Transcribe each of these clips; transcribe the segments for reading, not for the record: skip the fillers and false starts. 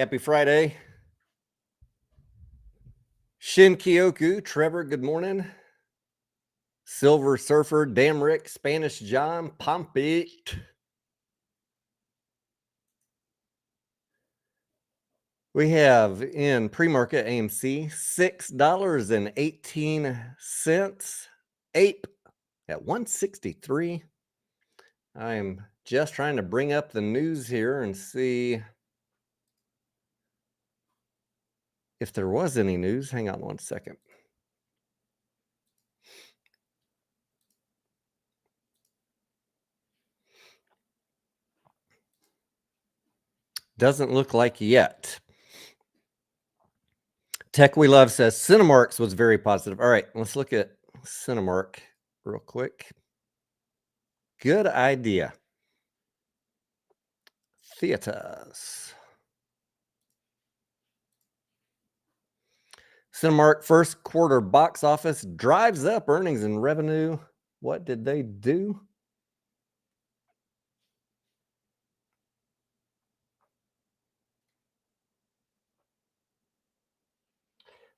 Happy Friday. Shin Kyoku, Trevor, good morning. Silver Surfer, Damn Rick, Spanish John, Pompey. We have in pre-market AMC $6.18. Ape at 163. I'm just trying to bring up the news here and see if there was any news. Hang on one second. Doesn't look like yet. Tech We Love says Cinemark's was very positive. All right, let's look at Cinemark real quick. Good idea. Theaters. Cinemark first quarter box office drives up earnings and revenue. What did they do?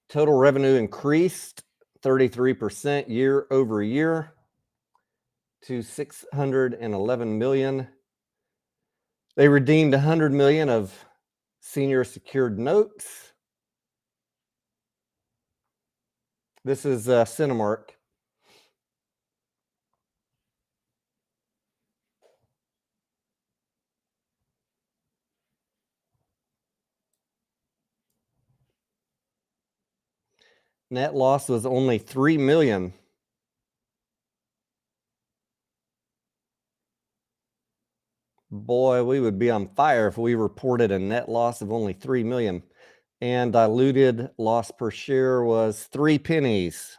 Total revenue increased 33% year over year to $611 million. They redeemed $100 million of senior secured notes. This is Cinemark. Net loss was only $3 million. Boy, we would be on fire if we reported a net loss of only $3 million. And diluted loss per share was 3 pennies.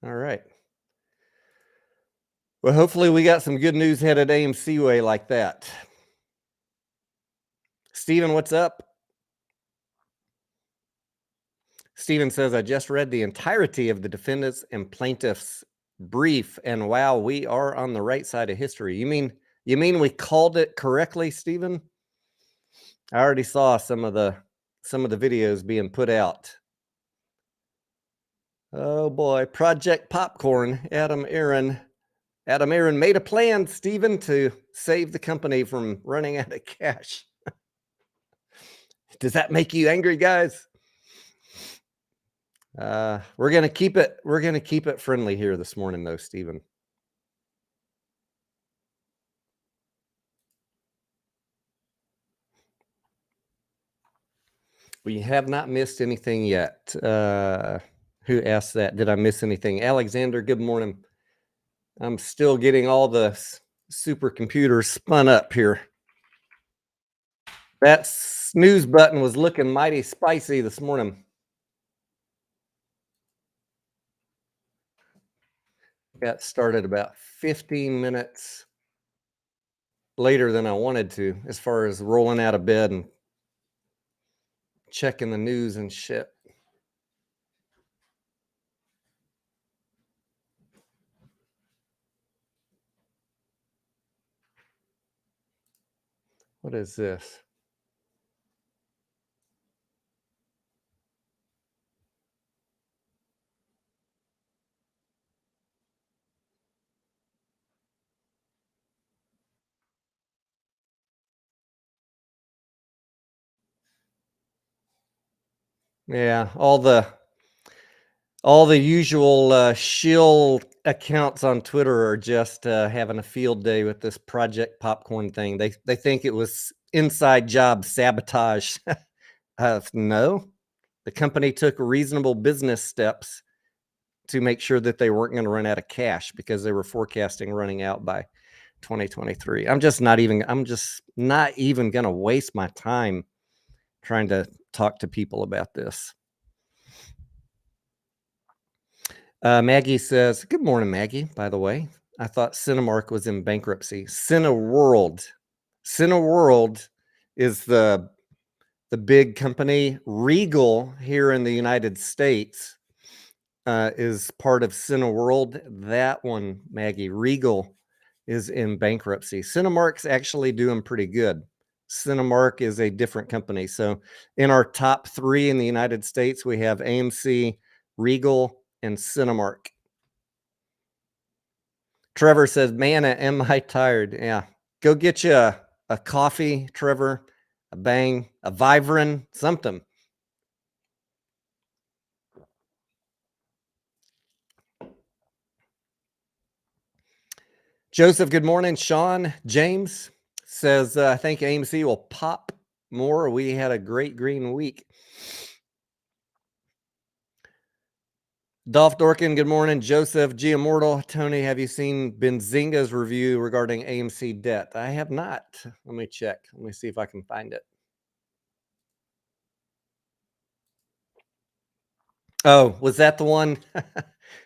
All right. Well, hopefully we got some good news headed AMC way like that. Steven, what's up? Steven says, I just read the entirety of the defendants and plaintiffs brief, and wow, we are on the right side of history. You mean we called it correctly, Steven? I already saw some of the videos being put out. Oh boy, Project Popcorn. Adam Aaron made a plan, Steven, to save the company from running out of cash. Does that make you angry, guys? We're gonna keep it friendly here this morning, though, Steven. We have not missed anything yet. Who asked that? Did I miss anything? Alexander, good morning. I'm still getting all the supercomputers spun up here. That snooze button was looking mighty spicy this morning. Got started about 15 minutes later than I wanted to, as far as rolling out of bed and checking the news and shit. What is this? Yeah, all the usual shill accounts on Twitter are just having a field day with this Project Popcorn thing. They think it was inside job sabotage. No, the company took reasonable business steps to make sure that they weren't going to run out of cash because they were forecasting running out by 2023. I'm just not even going to waste my time trying to talk to people about this. Maggie says, good morning, Maggie, by the way. I thought Cinemark was in bankruptcy. Cineworld is the big company. Regal here in the United States is part of Cineworld. That one, Maggie, Regal is in bankruptcy. Cinemark's actually doing pretty good. Cinemark is a different company. So in our top 3 in the United States, we have AMC, Regal, and Cinemark. Trevor says, man, am I tired? Yeah. Go get you a coffee, Trevor, a Bang, a Vibrant, something. Joseph, good morning. Sean James says, I think AMC will pop more. We had a great green week. Dolph Dorkin, good morning. Joseph, G Immortal, Tony, have you seen Benzinga's review regarding AMC debt? I have not. Let me check. Let me see if I can find it. Oh, was that the one?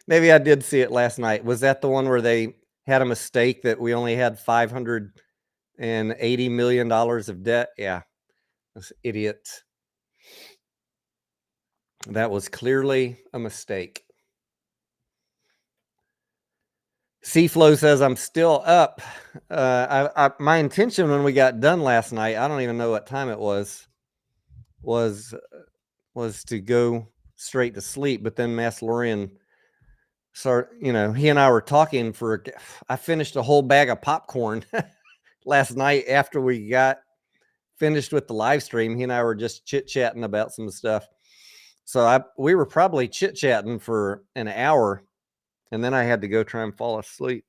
Maybe I did see it last night. Was that the one where they had a mistake that we only had $580 million of debt? Yeah, those idiots. That was clearly a mistake. C-Flow says, I'm still up. My intention when we got done last night, I don't even know what time it was to go straight to sleep. But then Maslorian he and I were talking I finished a whole bag of popcorn last night after we got finished with the live stream. He and I were just chit-chatting about some stuff. So we were probably chit-chatting for an hour, and then I had to go try and fall asleep.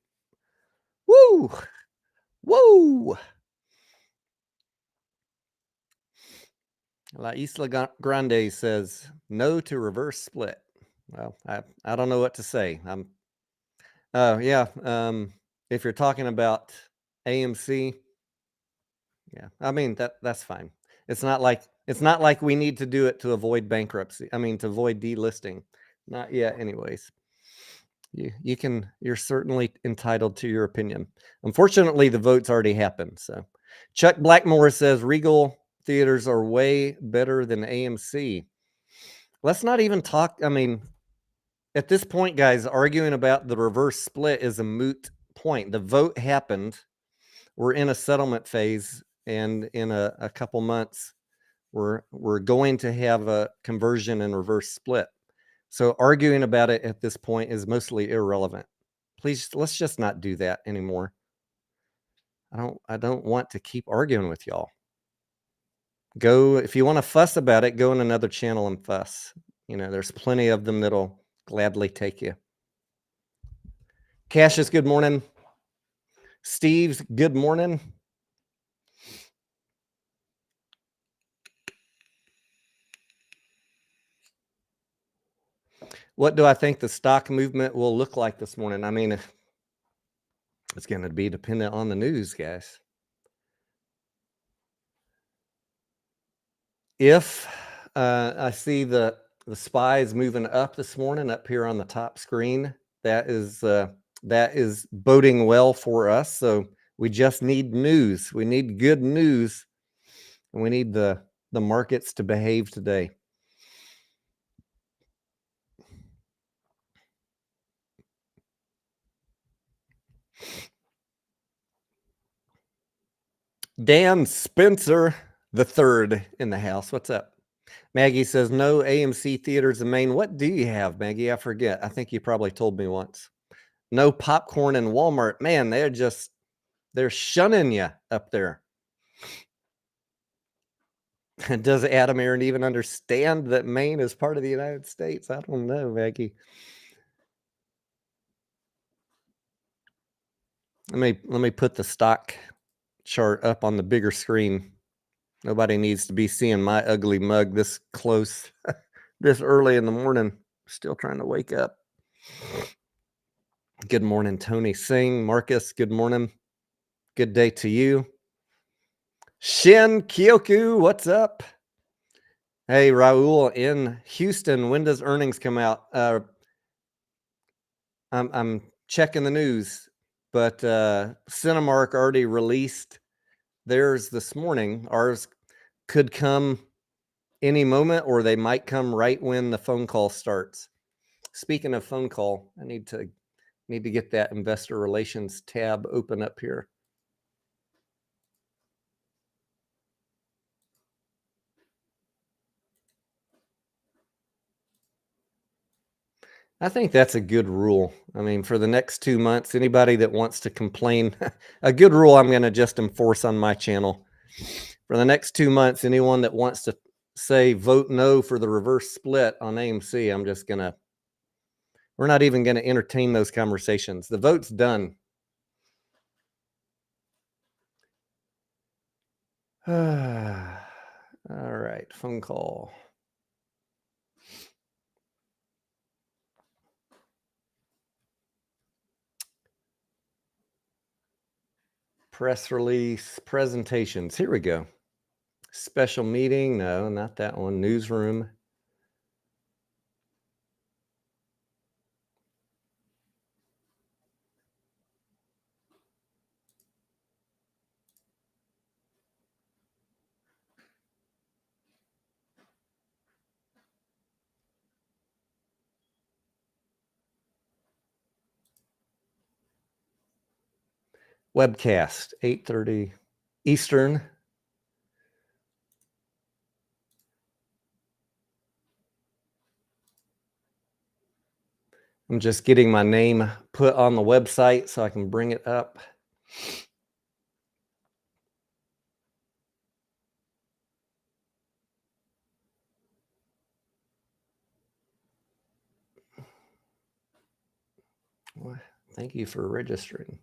Woo! Woo! La Isla Grande says, no to reverse split. Well, I don't know what to say. If you're talking about AMC, yeah, I mean, that's fine. It's not like we need to do it to avoid bankruptcy. I mean, to avoid delisting. Not yet, anyways. You're certainly entitled to your opinion. Unfortunately, the vote's already happened. So Chuck Blackmore says Regal theaters are way better than AMC. Let's not even talk. I mean, at this point, guys, arguing about the reverse split is a moot point. The vote happened. We're in a settlement phase, and in a couple months, we're going to have a conversion and reverse split. So arguing about it at this point is mostly irrelevant. Please, let's just not do that anymore. I don't want to keep arguing with y'all. Go, if you want to fuss about it, go in another channel and fuss. There's plenty of them that'll gladly take you. Cassius, good morning. Steve's, good morning. What do I think the stock movement will look like this morning? I mean, it's going to be dependent on the news, guys. If I see the SPYs moving up this morning up here on the top screen, that is boding well for us. So we just need news. We need good news, and we need the markets to behave today. Dan Spencer the third in the house. What's up? Maggie says, no AMC theaters in Maine. What do you have, Maggie? I forget. I think you probably told me once. No popcorn in Walmart. Man, they're shunning you up there. Does Adam Aaron even understand that Maine is part of the United States? I don't know, Maggie. Let me put the stock chart up on the bigger screen. Nobody needs to be seeing my ugly mug this close, this early in the morning. Still trying to wake up. Good morning, Tony Singh. Marcus, good morning. Good day to you. Shin Kyoku, what's up? Hey, Raul in Houston, when does earnings come out? I'm checking the news, but Cinemark already released theirs this morning. Ours could come any moment, or they might come right when the phone call starts. Speaking of phone call, I need to Need to get that investor relations tab open up here. I think that's a good rule. I mean, for the next 2 months, anybody that wants to complain, a good rule I'm going to just enforce on my channel. For the next 2 months, anyone that wants to say vote no for the reverse split on AMC, we're not even going to entertain those conversations. The vote's done. All right, phone call. Press release, presentations. Here we go. Special meeting. No, not that one. Newsroom. Webcast, 8:30 Eastern. I'm just getting my name put on the website so I can bring it up. Well, thank you for registering.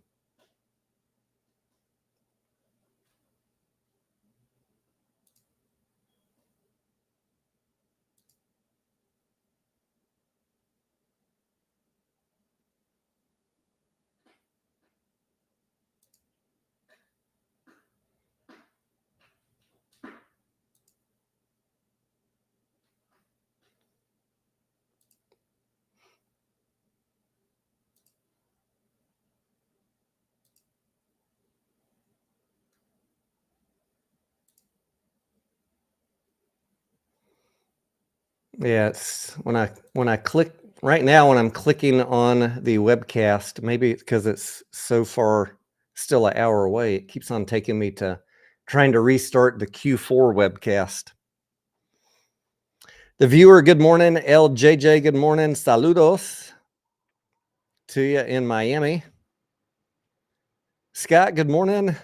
Yeah, it's when I click right now when I'm clicking on the webcast, maybe it's because it's so far still an hour away, it keeps on taking me to trying to restart the Q4 webcast. The viewer, good morning. LJJ, good morning. Saludos to you in Miami. Scott, good morning.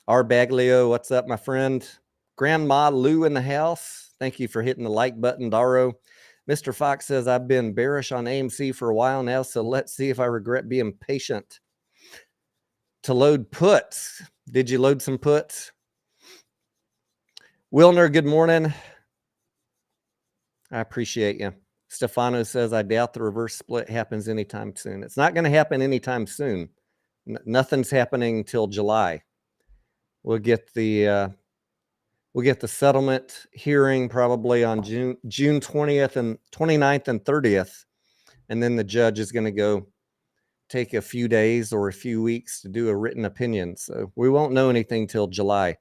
R Baglio, what's up, my friend? Grandma Lou in the house. Thank you for hitting the like button, Daro. Mr. Fox says, I've been bearish on AMC for a while now, so let's see if I regret being patient. To load puts. Did you load some puts? Wilner, good morning. I appreciate you. Stefano says, I doubt the reverse split happens anytime soon. It's not going to happen anytime soon. Nothing's happening till July. We'll get the settlement hearing probably on June 20th and 29th and 30th. And then the judge is going to go take a few days or a few weeks to do a written opinion. So we won't know anything till July.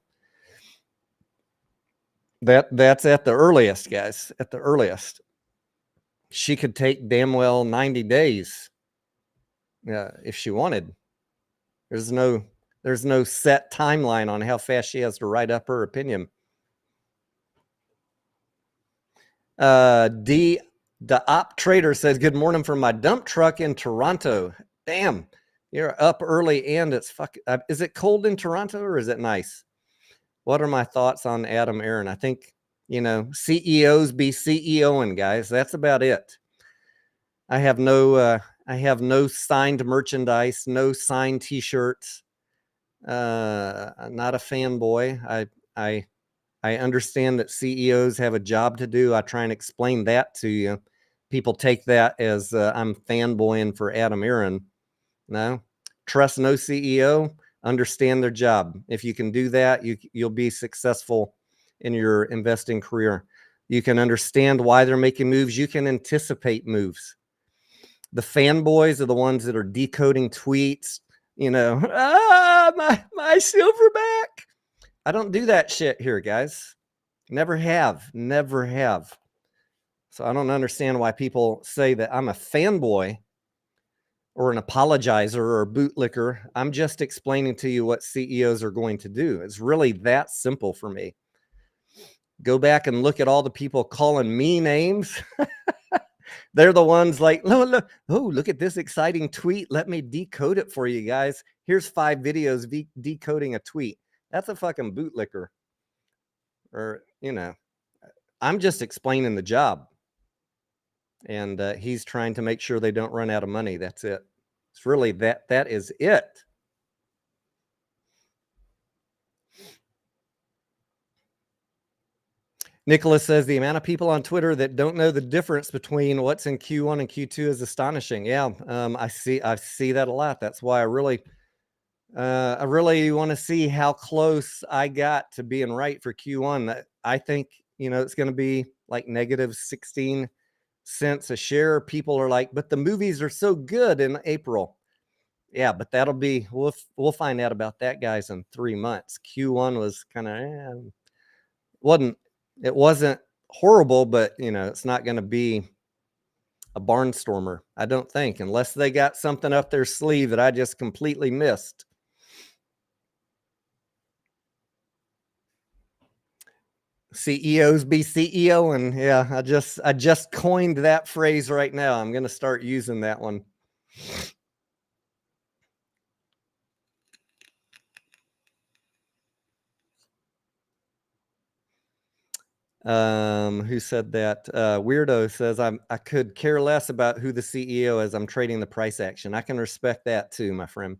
That's at the earliest, guys, at the earliest. She could take damn well 90 days if she wanted. There's no set timeline on how fast she has to write up her opinion. The op trader says, good morning from my dump truck in Toronto. Damn, you're up early and it's is it cold in Toronto or is it nice? What are my thoughts on Adam Aaron? I think, CEOs be CEOing, guys. That's about it. I have no signed merchandise, no signed t-shirts. I'm not a fanboy. I understand that CEOs have a job to do. I try and explain that to you. People take that as I'm fanboying for Adam Aaron. No, trust no CEO. Understand their job. If you can do that, you'll be successful in your investing career. You can understand why they're making moves. You can anticipate moves. The fanboys are the ones that are decoding tweets. My silverback. I don't do that shit here, guys. Never have. So I don't understand why people say that I'm a fanboy or an apologizer or a bootlicker. I'm just explaining to you what CEOs are going to do. It's really that simple for me. Go back and look at all the people calling me names. They're the ones like, look, look at this exciting tweet. Let me decode it for you guys. Here's 5 videos decoding a tweet. That's a fucking bootlicker. Or, I'm just explaining the job. And he's trying to make sure they don't run out of money. That's it. It's really that is it. Nicholas says the amount of people on Twitter that don't know the difference between what's in Q1 and Q2 is astonishing. Yeah, I see that a lot. That's why I really want to see how close I got to being right for Q1. I think it's going to be like negative 16 cents a share. People are like, but the movies are so good in April. Yeah, but that'll be we'll find out about that, guys, in 3 months. Q1 was kind of it wasn't horrible, but it's not going to be a barnstormer, I don't think, unless they got something up their sleeve that I just completely missed. CEOs be CEO, and yeah, I just coined that phrase right now. I'm going to start using that one. Who said that? Weirdo says I could care less about who the CEO is. I'm trading the price action. I can respect that too, my friend.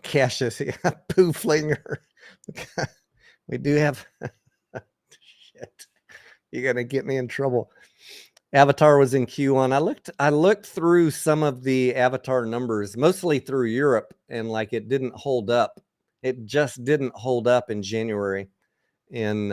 Cassius, yeah, poo flinger. We do have shit. You're gonna get me in trouble. Avatar was in Q1. I looked through some of the Avatar numbers, mostly through Europe, and like it didn't hold up. It just didn't hold up in January in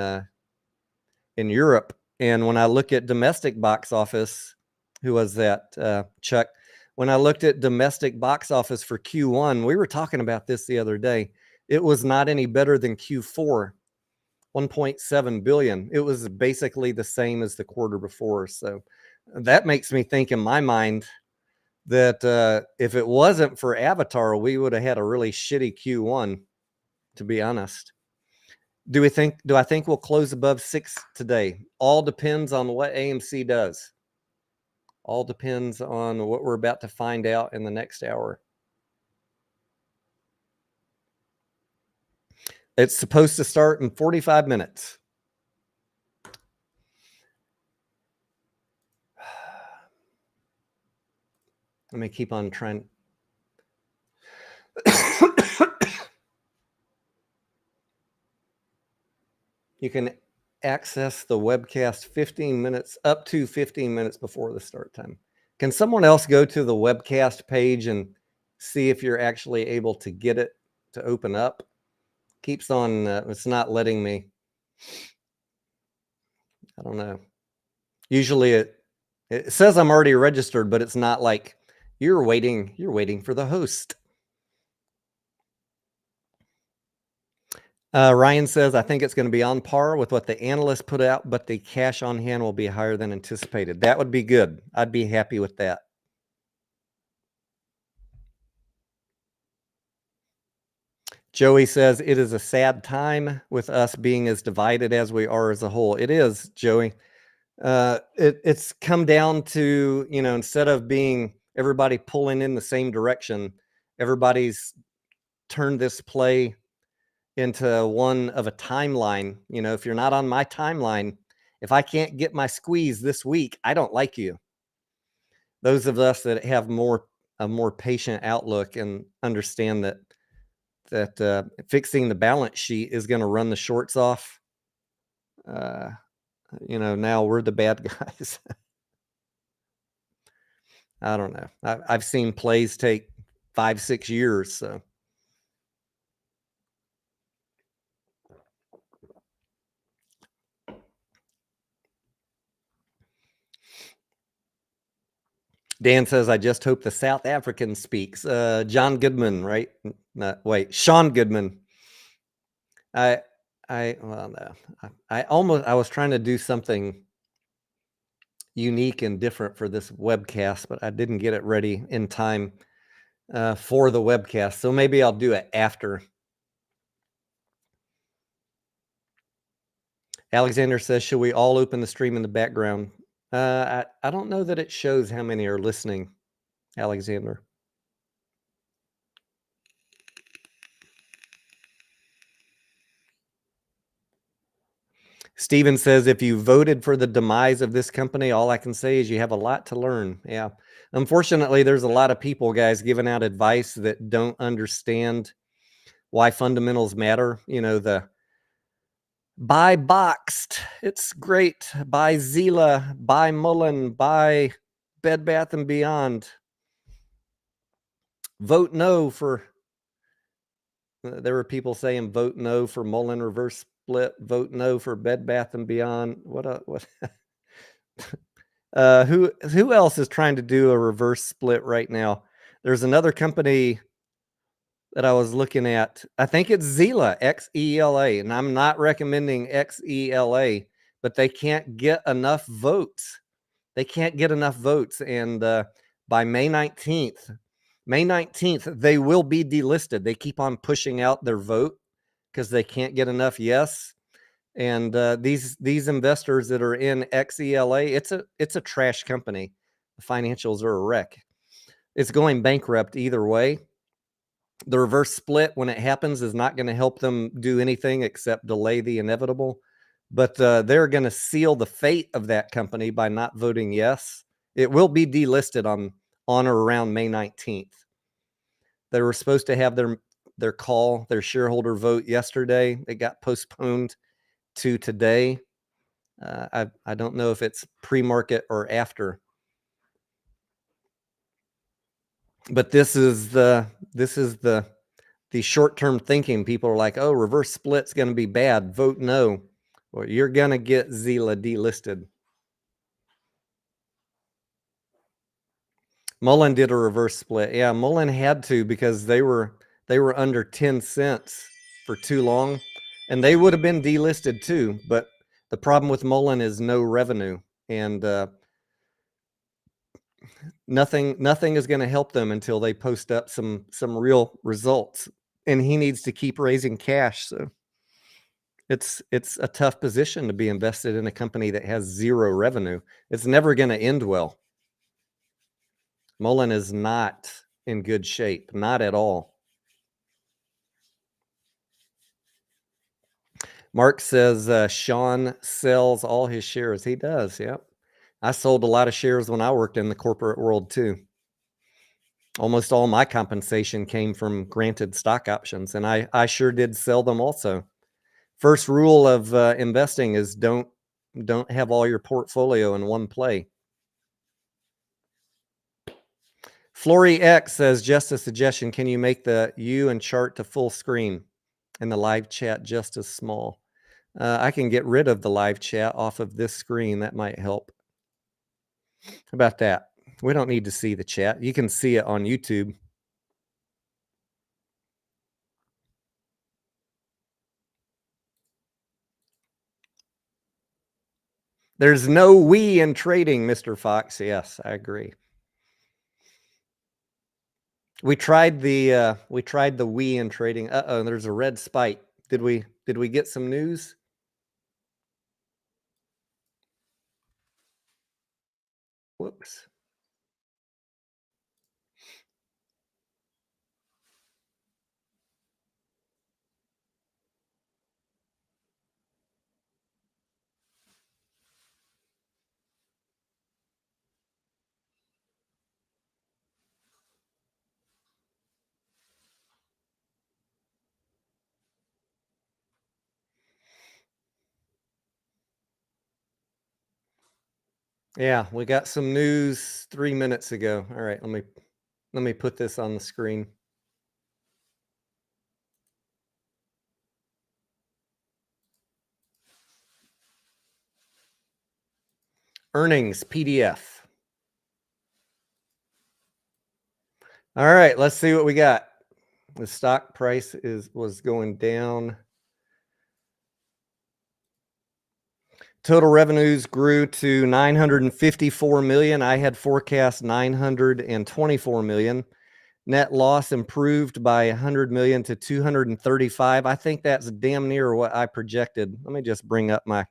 Europe. And when I look at domestic box office, who was that? Chuck. When I looked at domestic box office for Q1, we were talking about this the other day. It was not any better than Q4, 1.7 billion. It was basically the same as the quarter before. So that makes me think in my mind that if it wasn't for Avatar, we would have had a really shitty Q1, to be honest. Do I think we'll close above 6 today? All depends on what AMC does. All depends on what we're about to find out in the next hour. It's supposed to start in 45 minutes. Let me keep on trying. You can access the webcast 15 minutes, up to 15 minutes before the start time. Can someone else go to the webcast page and see if you're actually able to get it to open up? Keeps on, it's not letting me. I don't know. Usually it says I'm already registered, but it's not like you're waiting for the host. Ryan says, I think it's going to be on par with what the analyst put out, but the cash on hand will be higher than anticipated. That would be good. I'd be happy with that. Joey says, it is a sad time with us being as divided as we are as a whole. It is, Joey. It's come down to, instead of being everybody pulling in the same direction, everybody's turned this play into one of a timeline. If you're not on my timeline, if I can't get my squeeze this week, I don't like you. Those of us that have a more patient outlook and understand that fixing the balance sheet is going to run the shorts off. Now we're the bad guys. I don't know. I've seen plays take 5-6 years. So. Dan says, I just hope the South African speaks. John Goodman, right? Sean Goodman. I was trying to do something unique and different for this webcast, but I didn't get it ready in time for the webcast. So maybe I'll do it after. Alexander says, should we all open the stream in the background? I don't know that it shows how many are listening, Alexander. Steven says, if you voted for the demise of this company, all I can say is you have a lot to learn. Yeah. Unfortunately, there's a lot of people, guys, giving out advice that don't understand why fundamentals matter. You know, the buy Boxed, it's great. Buy Zila, buy Mullen, buy Bed Bath & Beyond. Vote no for... There were people saying vote no for Mullen reverse split, vote no for Bed Bath & Beyond. What? Who else is trying to do a reverse split right now? There's another company that I was looking at. I think it's Xela, Xela, and I'm not recommending Xela, but they can't get enough votes. They can't get enough votes, and by May 19th, they will be delisted. They keep on pushing out their vote because they can't get enough yes. And these investors that are in Xela, it's a trash company. The financials are a wreck. It's going bankrupt either way. The reverse split, when it happens, is not going to help them do anything except delay the inevitable. But they're going to seal the fate of that company by not voting yes. It will be delisted on or around May 19th. They were supposed to have their shareholder vote yesterday. It got postponed to today. I don't know if it's pre-market or after. But this is the short-term thinking. People are like, oh, reverse split's going to be bad. Vote no. Well, you're going to get Xela delisted. Mullen did a reverse split. Yeah, Mullen had to because they were under 10 cents for too long, and they would have been delisted too. But the problem with Mullen is no revenue, and nothing is going to help them until they post up some real results. And he needs to keep raising cash. So it's a tough position to be invested in a company that has zero revenue. It's never going to end well. Mullen is not in good shape, not at all. Mark says Sean sells all his shares. He does, yep. I sold a lot of shares when I worked in the corporate world too. Almost all my compensation came from granted stock options, and I sure did sell them also. First rule of investing is don't have all your portfolio in one play. Flory X says, just a suggestion, can you make the U and chart to full screen and the live chat just as small? I can get rid of the live chat off of this screen. That might help. How about that? We don't need to see the chat. You can see it on YouTube. There's no we in trading, Mr. Fox. Yes, I agree. We tried the we in trading. Uh-oh, there's a red spike. Did we get some news? Whoops. Yeah, we got some news 3 minutes ago. All right, let me put this on the screen. Earnings PDF. All right, let's see what we got. The stock price was going down. Total revenues grew to $954 million. I had forecast $924 million. Net loss improved by $100 million to $235. I think that's damn near what I projected. Let me just bring up my.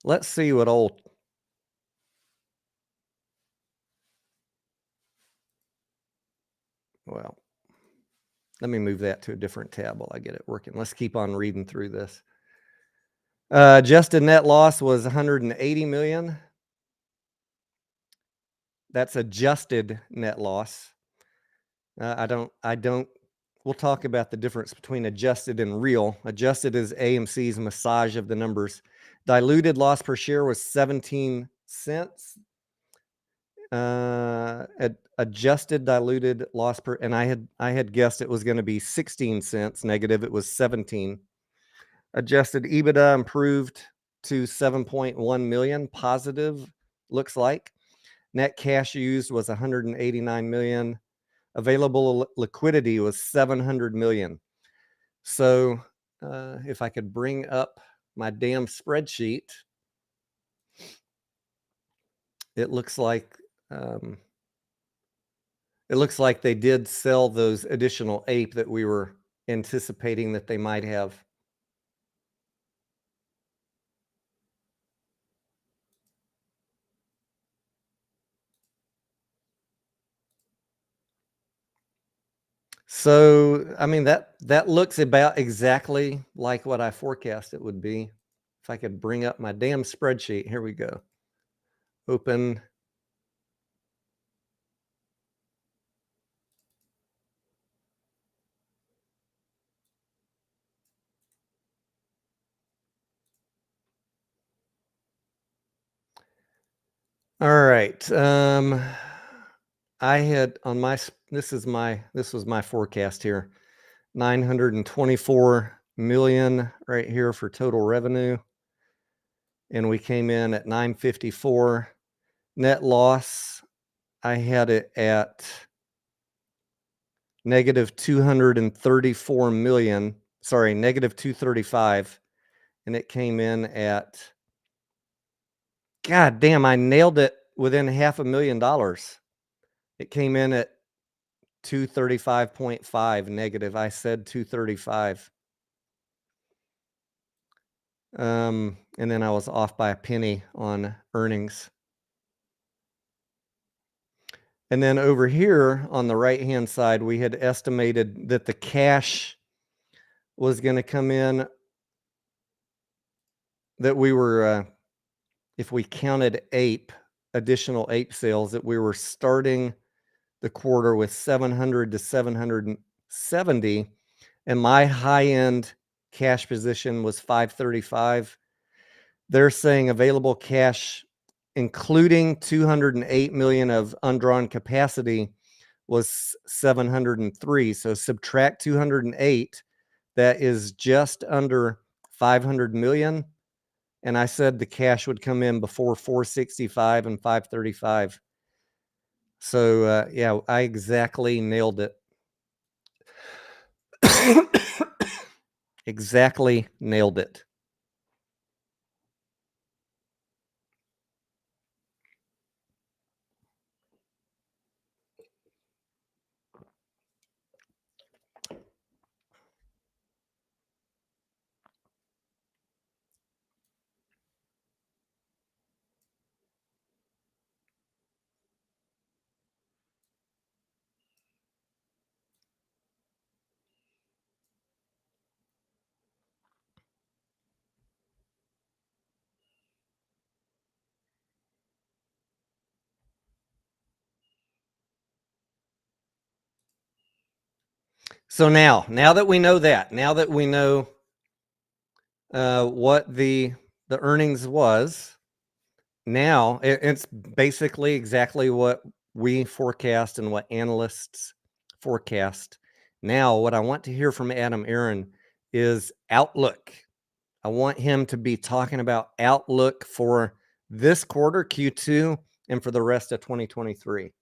Let's see what old. Well, let me move that to a different tab while I get it working. Let's keep on reading through this. Adjusted net loss was $180 million. That's adjusted net loss. We'll talk about the difference between adjusted and real. Adjusted is AMC's massage of the numbers. Diluted loss per share was 17 cents. Adjusted diluted loss per, and I had guessed it was going to be 16 cents negative. It was 17. Adjusted EBITDA improved to 7.1 million positive, looks like. Net cash used was 189 million. Available liquidity was 700 million. So if I could bring up my damn spreadsheet, it looks like they did sell those additional ape that we were anticipating that they might have. So, I mean, that looks about exactly like what I forecast it would be. If I could bring up my damn spreadsheet, here we go. Open. All right. I had on my this was my forecast here. 924 million right here for total revenue. And we came in at 954. Net loss, I had it at negative 234 million. Sorry, negative 235. And it came in at, God damn, I nailed it within $500,000. It came in at 235.5 negative. I said 235. And then I was off by a penny on earnings. And then over here on the right-hand side, we had estimated that the cash was going to come in, that we were, if we counted additional ape sales, that we were starting the quarter with 700 to 770. And my high-end cash position was 535. They're saying available cash, including 208 million of undrawn capacity, was 703. So subtract 208, that is just under 500 million. And I said the cash would come in before 465 and 535. So yeah, I exactly nailed it. Exactly nailed it. So now that we know that, now that we know what the earnings was, now it's basically exactly what we forecast and what analysts forecast. Now, what I want to hear from Adam Aaron is outlook. I want him to be talking about outlook for this quarter, Q2, and for the rest of 2023.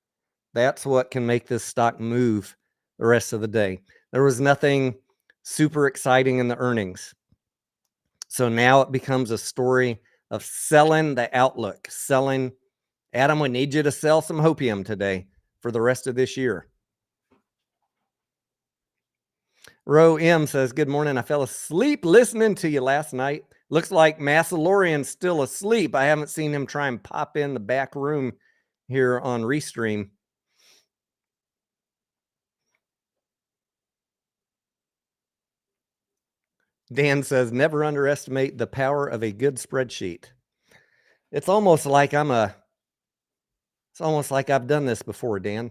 That's what can make this stock move the rest of the day. There was nothing super exciting in the earnings. So now it becomes a story of selling the outlook, selling. Adam, we need you to sell some hopium today for the rest of this year. Ro M says, good morning. I fell asleep listening to you last night. Looks like Massalorian's still asleep. I haven't seen him try and pop in the back room here on Restream. Dan says, never underestimate the power of a good spreadsheet. It's almost like I've done this before, Dan.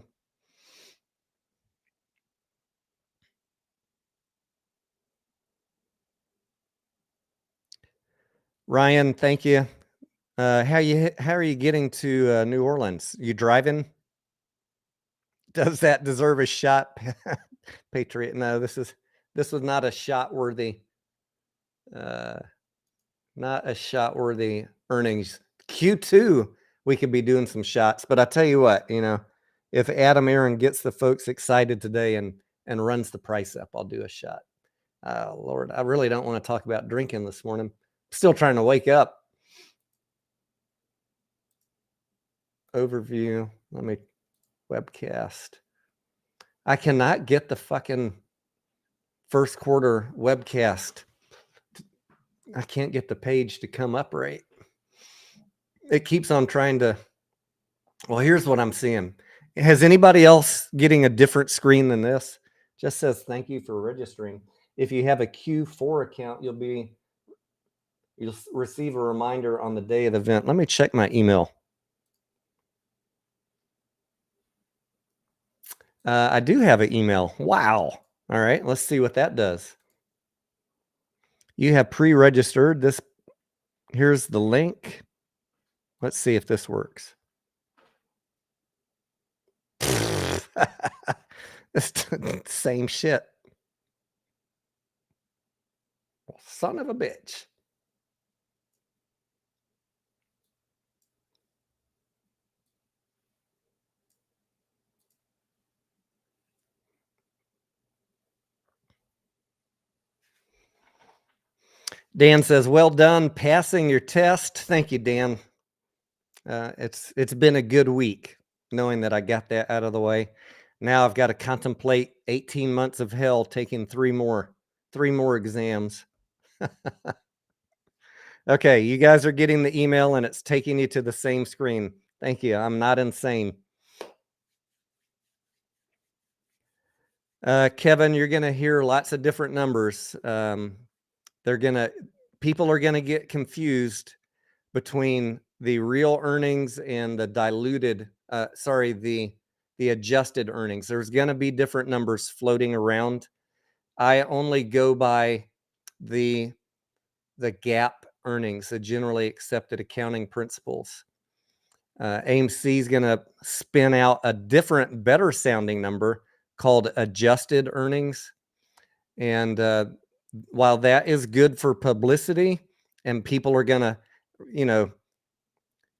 Ryan, thank you. How are you getting to New Orleans? You driving? Does that deserve a shot, Patriot? No, this was not a shot worthy. Not a shot worthy earnings. Q2, we could be doing some shots, but I tell you what, if Adam Aaron gets the folks excited today and runs the price up, I'll do a shot. Lord, I really don't want to talk about drinking this morning. Still trying to wake up. Overview. Let me webcast. I cannot get the fucking first quarter webcast. I can't get the page to come up right. It keeps on trying to. Well, here's what I'm seeing. Has anybody else getting a different screen than this? Just says thank you for registering. If you have a Q4 account, you'll receive a reminder on the day of the event. Let me check my email. I do have an email. Wow. All right, let's see what that does. You have pre-registered. Here's the link. Let's see if this works. Same shit. Son of a bitch. Dan says, well done passing your test. Thank you, Dan. It's been a good week knowing that I got that out of the way. Now I've got to contemplate 18 months of hell taking three more exams. Okay, you guys are getting the email and it's taking you to the same screen. Thank you. I'm not insane. Kevin, you're going to hear lots of different numbers. People are going to get confused between the real earnings and the diluted, the adjusted earnings. There's going to be different numbers floating around. I only go by the GAAP earnings, the generally accepted accounting principles. AMC is going to spin out a different, better sounding number called adjusted earnings. And while that is good for publicity and people are going to,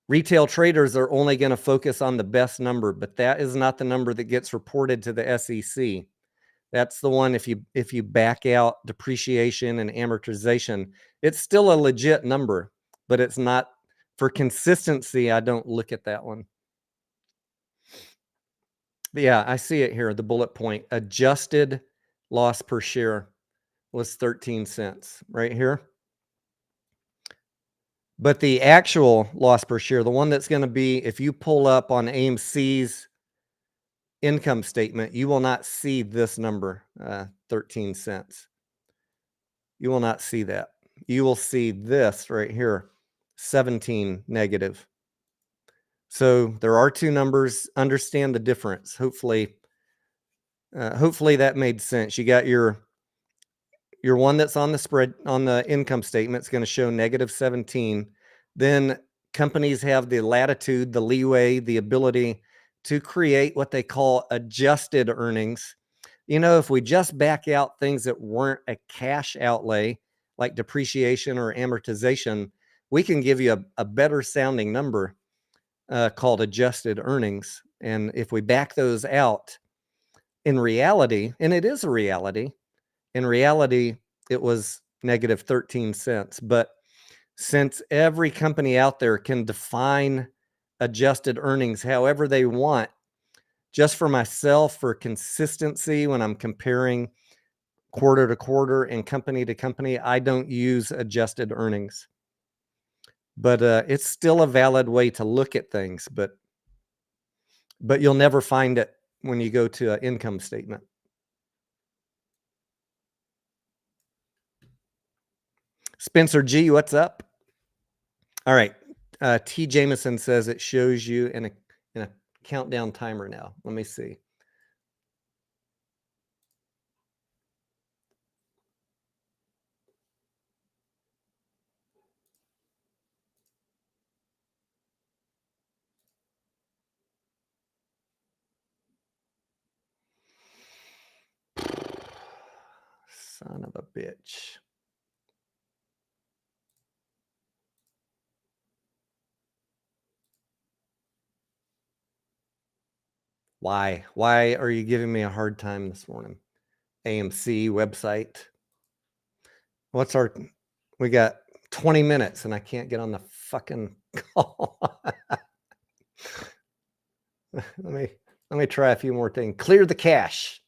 retail traders are only going to focus on the best number, but that is not the number that gets reported to the SEC. That's the one, if you back out depreciation and amortization, it's still a legit number, but it's not. For consistency, I don't look at that one. But yeah, I see it here, the bullet point. Adjusted loss per share was 13 cents right here. But the actual loss per share, the one that's going to be, if you pull up on AMC's income statement, you will not see this number, 13 cents. You will not see that. You will see this right here, 17 negative. So there are two numbers. Understand the difference. Hopefully that made sense. You got your one that's on the spread on the income statement. It's going to show negative 17. Then companies have the latitude, the leeway, the ability to create what they call adjusted earnings. If we just back out things that weren't a cash outlay, like depreciation or amortization, we can give you a better sounding number called adjusted earnings. And if we back those out, in reality, and it is a reality, In reality, it was negative 13 cents. But since every company out there can define adjusted earnings however they want, just for myself, for consistency, when I'm comparing quarter to quarter and company to company, I don't use adjusted earnings. But it's still a valid way to look at things, but you'll never find it when you go to an income statement. Spencer G, what's up? All right. T. Jameson says it shows you in a countdown timer now. Let me see. Son of a bitch. Why? Why are you giving me a hard time this morning? AMC website. We got 20 minutes and I can't get on the fucking call. Let me try a few more things. Clear the cache.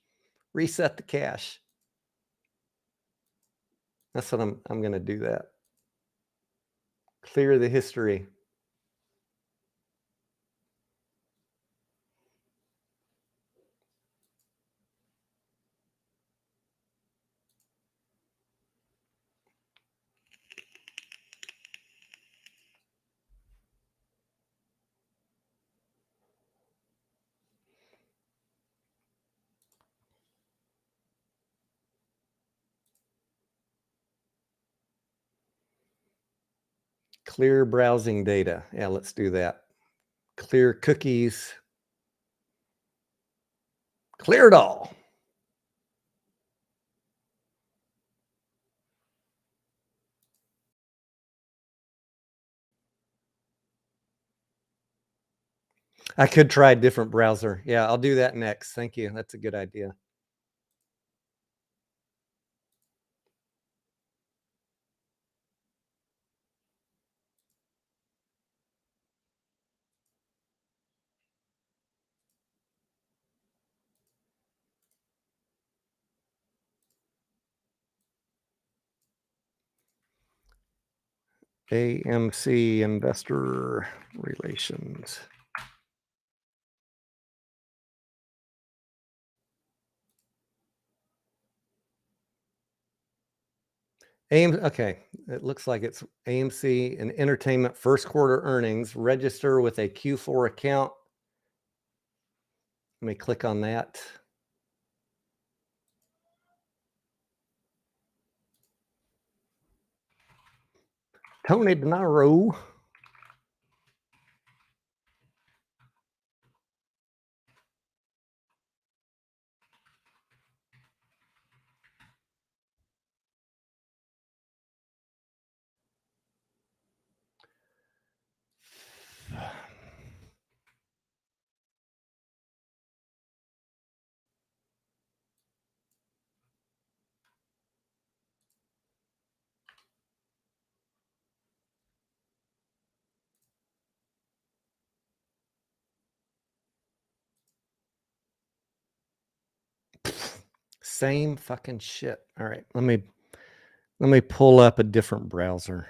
Reset the cache. That's what I'm going to do that. Clear the history. Clear browsing data. Yeah, let's do that. Clear cookies. Clear it all. I could try a different browser. Yeah, I'll do that next. Thank you. That's a good idea. AMC Investor Relations. Okay, it looks like it's AMC and Entertainment first quarter earnings. Register with a Q4 account. Let me click on that. Tony Denaro. Same fucking shit. All right, let me pull up a different browser.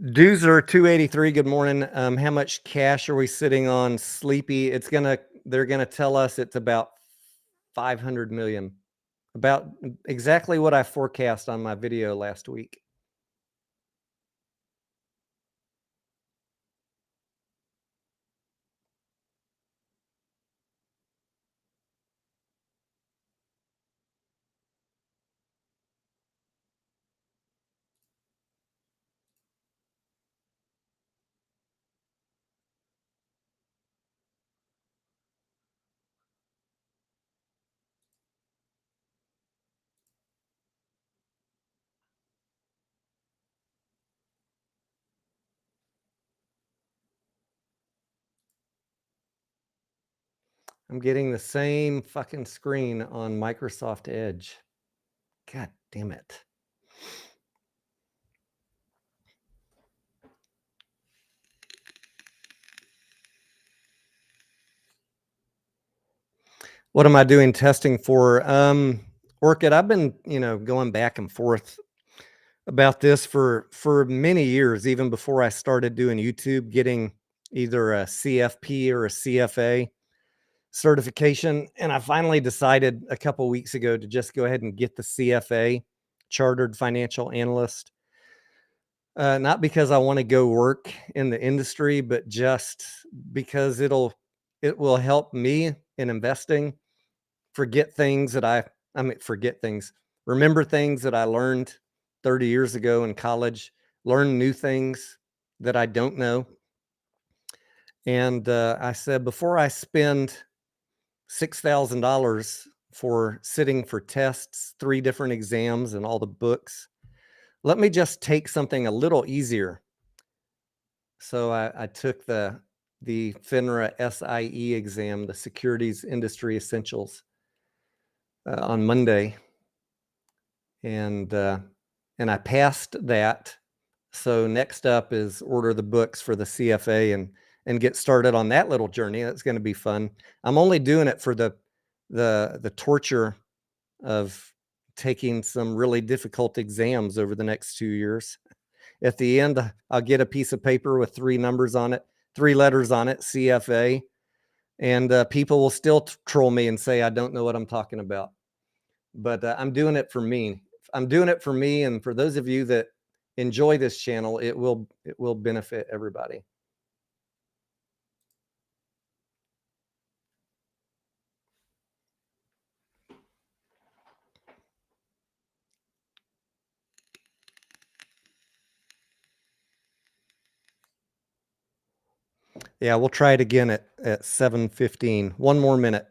Doozer 283, good morning. How much cash are we sitting on? Sleepy. They're gonna tell us it's about 500 million. About exactly what I forecast on my video last week. I'm getting the same fucking screen on Microsoft Edge. God damn it. What am I doing testing for? Orchid, I've been, going back and forth about this for many years, even before I started doing YouTube, getting either a CFP or a CFA certification. And I finally decided a couple weeks ago to just go ahead and get the CFA, Chartered Financial Analyst. Not because I want to go work in the industry, but just because it will help me in investing forget things that remember things that I learned 30 years ago in college, learn new things that I don't know. And I said, before I spend $6,000 for sitting for tests, 3 different exams and all the books, let me just take something a little easier. So I took the FINRA SIE exam, the Securities Industry Essentials, on Monday, and I passed that. So next up is order the books for the CFA and get started on that little journey. That's going to be fun. I'm only doing it for the torture of taking some really difficult exams over the next 2 years. At the end, I'll get a piece of paper with 3 numbers on it, 3 letters on it, CFA, and people will still troll me and say I don't know what I'm talking about. But I'm doing it for me. I'm doing it for me, and for those of you that enjoy this channel, it will benefit everybody. Yeah, we'll try it again at 7:15. 1 more minute.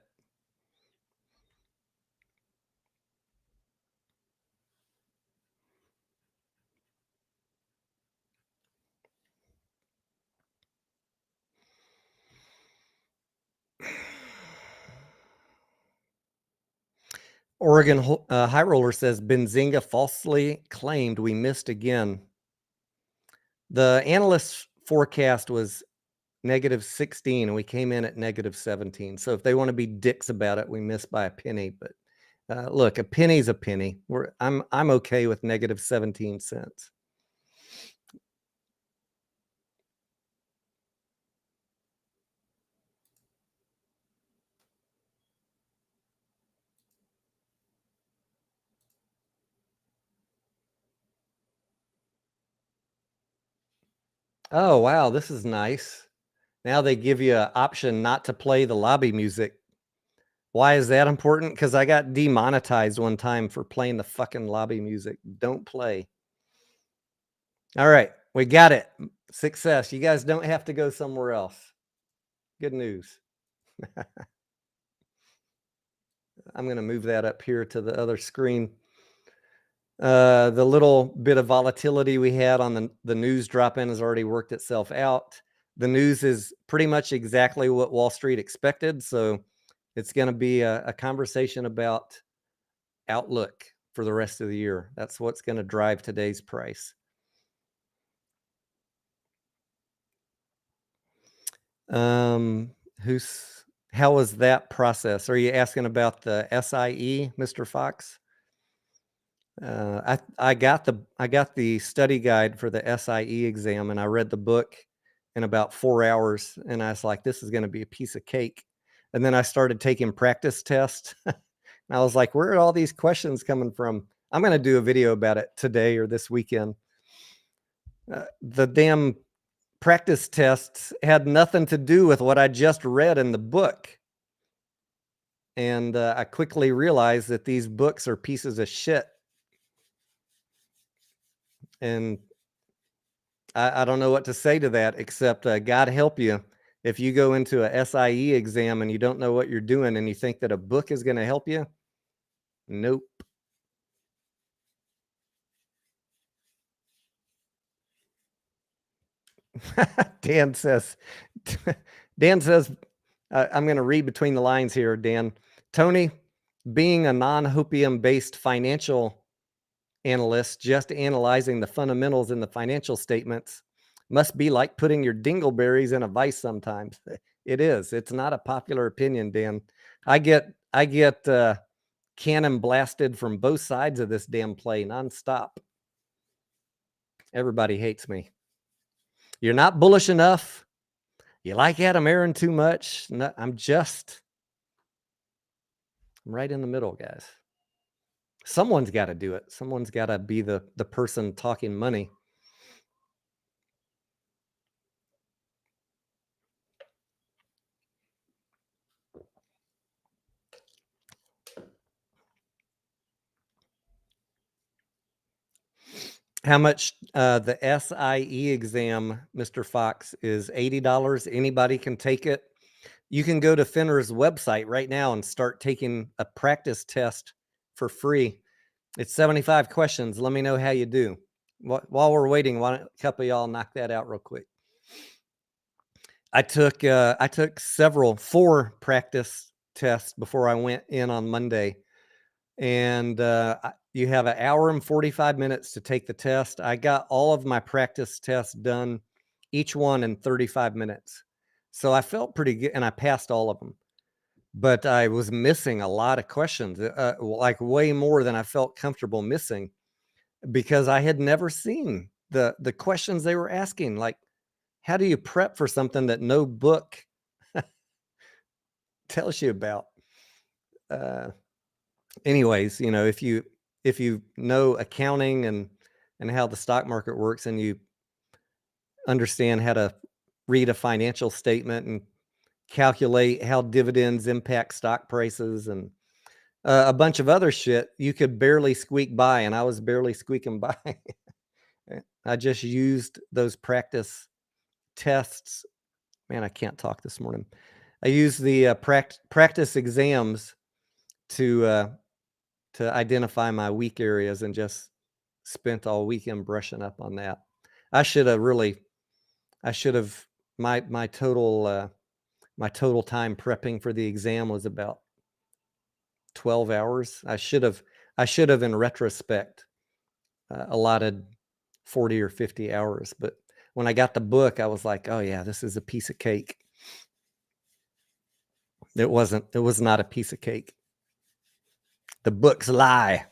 Oregon High Roller says Benzinga falsely claimed we missed again. The analyst forecast was -16, and we came in at -17. So if they want to be dicks about it, we missed by a penny. But look, a penny's a penny. I'm okay with -17 cents. Oh wow, this is nice. Now they give you an option not to play the lobby music. Why is that important? Because I got demonetized one time for playing the fucking lobby music. Don't play. All right, we got it. Success. You guys don't have to go somewhere else. Good news. I'm going to move that up here to the other screen. The little bit of volatility we had on the news drop-in has already worked itself out. The news is pretty much exactly what Wall Street expected. So it's going to be a conversation about outlook for the rest of the year. That's what's going to drive today's price. How was that process? Are you asking about the SIE, Mr. Fox? I got the study guide for the SIE exam, and I read the book in about 4 hours, and I was like, this is going to be a piece of cake. And then I started taking practice tests I was like, where are all these questions coming from? I'm going to do a video about it today or this weekend. The damn practice tests had nothing to do with what I just read in the book. And I quickly realized that these books are pieces of shit. And I don't know what to say to that, except God help you. If you go into a SIE exam and you don't know what you're doing and you think that a book is going to help you, nope. Dan says, I'm going to read between the lines here, Dan. Tony, being a non-hopium based financial analyst, just analyzing the fundamentals in the financial statements must be like putting your dingleberries in a vice sometimes. It is. It's not a popular opinion, Dan. I get cannon blasted from both sides of this damn play nonstop. Everybody hates me. You're not bullish enough. You like Adam Aaron too much. No, I'm right in the middle, guys. Someone's got to do it. Someone's got to be the person talking money. How much the SIE exam, Mr. Fox, is $80. Anybody can take it. You can go to Finner's website right now and start taking a practice test for free. It's 75 questions. Let me know how you do. While we're waiting, why don't a couple of y'all knock that out real quick? I took 4 practice tests before I went in on Monday. And you have an hour and 45 minutes to take the test. I got all of my practice tests done, each one in 35 minutes. So I felt pretty good, and I passed all of them. But I was missing a lot of questions, like way more than I felt comfortable missing, because I had never seen the questions they were asking. Like, how do you prep for something that no book tells you about? Anyways, if you know accounting and how the stock market works, and you understand how to read a financial statement and calculate how dividends impact stock prices and a bunch of other shit, you could barely squeak by, and I was barely squeaking by. I just used those practice tests. Man, I can't talk this morning. I used the practice exams to identify my weak areas, and just spent all weekend brushing up on that. I should have my total time prepping for the exam was about 12 hours. I should have in retrospect allotted 40 or 50 hours, but when I got the book, I was like, oh yeah, this is a piece of cake. It was not a piece of cake. The books lie.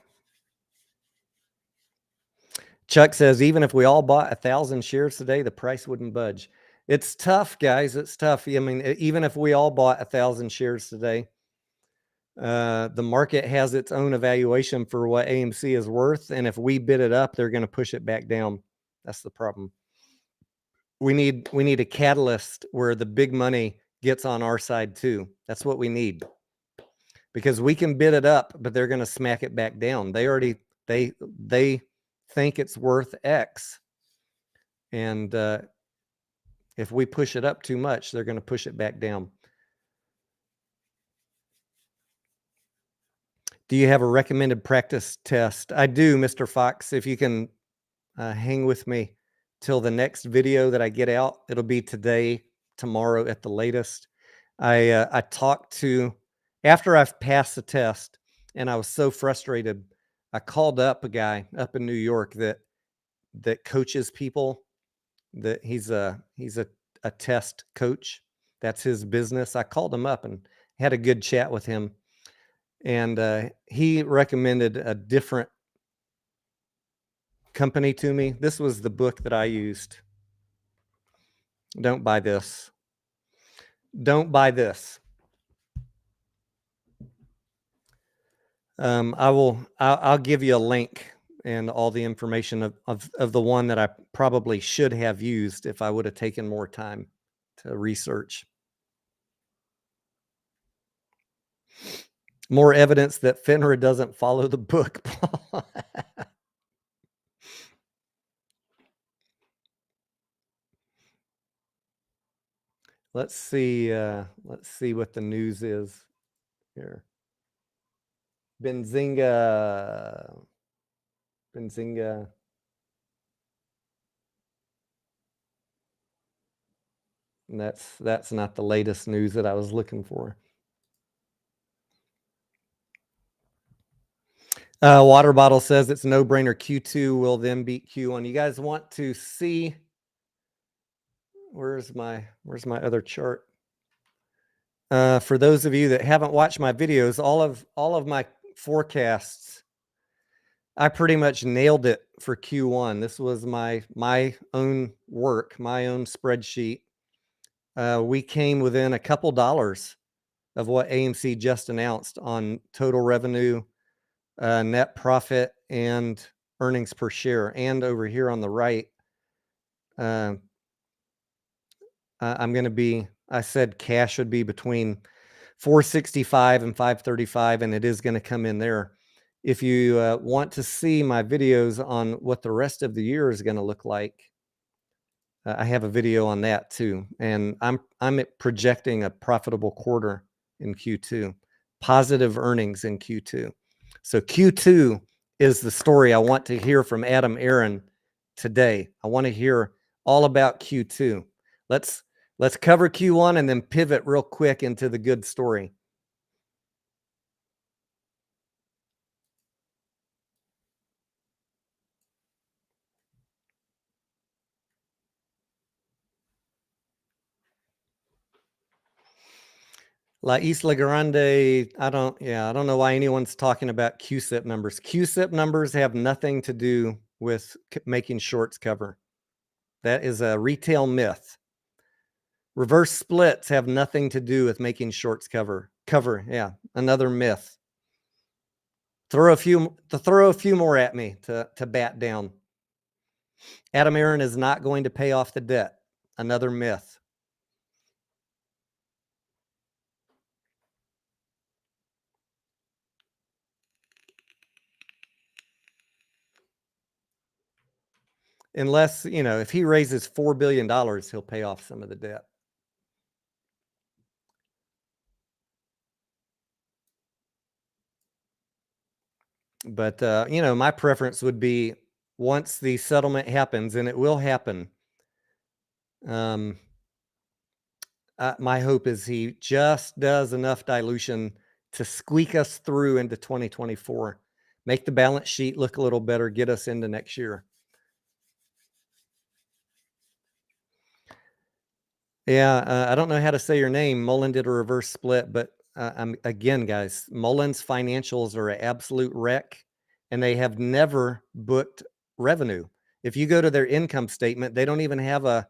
Chuck says, even if we all bought 1,000 shares today, the price wouldn't budge. It's tough, guys. It's tough. I mean, even if we all bought 1,000 shares today, the market has its own evaluation for what AMC is worth. And if we bid it up, they're going to push it back down. That's the problem. We need a catalyst where the big money gets on our side too. That's what we need. Because we can bid it up, but they're going to smack it back down. They think it's worth X. And if we push it up too much, they're going to push it back down. Do you have a recommended practice test? I do, Mr. Fox. If you can hang with me till the next video that I get out, it'll be today, tomorrow at the latest. I talked to, after I've passed the test, and I was so frustrated, I called up a guy up in New York that coaches people. That he's a test coach. That's his business. I called him up and had a good chat with him, and he recommended a different company to me. This was the book that I used. Don't buy this. Don't buy this. I'll give you a link and all the information of the one that I probably should have used if I would have taken more time to research. More evidence that FINRA doesn't follow the book. Let's see what the news is here. Benzinga. And that's not the latest news that I was looking for. Water Bottle says it's no brainer. Q2 will then beat Q1. You guys want to see? Where's my other chart? For those of you that haven't watched my videos, all of my forecasts, I pretty much nailed it for Q1. This was my own work, my own spreadsheet. We came within a couple dollars of what AMC just announced on total revenue, net profit, and earnings per share. And over here on the right, I'm going to be, I said cash would be between 465 and 535, and it is going to come in there. If you want to see my videos on what the rest of the year is going to look like, I have a video on that too. And I'm projecting a profitable quarter in Q2, positive earnings in Q2. So Q2 is the story I want to hear from Adam Aaron today. I want to hear all about Q2. Let's cover Q1 and then pivot real quick into the good story. La Isla Grande, I don't know why anyone's talking about QSIP numbers. QSIP numbers have nothing to do with making shorts cover. That is a retail myth. Reverse splits have nothing to do with making shorts cover. Yeah, another myth. Throw a few more at me to bat down. Adam Aaron is not going to pay off the debt. Another myth. Unless, if he raises $4 billion, he'll pay off some of the debt. But, my preference would be once the settlement happens, and it will happen, my hope is he just does enough dilution to squeak us through into 2024, make the balance sheet look a little better, get us into next year. Yeah, I don't know how to say your name. Mullen did a reverse split, but again, guys, Mullen's financials are an absolute wreck, and they have never booked revenue. If you go to their income statement, they don't even have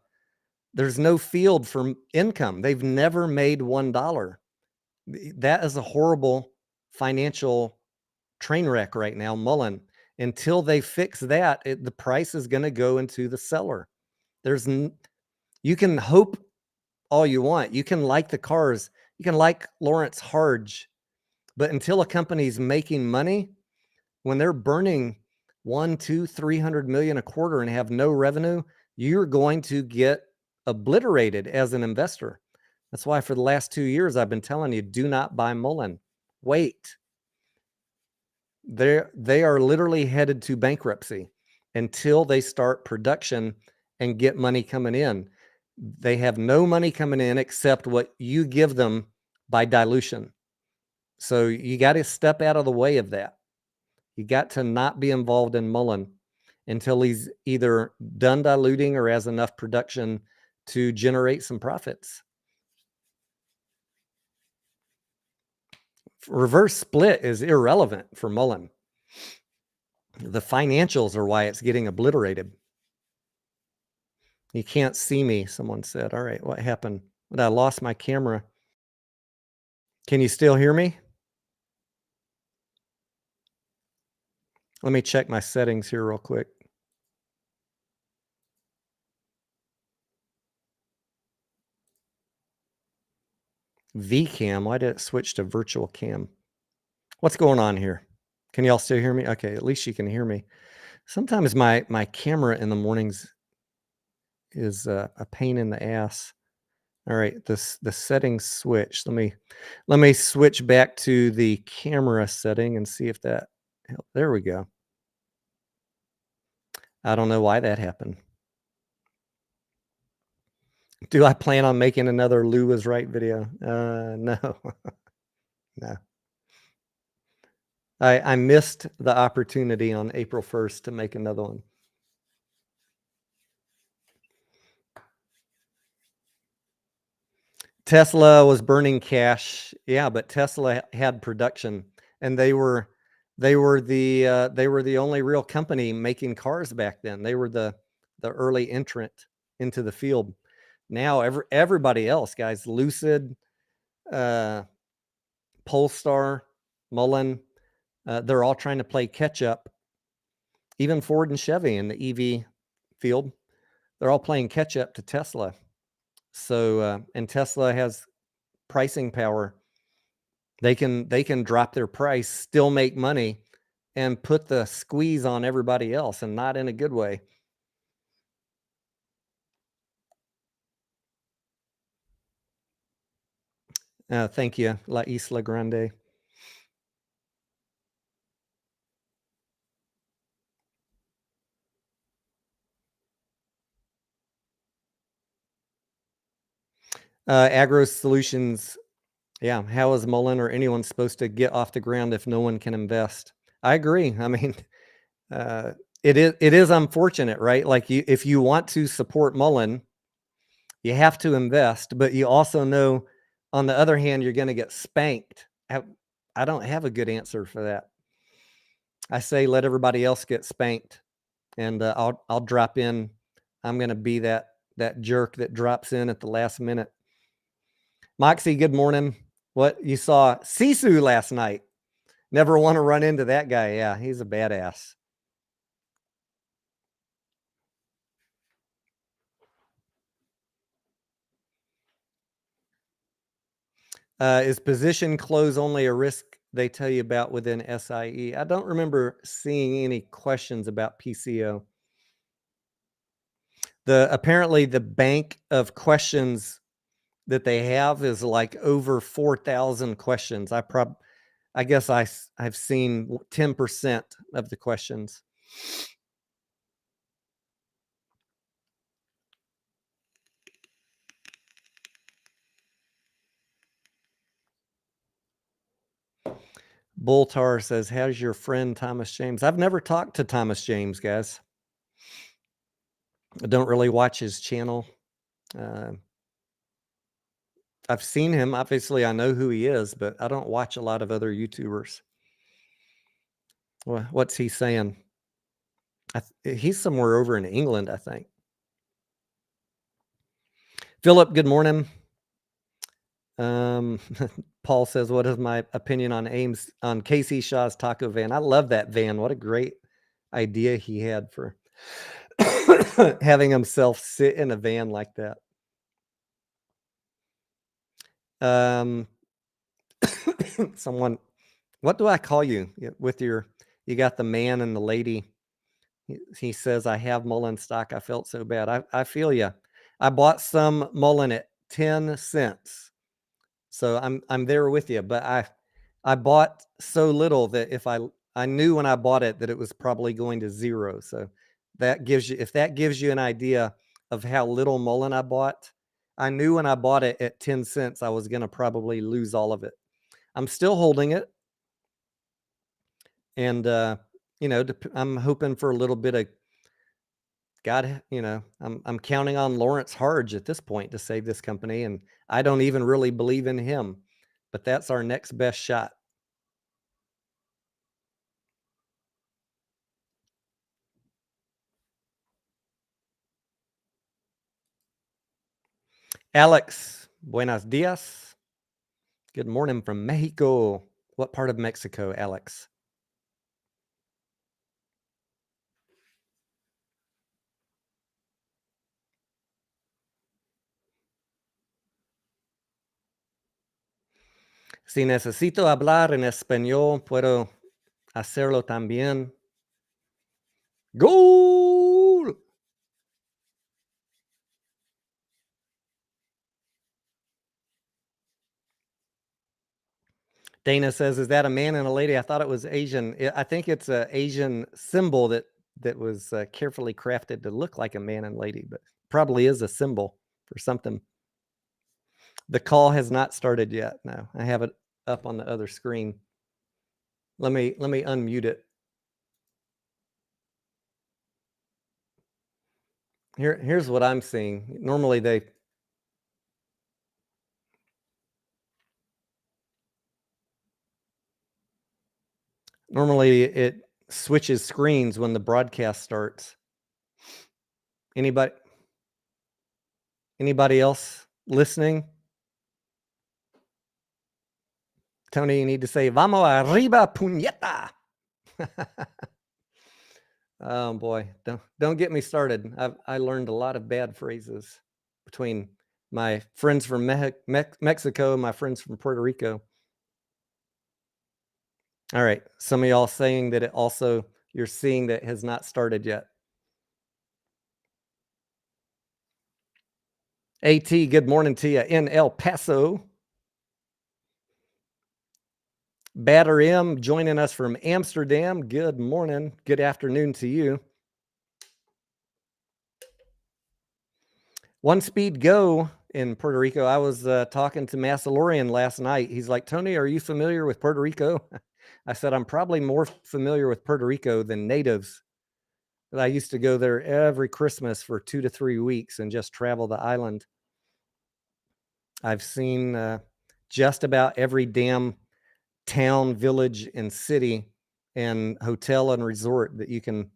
there's no field for income. They've never made $1. That is a horrible financial train wreck right now, Mullen. Until they fix that, the price is going to go into the cellar. You can hope all you want. You can like the cars. You can like Lawrence Harge. But until a company's making money, when they're burning 100, 200, 300 million a quarter and have no revenue, you're going to get obliterated as an investor. That's why for the last 2 years, I've been telling you, do not buy Mullen. Wait. They are literally headed to bankruptcy until they start production and get money coming in. They have no money coming in except what you give them by dilution. So you got to step out of the way of that. You got to not be involved in Mullen until he's either done diluting or has enough production to generate some profits. Reverse split is irrelevant for Mullen. The financials are why it's getting obliterated. You can't see me, someone said. All right, what happened? I lost my camera. Can you still hear me? Let me check my settings here real quick. VCam, why did it switch to virtual cam? What's going on here? Can y'all still hear me? Okay, at least you can hear me. Sometimes my camera in the mornings is a pain in the ass. All right, the settings switch. Let me switch back to the camera setting and see if that there we go. I don't know why that happened. Do I plan on making another Lou was right video? No. No. I missed the opportunity on April 1st to make another one. Tesla was burning cash. Yeah, but Tesla had production, and they were the only real company making cars back then. They were the early entrant into the field. Now everybody else, guys, Lucid, Polestar, Mullen, they're all trying to play catch up. Even Ford and Chevy in the EV field, they're all playing catch up to Tesla. So and Tesla has pricing power. They can drop their price, still make money, and put the squeeze on everybody else, and not in a good way. Thank you, La Isla Grande. Agro Solutions. Yeah, how is Mullen or anyone supposed to get off the ground if no one can invest? I agree. I mean, it is unfortunate, right? Like if you want to support Mullen, you have to invest, but you also know, on the other hand, you're going to get spanked. I don't have a good answer for that. I say let everybody else get spanked, and I'll drop in. I'm going to be that jerk that drops in at the last minute. Moxie, good morning. What you saw Sisu last night? Never want to run into that guy. Yeah, he's a badass. Is position close only a risk they tell you about within SIE? I don't remember seeing any questions about PCO. Apparently the bank of questions that they have is like over 4,000 questions. I guess I've seen 10% of the questions. Bulltar says, how's your friend Thomas James? I've never talked to Thomas James, guys. I don't really watch his channel. I've seen him. Obviously, I know who he is, but I don't watch a lot of other YouTubers. Well, what's he saying? He's somewhere over in England, I think. Philip, good morning. Paul says, what is my opinion on Casey Shaw's taco van? I love that van. What a great idea he had for having himself sit in a van like that. Someone, what do I call you with you got the man and the lady? He says, I have Mullen stock. I felt so bad. I feel you. I bought some Mullen at 10 cents. So I'm there with you, but I bought so little that if I knew when I bought it that it was probably going to zero. So if that gives you an idea of how little Mullen I bought, I knew when I bought it at 10 cents, I was going to probably lose all of it. I'm still holding it. And, I'm hoping for a little bit of God, I'm counting on Lawrence Harge at this point to save this company. And I don't even really believe in him, but that's our next best shot. Alex, buenos dias. Good morning from Mexico. What part of Mexico, Alex? Si necesito hablar en español, puedo hacerlo también. ¡Gol! Dana says, "Is that a man and a lady?" I thought it was Asian. I think it's an Asian symbol that was carefully crafted to look like a man and lady, but probably is a symbol for something. The call has not started yet. No, I have it up on the other screen. Let me unmute it. Here's what I'm seeing. Normally it switches screens when the broadcast starts. Anybody else listening? Tony, you need to say, "Vamos arriba, puñeta." Oh boy, don't get me started. I learned a lot of bad phrases between my friends from Mexico and my friends from Puerto Rico. All right, some of y'all saying that you're seeing that it has not started yet. AT, good morning to you in El Paso. Batter M joining us from Amsterdam. Good morning. Good afternoon to you. One Speed Go in Puerto Rico. I was talking to Massalorian last night. He's like, "Tony, are you familiar with Puerto Rico?" I said, "I'm probably more familiar with Puerto Rico than natives. But I used to go there every Christmas for 2 to 3 weeks and just travel the island. I've seen just about every damn town, village, and city and hotel and resort that you can,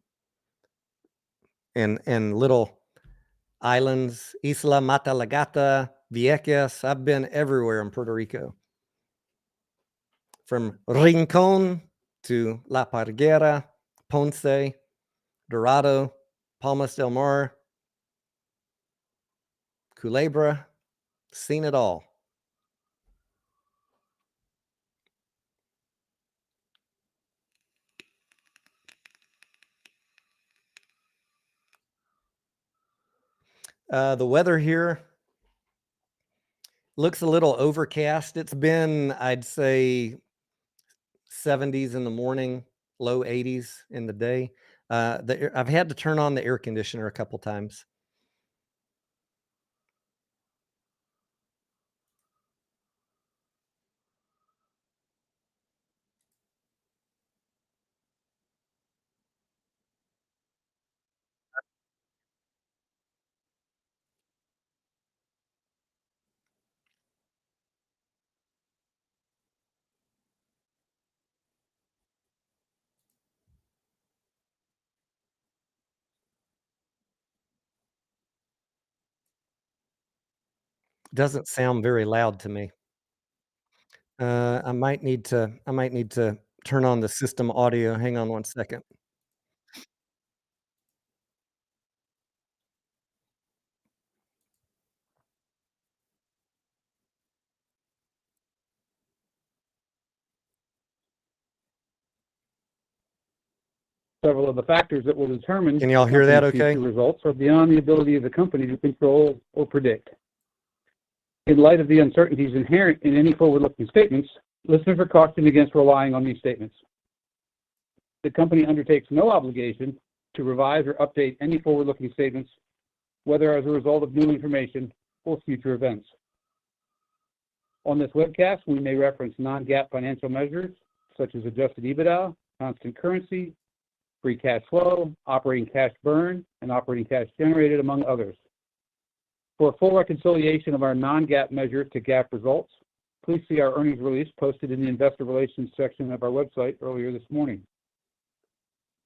and little islands, Isla Matalagata, Vieques. I've been everywhere in Puerto Rico. From Rincon to La Parguera, Ponce, Dorado, Palmas del Mar, Culebra, seen it all. The weather here looks a little overcast. It's been, I'd say, 70s in the morning, low 80s in the day. I've had to turn on the air conditioner a couple times. Doesn't sound very loud to me. I might need to turn on the system audio. Hang on one second. Several of the factors that will determine Can y'all hear that okay? future results are beyond the ability of the company to control or predict. In light of the uncertainties inherent in any forward-looking statements, listeners are cautioned against relying on these statements. The company undertakes no obligation to revise or update any forward-looking statements, whether as a result of new information or future events. On this webcast, we may reference non-GAAP financial measures such as adjusted EBITDA, constant currency, free cash flow, operating cash burn, and operating cash generated, among others. For a full reconciliation of our non-GAAP measure to GAAP results, please see our earnings release posted in the Investor Relations section of our website earlier this morning.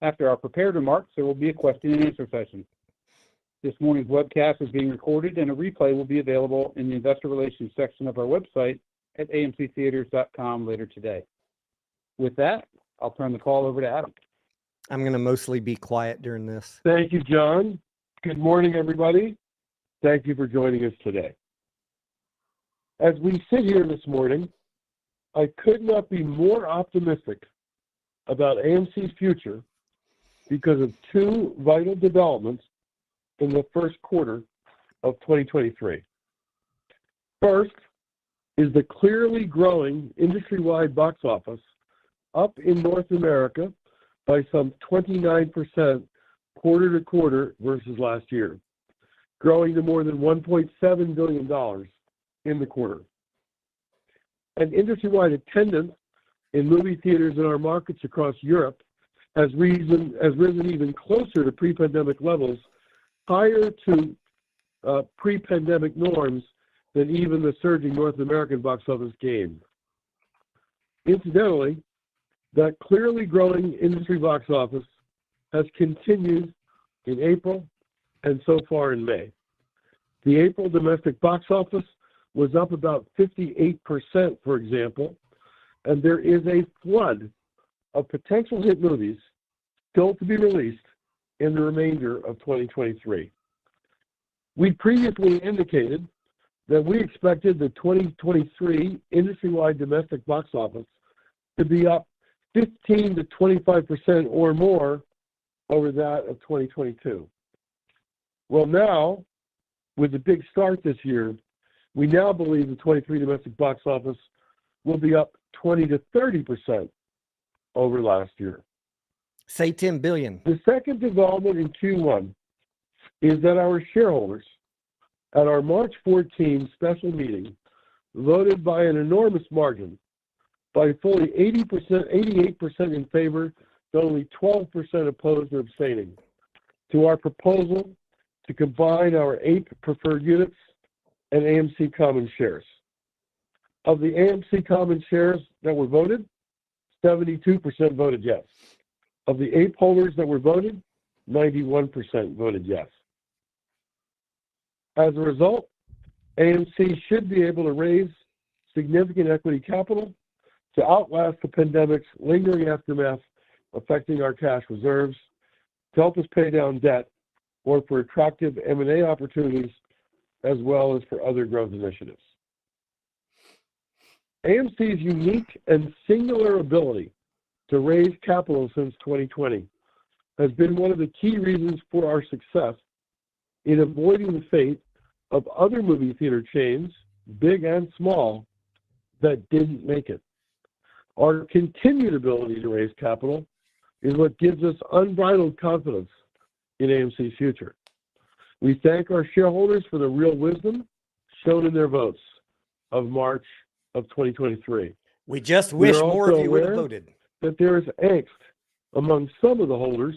After our prepared remarks, there will be a question and answer session. This morning's webcast is being recorded, and a replay will be available in the Investor Relations section of our website at amctheaters.com later today. With that, I'll turn the call over to Adam. I'm going to mostly be quiet during this. Thank you, John. Good morning, everybody. Thank you for joining us today. As we sit here this morning, I could not be more optimistic about AMC's future because of two vital developments in the first quarter of 2023. First is the clearly growing industry-wide box office, up in North America by some 29% quarter to quarter versus last year, growing to more than $1.7 billion in the quarter. And industry-wide attendance in movie theaters in our markets across Europe has risen even closer to pre-pandemic levels, higher to pre-pandemic norms than even the surging North American box office gained. Incidentally, that clearly growing industry box office has continued in April and so far in May. The April domestic box office was up about 58%, for example, and there is a flood of potential hit movies still to be released in the remainder of 2023. We previously indicated that we expected the 2023 industry-wide domestic box office to be up 15 to 25% or more over that of 2022. Well, now, with the big start this year, we now believe the 23 domestic box office will be up 20 to 30% over last year. Say 10 billion. The second development in Q1 is that our shareholders at our March 14 special meeting voted by an enormous margin, by fully 88% in favor, to only 12% opposed or abstaining, to our proposal to combine our 8 preferred units and AMC common shares. Of the AMC common shares that were voted, 72% voted yes. Of the 8 holders that were voted, 91% voted yes. As a result, AMC should be able to raise significant equity capital to outlast the pandemic's lingering aftermath affecting our cash reserves, to help us pay down debt, or for attractive M&A opportunities, as well as for other growth initiatives. AMC's unique and singular ability to raise capital since 2020 has been one of the key reasons for our success in avoiding the fate of other movie theater chains, big and small, that didn't make it. Our continued ability to raise capital is what gives us unbridled confidence in AMC's future. We thank our shareholders for the real wisdom shown in their votes of March of 2023. We just wish more of you would have aware voted. that there is angst among some of the holders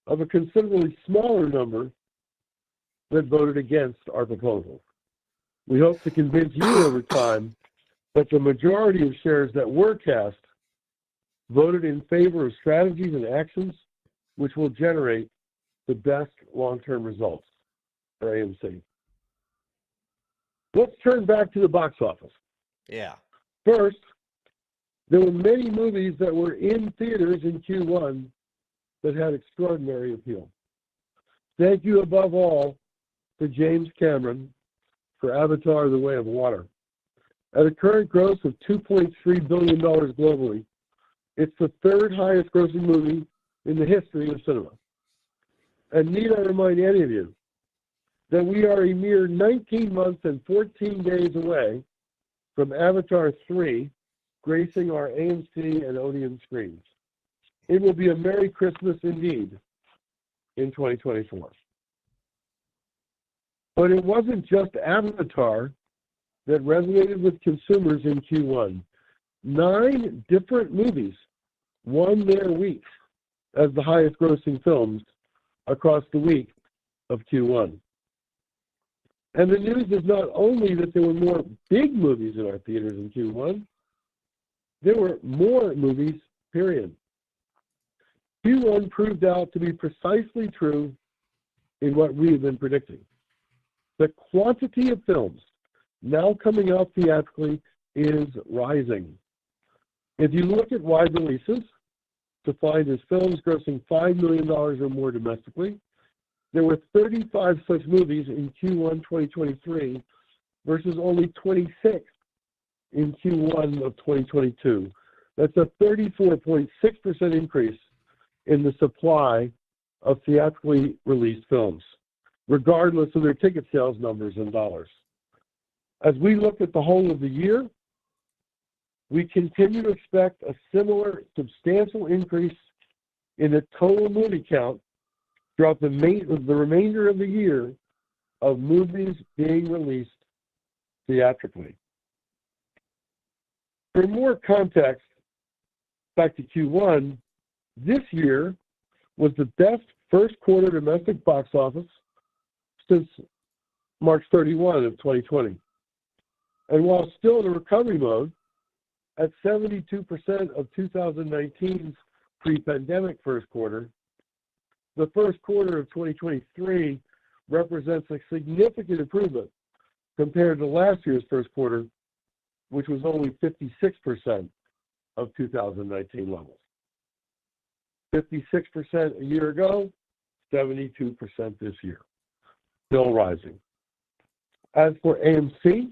of a considerably smaller number that voted against our proposal. We hope to convince you over time that the majority of shares that were cast voted in favor of strategies and actions which will generate the best long-term results for AMC. Let's turn back to the box office. Yeah. First, there were many movies that were in theaters in Q1 that had extraordinary appeal. Thank you above all to James Cameron for Avatar: The Way of Water. At a current gross of $2.3 billion globally, it's the third highest grossing movie in the history of cinema. And need I remind any of you that we are a mere 19 months and 14 days away from Avatar 3 gracing our AMC and Odeon screens. It will be a Merry Christmas indeed in 2024. But it wasn't just Avatar that resonated with consumers in Q1. 9 different movies won their weeks as the highest grossing films across the week of Q1. And the news is not only that there were more big movies in our theaters in Q1, there were more movies, period. Q1 proved out to be precisely true in what we have been predicting. The quantity of films now coming out theatrically is rising. If you look at wide releases, defined as films grossing $5 million or more domestically, there were 35 such movies in Q1 2023 versus only 26 in Q1 of 2022. That's a 34.6% increase in the supply of theatrically released films, regardless of their ticket sales numbers in dollars. As we look at the whole of the year, we continue to expect a similar substantial increase in the total movie count throughout the remainder of the year of movies being released theatrically. For more context, back to Q1, this year was the best first quarter domestic box office since March 31 of 2020. And while still in a recovery mode, at 72% of 2019's pre-pandemic first quarter, the first quarter of 2023 represents a significant improvement compared to last year's first quarter, which was only 56% of 2019 levels. 56% a year ago, 72% this year. Still rising. As for AMC,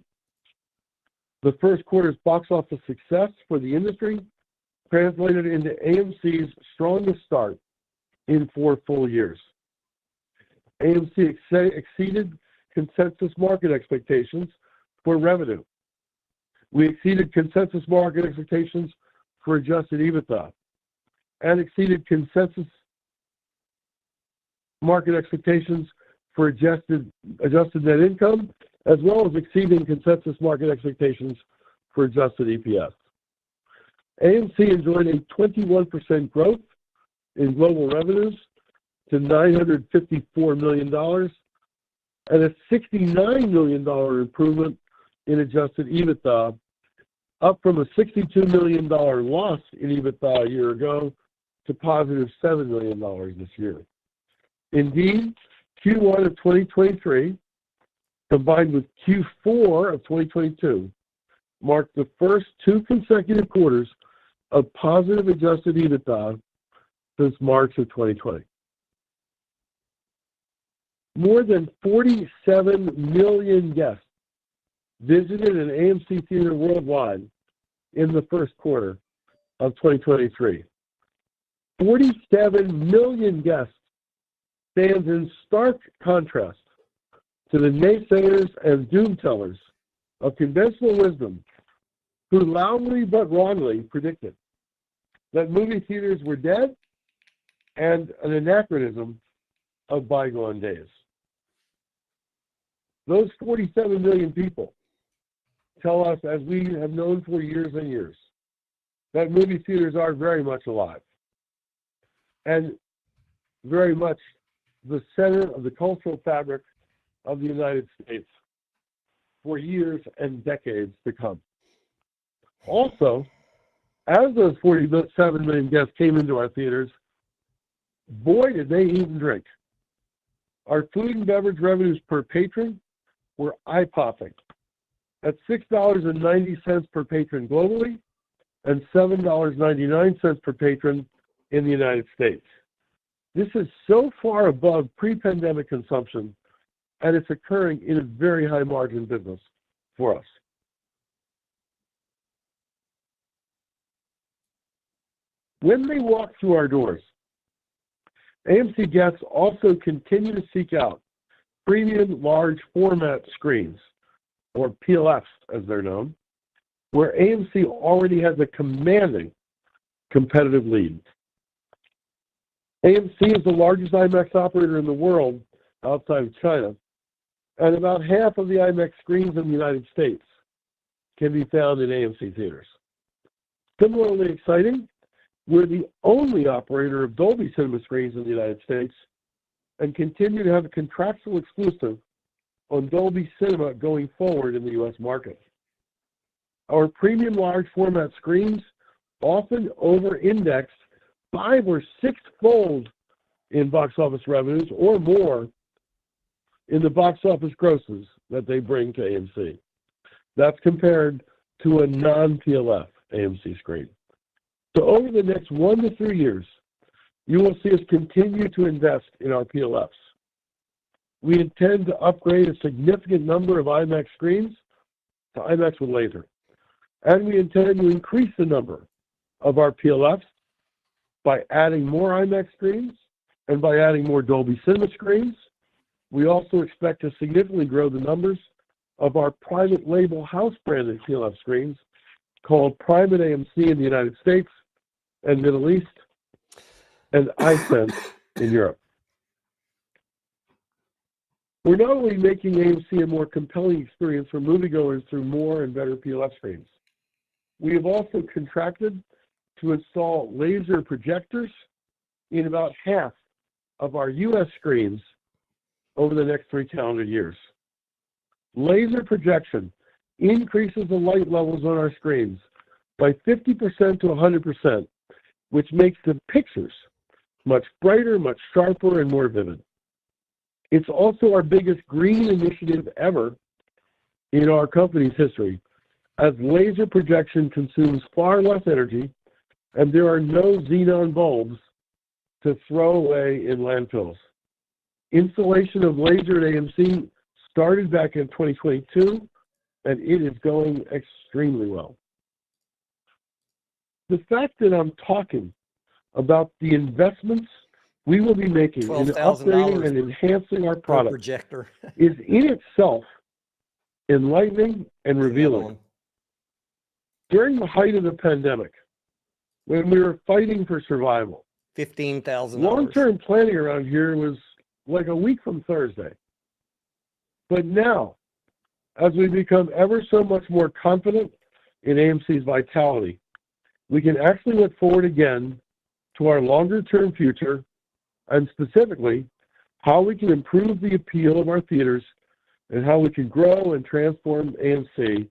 the first quarter's box office success for the industry translated into AMC's strongest start in 4 full years. AMC exceeded consensus market expectations for revenue. We exceeded consensus market expectations for adjusted EBITDA and exceeded consensus market expectations for adjusted net income, as well as exceeding consensus market expectations for adjusted EPS. AMC enjoyed a 21% growth in global revenues to $954 million and a $69 million improvement in adjusted EBITDA, up from a $62 million loss in EBITDA a year ago to positive $7 million this year. Indeed, Q1 of 2023, combined with Q4 of 2022, marked the first 2 consecutive quarters of positive adjusted EBITDA since March of 2020. More than 47 million guests visited an AMC theater worldwide in the first quarter of 2023. 47 million guests stands in stark contrast to the naysayers and doomtellers of conventional wisdom who loudly but wrongly predicted that movie theaters were dead and an anachronism of bygone days. Those 47 million people tell us, as we have known for years and years, that movie theaters are very much alive and very much the center of the cultural fabric of the United States for years and decades to come. Also, as those 47 million guests came into our theaters, boy, did they eat and drink. Our food and beverage revenues per patron were eye-popping at $6.90 per patron globally and $7.99 per patron in the United States. This is so far above pre-pandemic consumption, and it's occurring in a very high-margin business for us. When they walk through our doors, AMC guests also continue to seek out premium large format screens, or PLFs as they're known, where AMC already has a commanding competitive lead. AMC is the largest IMAX operator in the world outside of China, and about half of the IMAX screens in the United States can be found in AMC theaters. Similarly exciting, we're the only operator of Dolby Cinema screens in the United States and continue to have a contractual exclusive on Dolby Cinema going forward in the U.S. market. Our premium large format screens often over-index 5 or 6-fold in box office revenues or more in the box office grosses that they bring to AMC. That's compared to a non-PLF AMC screen. So over the next 1 to 3 years, you will see us continue to invest in our PLFs. We intend to upgrade a significant number of IMAX screens to IMAX with laser, and we intend to increase the number of our PLFs by adding more IMAX screens and by adding more Dolby Cinema screens. We also expect to significantly grow the numbers of our private label house-branded PLF screens called Private AMC in the United States and Middle East, and iSense in Europe. We're not only making AMC a more compelling experience for moviegoers through more and better PLF screens, we have also contracted to install laser projectors in about half of our U.S. screens over the next 3 calendar years. Laser projection increases the light levels on our screens by 50% to 100%, which makes the pictures much brighter, much sharper, and more vivid. It's also our biggest green initiative ever in our company's history, as laser projection consumes far less energy and there are no xenon bulbs to throw away in landfills. Installation of laser at AMC started back in 2022, and it is going extremely well. The fact that I'm talking about the investments we will be making in upgrading and enhancing our product projector is in itself enlightening and revealing. During the height of the pandemic, when we were fighting for survival, $15,000. long-term planning around here was like a week from Thursday. But now, as we become ever so much more confident in AMC's vitality, we can actually look forward again to our longer-term future, and specifically, how we can improve the appeal of our theaters and how we can grow and transform AMC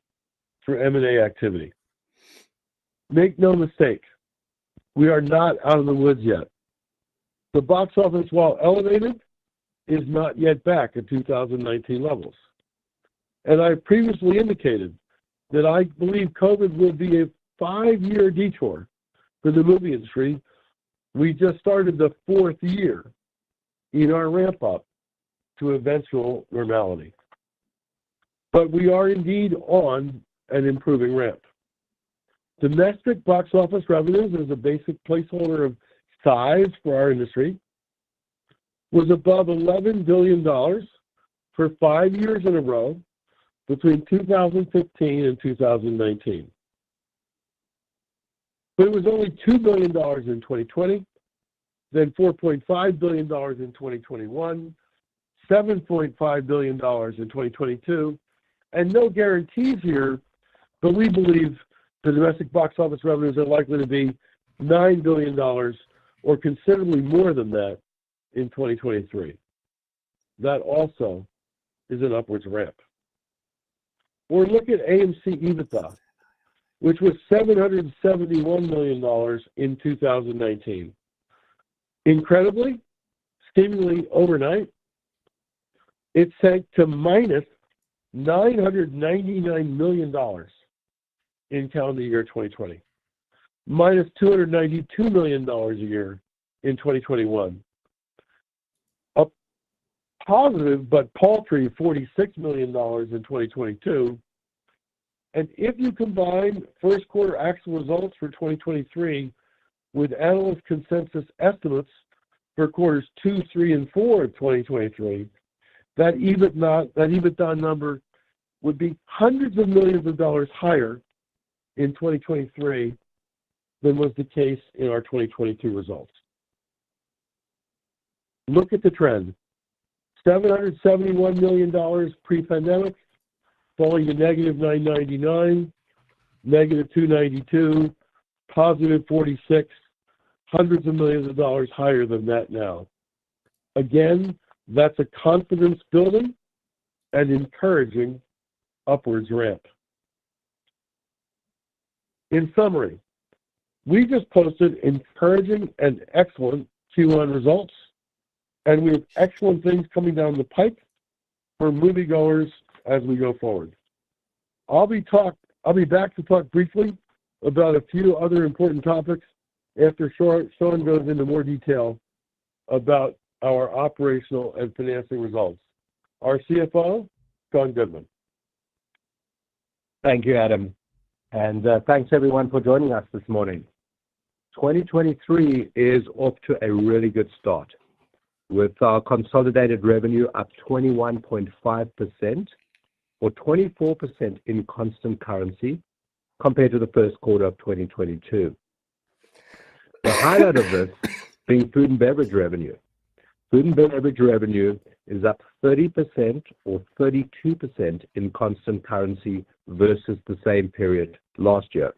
through M&A activity. Make no mistake, we are not out of the woods yet. The box office, while elevated, is not yet back at 2019 levels. And I previously indicated that I believe COVID will be a 5-year detour for the movie industry. We just started the 4th year in our ramp up to eventual normality. But we are indeed on an improving ramp. Domestic box office revenues, as a basic placeholder of size for our industry, was above $11 billion for 5 years in a row between 2015 and 2019. But it was only $2 billion in 2020, then $4.5 billion in 2021, $7.5 billion in 2022, and no guarantees here, but we believe the domestic box office revenues are likely to be $9 billion or considerably more than that in 2023. That also is an upwards ramp. Or look at AMC EBITDA, which was $771 million in 2019. Incredibly, seemingly overnight, it sank to minus $999 million in calendar year 2020, minus $292 million a year in 2021. A positive but paltry $46 million in 2022. And if you combine first quarter actual results for 2023 with analyst consensus estimates for quarters 2, 3, and 4 of 2023, that EBITDA number would be hundreds of millions of dollars higher in 2023 than was the case in our 2022 results. Look at the trend. $771 million pre-pandemic, falling to negative $999, negative $292, positive $46, hundreds of millions of dollars higher than that now. Again, that's a confidence building and encouraging upwards ramp. In summary, we just posted encouraging and excellent Q1 results, and we have excellent things coming down the pipe for moviegoers as we go forward. I'll be back to talk briefly about a few other important topics after Sean goes into more detail about our operational and financing results. Our CFO, Sean Goodman. Thank you, Adam. And thanks everyone for joining us this morning. 2023 is off to a really good start, with our consolidated revenue up 21.5% or 24% in constant currency compared to the first quarter of 2022. The highlight of this being food and beverage revenue. Food and beverage revenue is up 30% or 32% in constant currency versus the same period last year.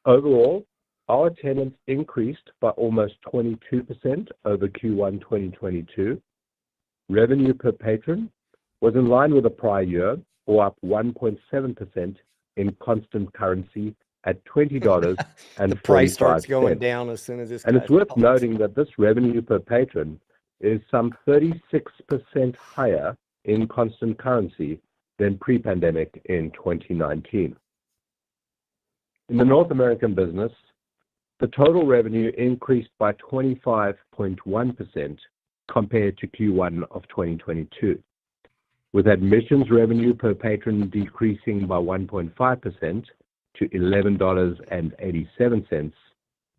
Overall, our attendance increased by almost 22% over Q1 2022. Revenue per patron was in line with the prior year, or up 1.7% in constant currency at $20 and the price starts 45 going cents. down as soon as this. And it's worth noting that this revenue per patron is some 36% higher in constant currency than pre-pandemic in 2019. In the North American business, the total revenue increased by 25.1% compared to Q1 of 2022, with admissions revenue per patron decreasing by 1.5% to $11.87,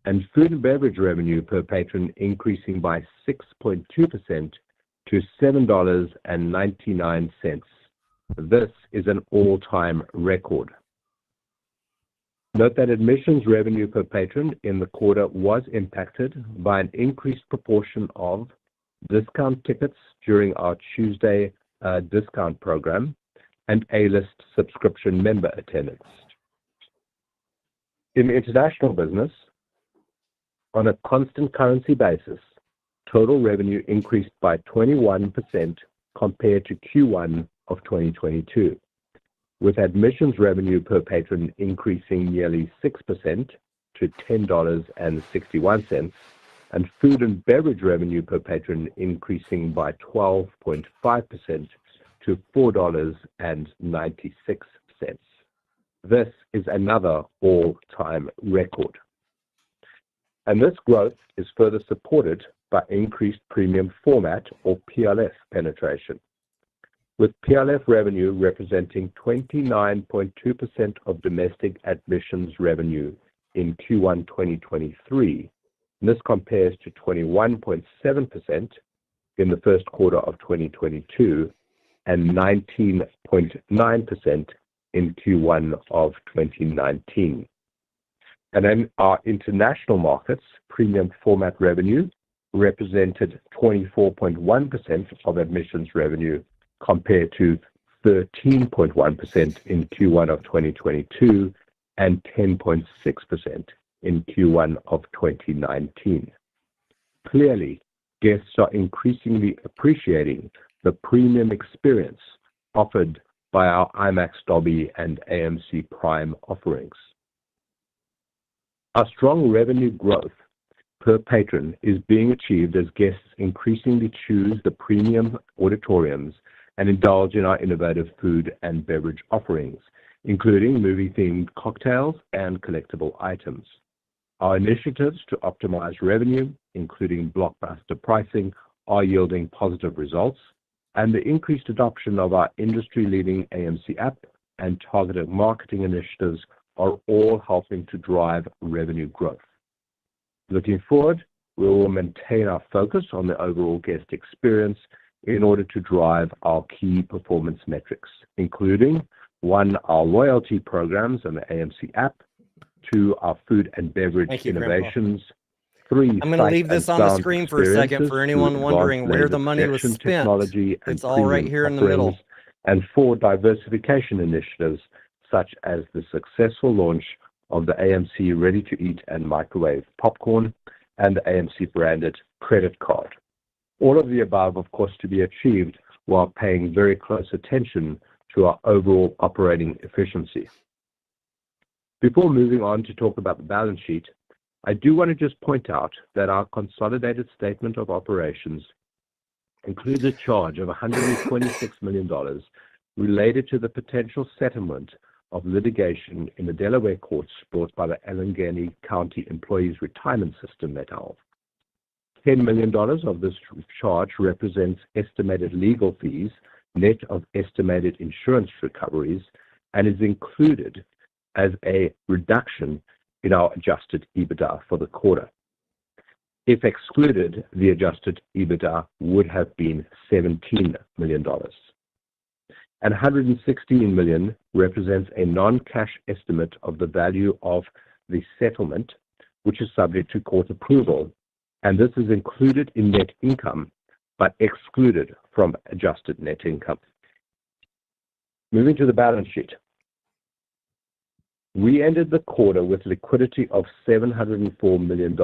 and food and beverage revenue per patron increasing by 6.2% to $7.99. This is an all-time record. Note that admissions revenue per patron in the quarter was impacted by an increased proportion of discount tickets during our Tuesday discount program and A-list subscription member attendance. In the international business, on a constant currency basis, total revenue increased by 21% compared to Q1 of 2022, with admissions revenue per patron increasing nearly 6% to $10.61, and food and beverage revenue per patron increasing by 12.5% to $4.96. This is another all-time record. And this growth is further supported by increased premium format or PLF penetration, with PLF revenue representing 29.2% of domestic admissions revenue in Q1 2023. And this compares to 21.7% in the first quarter of 2022 and 19.9% in Q1 of 2019. And then our international markets, premium format revenue represented 24.1% of admissions revenue compared to 13.1% in Q1 of 2022 and 10.6% in Q1 of 2019. Clearly, guests are increasingly appreciating the premium experience offered by our IMAX Dolby and AMC Prime offerings. Our strong revenue growth per patron is being achieved as guests increasingly choose the premium auditoriums and indulge in our innovative food and beverage offerings, including movie-themed cocktails and collectible items. Our initiatives to optimize revenue, including blockbuster pricing, are yielding positive results, and the increased adoption of our industry-leading AMC app and targeted marketing initiatives are all helping to drive revenue growth. Looking forward, we will maintain our focus on the overall guest experience in order to drive our key performance metrics, including 1, our loyalty programs and the AMC app, 2, our food and beverage innovations, 3, I'm going to leave this on the screen for a second for anyone wondering where the money was spent. Technology and it's all right here in the middle. And 4, diversification initiatives such as the successful launch of the AMC ready-to-eat and microwave popcorn and the AMC branded credit card. All of the above, of course, to be achieved while paying very close attention to our overall operating efficiency. Before moving on to talk about the balance sheet, I do want to just point out that our consolidated statement of operations includes a charge of $126 million related to the potential settlement of litigation in the Delaware courts brought by the Allegheny County Employees Retirement System et al. $10 million of this charge represents estimated legal fees, net of estimated insurance recoveries, and is included as a reduction in our adjusted EBITDA for the quarter. If excluded, the adjusted EBITDA would have been $17 million. And $116 million represents a non-cash estimate of the value of the settlement, which is subject to court approval, and this is included in net income, but excluded from adjusted net income. Moving to the balance sheet. We ended the quarter with liquidity of $704 million.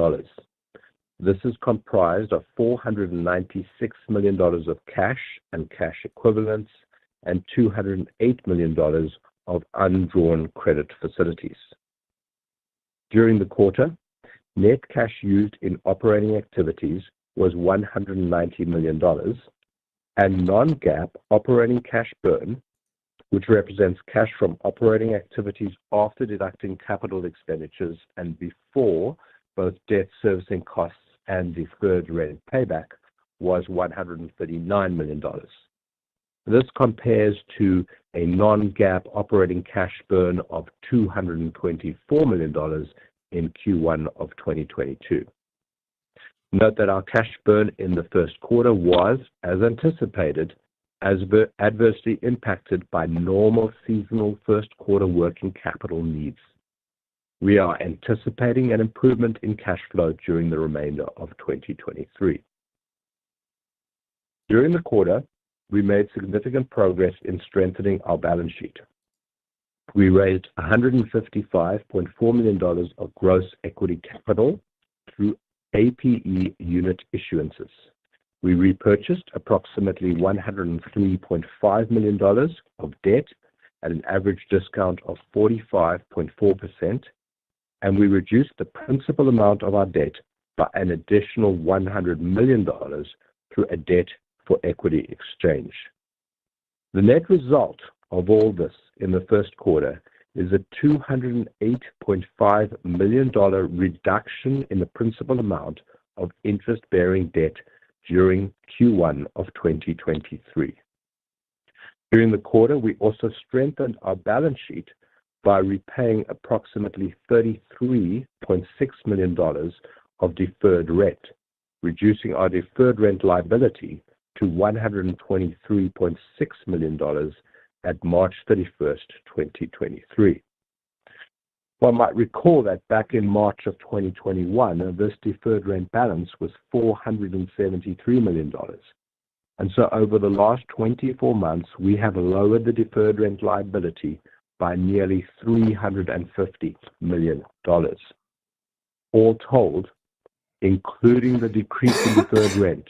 This is comprised of $496 million of cash and cash equivalents and $208 million of undrawn credit facilities. During the quarter, net cash used in operating activities was $190 million, and non-GAAP operating cash burn, which represents cash from operating activities after deducting capital expenditures and before both debt servicing costs and deferred rent payback, was $139 million. This compares to a non-GAAP operating cash burn of $224 million in Q1 of 2022. Note that our cash burn in the first quarter was, as anticipated, adversely impacted by normal seasonal first quarter working capital needs. We are anticipating an improvement in cash flow during the remainder of 2023. During the quarter, we made significant progress in strengthening our balance sheet. We raised $155.4 million of gross equity capital through APE unit issuances. We repurchased approximately $103.5 million of debt at an average discount of 45.4%, and we reduced the principal amount of our debt by an additional $100 million through a debt for equity exchange. The net result of all this in the first quarter is a $208.5 million reduction in the principal amount of interest-bearing debt during Q1 of 2023. During the quarter, we also strengthened our balance sheet by repaying approximately $33.6 million of deferred rent, reducing our deferred rent liability to $123.6 million at March 31st, 2023. One might recall that back in March of 2021, this deferred rent balance was $473 million. And so over the last 24 months, we have lowered the deferred rent liability by nearly $350 million. All told, including the decrease in deferred rent,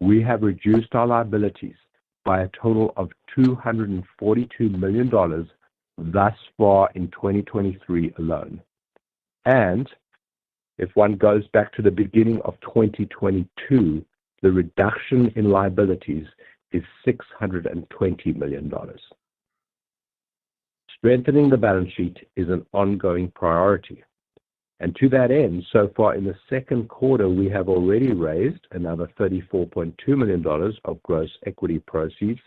we have reduced our liabilities by a total of $242 million thus far in 2023 alone. And if one goes back to the beginning of 2022, the reduction in liabilities is $620 million. Strengthening the balance sheet is an ongoing priority. And to that end, so far in the second quarter, we have already raised another $34.2 million of gross equity proceeds,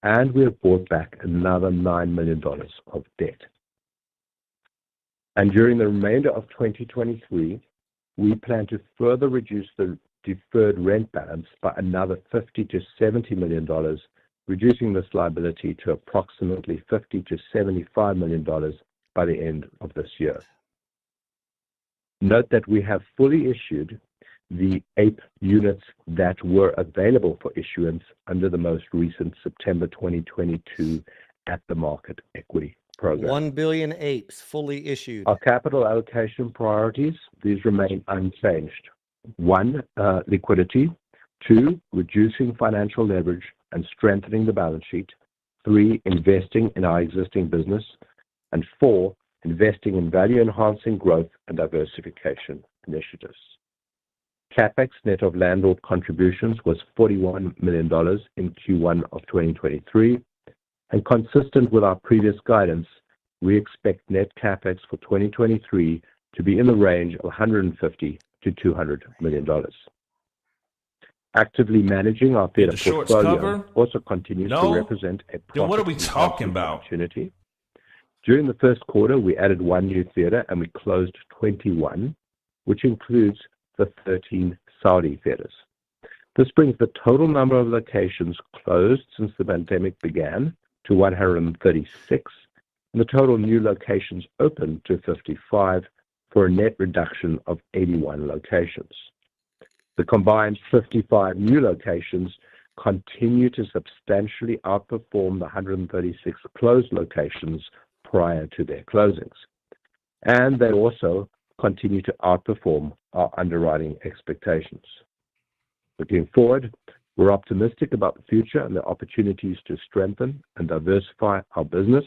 and we have bought back another $9 million of debt. And during the remainder of 2023, we plan to further reduce the deferred rent balance by another $50 to $70 million, reducing this liability to approximately $50 to $75 million by the end of this year. Note that we have fully issued the APE units that were available for issuance under the most recent September 2022 at-the-market equity program. 1 billion apes fully issued. Our capital allocation priorities, these remain unchanged. 1, liquidity. 2, reducing financial leverage and strengthening the balance sheet. 3, investing in our existing business. And 4, investing in value-enhancing growth and diversification initiatives. CapEx net of landlord contributions was $41 million in Q1 of 2023, and consistent with our previous guidance, we expect net CapEx for 2023 to be in the range of $150 to $200 million. Actively managing our theater portfolio also continues to represent a then what are we talking about? opportunity. During the first quarter, we added 1 new theater and we closed 21, which includes the 13 Saudi theaters. This brings the total number of locations closed since the pandemic began to 136, and the total new locations opened to 55 for a net reduction of 81 locations. The combined 55 new locations continue to substantially outperform the 136 closed locations prior to their closings. And they also continue to outperform our underwriting expectations. Looking forward, we're optimistic about the future and the opportunities to strengthen and diversify our business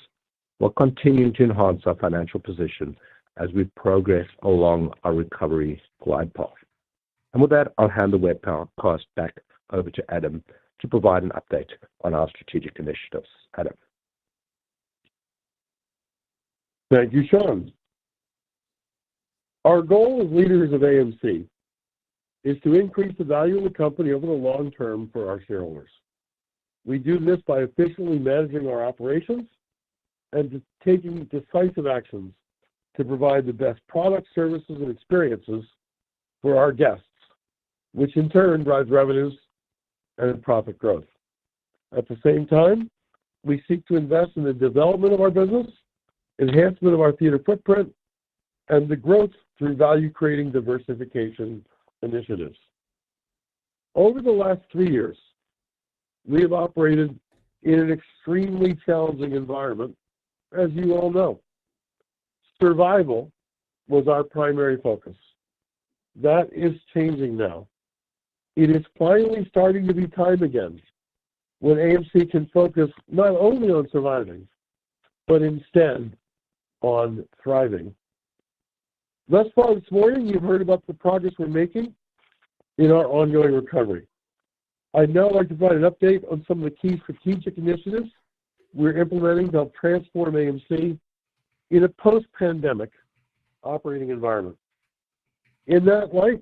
while continuing to enhance our financial position as we progress along our recovery glide path. And with that, I'll hand the webcast back over to Adam to provide an update on our strategic initiatives. Adam. Thank you, Sean. Our goal as leaders of AMC is to increase the value of the company over the long term for our shareholders. We do this by efficiently managing our operations and taking decisive actions to provide the best products, services, and experiences for our guests, which in turn drives revenues and profit growth. At the same time, we seek to invest in the development of our business, enhancement of our theater footprint, and the growth through value-creating diversification initiatives. Over the last 3 years, we have operated in an extremely challenging environment, as you all know. Survival was our primary focus. That is changing now. It is finally starting to be time again when AMC can focus not only on surviving, but instead on thriving. Thus far this morning, you've heard about the progress we're making in our ongoing recovery. I'd now like to provide an update on some of the key strategic initiatives we're implementing to help transform AMC in a post-pandemic operating environment. In that light,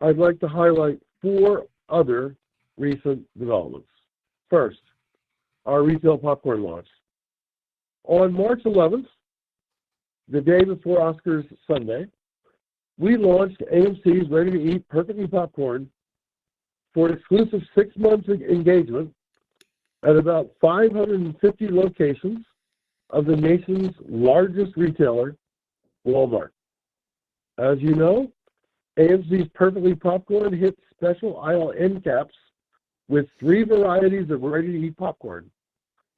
I'd like to highlight 4 other recent developments. First, our retail popcorn launch. On March 11th, the day before Oscars Sunday, we launched AMC's ready-to-eat perfectly popcorn for an exclusive 6-month engagement at about 550 locations of the nation's largest retailer, Walmart. As you know, AMC's perfectly popcorn hits special aisle end caps with 3 varieties of ready-to-eat popcorn: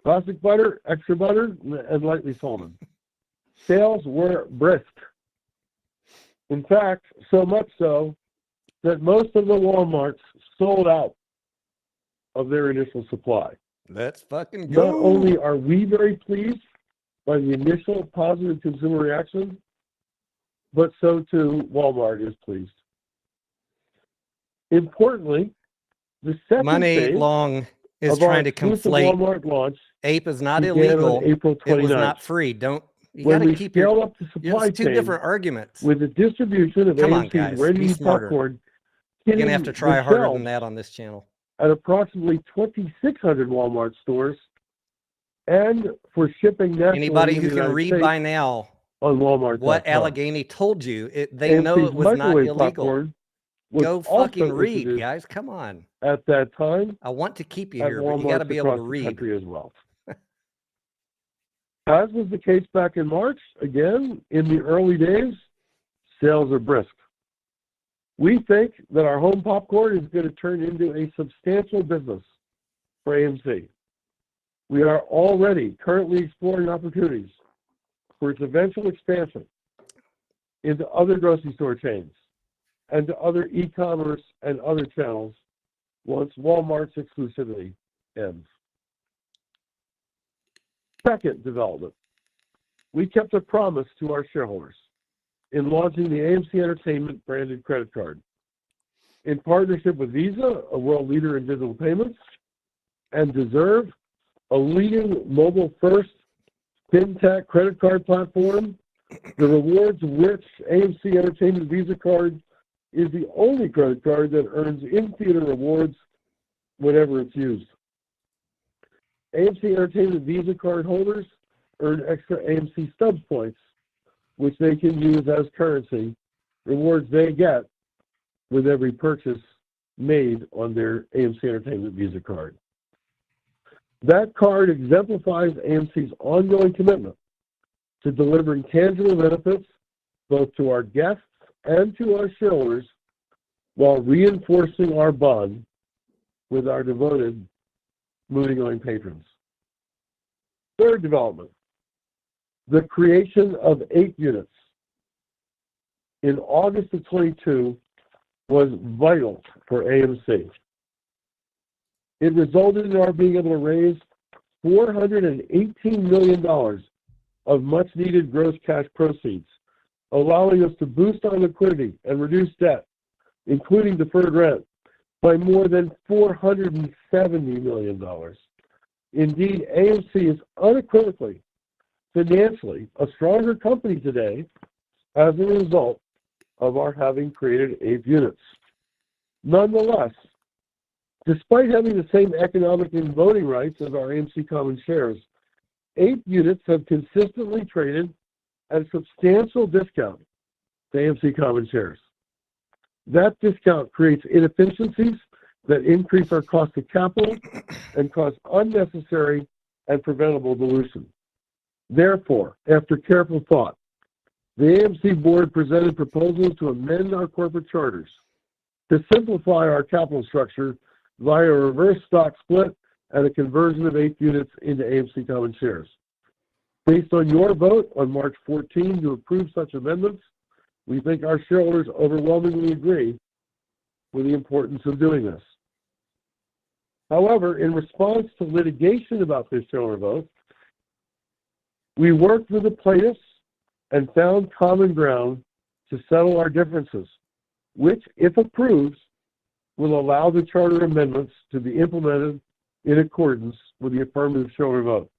classic butter, extra butter, and lightly salted. Sales were brisk. In fact, so much so that most of the Walmarts sold out of their initial supply. Let's fucking go. Not only are we very pleased by the initial positive consumer reaction, but so too Walmart is pleased. Importantly, the second Money phase Long is of our trying to exclusive conflate. Walmart launch Ape is not began illegal. on April 29th. It was not free. Don't you when got to we keep scaled your. up the supply It's 2 chain different arguments. with the distribution of Come on, AMC's guys, be ready-to-eat smarter. popcorn You're gonna hitting have to try the harder shelves than that on this channel. at approximately 2,600 Walmart stores, and for shipping nationally Anybody in who the can United read States by now on Walmart. what Allegheny told you, they know AMC's it was not microwave illegal. popcorn was Go also fucking read, introduced guys. Come on. at that time I want to keep you at here, but you got to Walmart be able to across the read. country as well. As was the case back in March, again, in the early days, sales are brisk. We think that our home popcorn is going to turn into a substantial business for AMC. We are already currently exploring opportunities for its eventual expansion into other grocery store chains and to other e-commerce and other channels once Walmart's exclusivity ends. Second development, we kept a promise to our shareholders in launching the AMC Entertainment branded credit card. In partnership with Visa, a world leader in digital payments, and Deserve, a leading mobile-first fintech credit card platform, the rewards-rich AMC Entertainment Visa card is the only credit card that earns in-theater rewards whenever it's used. AMC Entertainment Visa card holders earn extra AMC stubs points, which they can use as currency, rewards they get with every purchase made on their AMC Entertainment Visa card. That card exemplifies AMC's ongoing commitment to delivering tangible benefits both to our guests and to our shareholders while reinforcing our bond with our devoted movie-going patrons. Third development, the creation of 8 units in August of 22 was vital for AMC. It resulted in our being able to raise $418 million of much-needed gross cash proceeds, allowing us to boost our liquidity and reduce debt, including deferred rent, by more than $470 million. Indeed, AMC is unequivocally, financially, a stronger company today as a result of our having created 8 units. Nonetheless, despite having the same economic and voting rights as our AMC common shares, 8 units have consistently traded at a substantial discount to AMC common shares. That discount creates inefficiencies that increase our cost of capital and cause unnecessary and preventable dilution. Therefore, after careful thought, the AMC board presented proposals to amend our corporate charters to simplify our capital structure via a reverse stock split and a conversion of 8 units into AMC common shares. Based on your vote on March 14 to approve such amendments, we think our shareholders overwhelmingly agree with the importance of doing this. However, in response to litigation about this shareholder vote, we worked with the plaintiffs and found common ground to settle our differences, which, if approved, will allow the charter amendments to be implemented in accordance with the affirmative shareholder vote.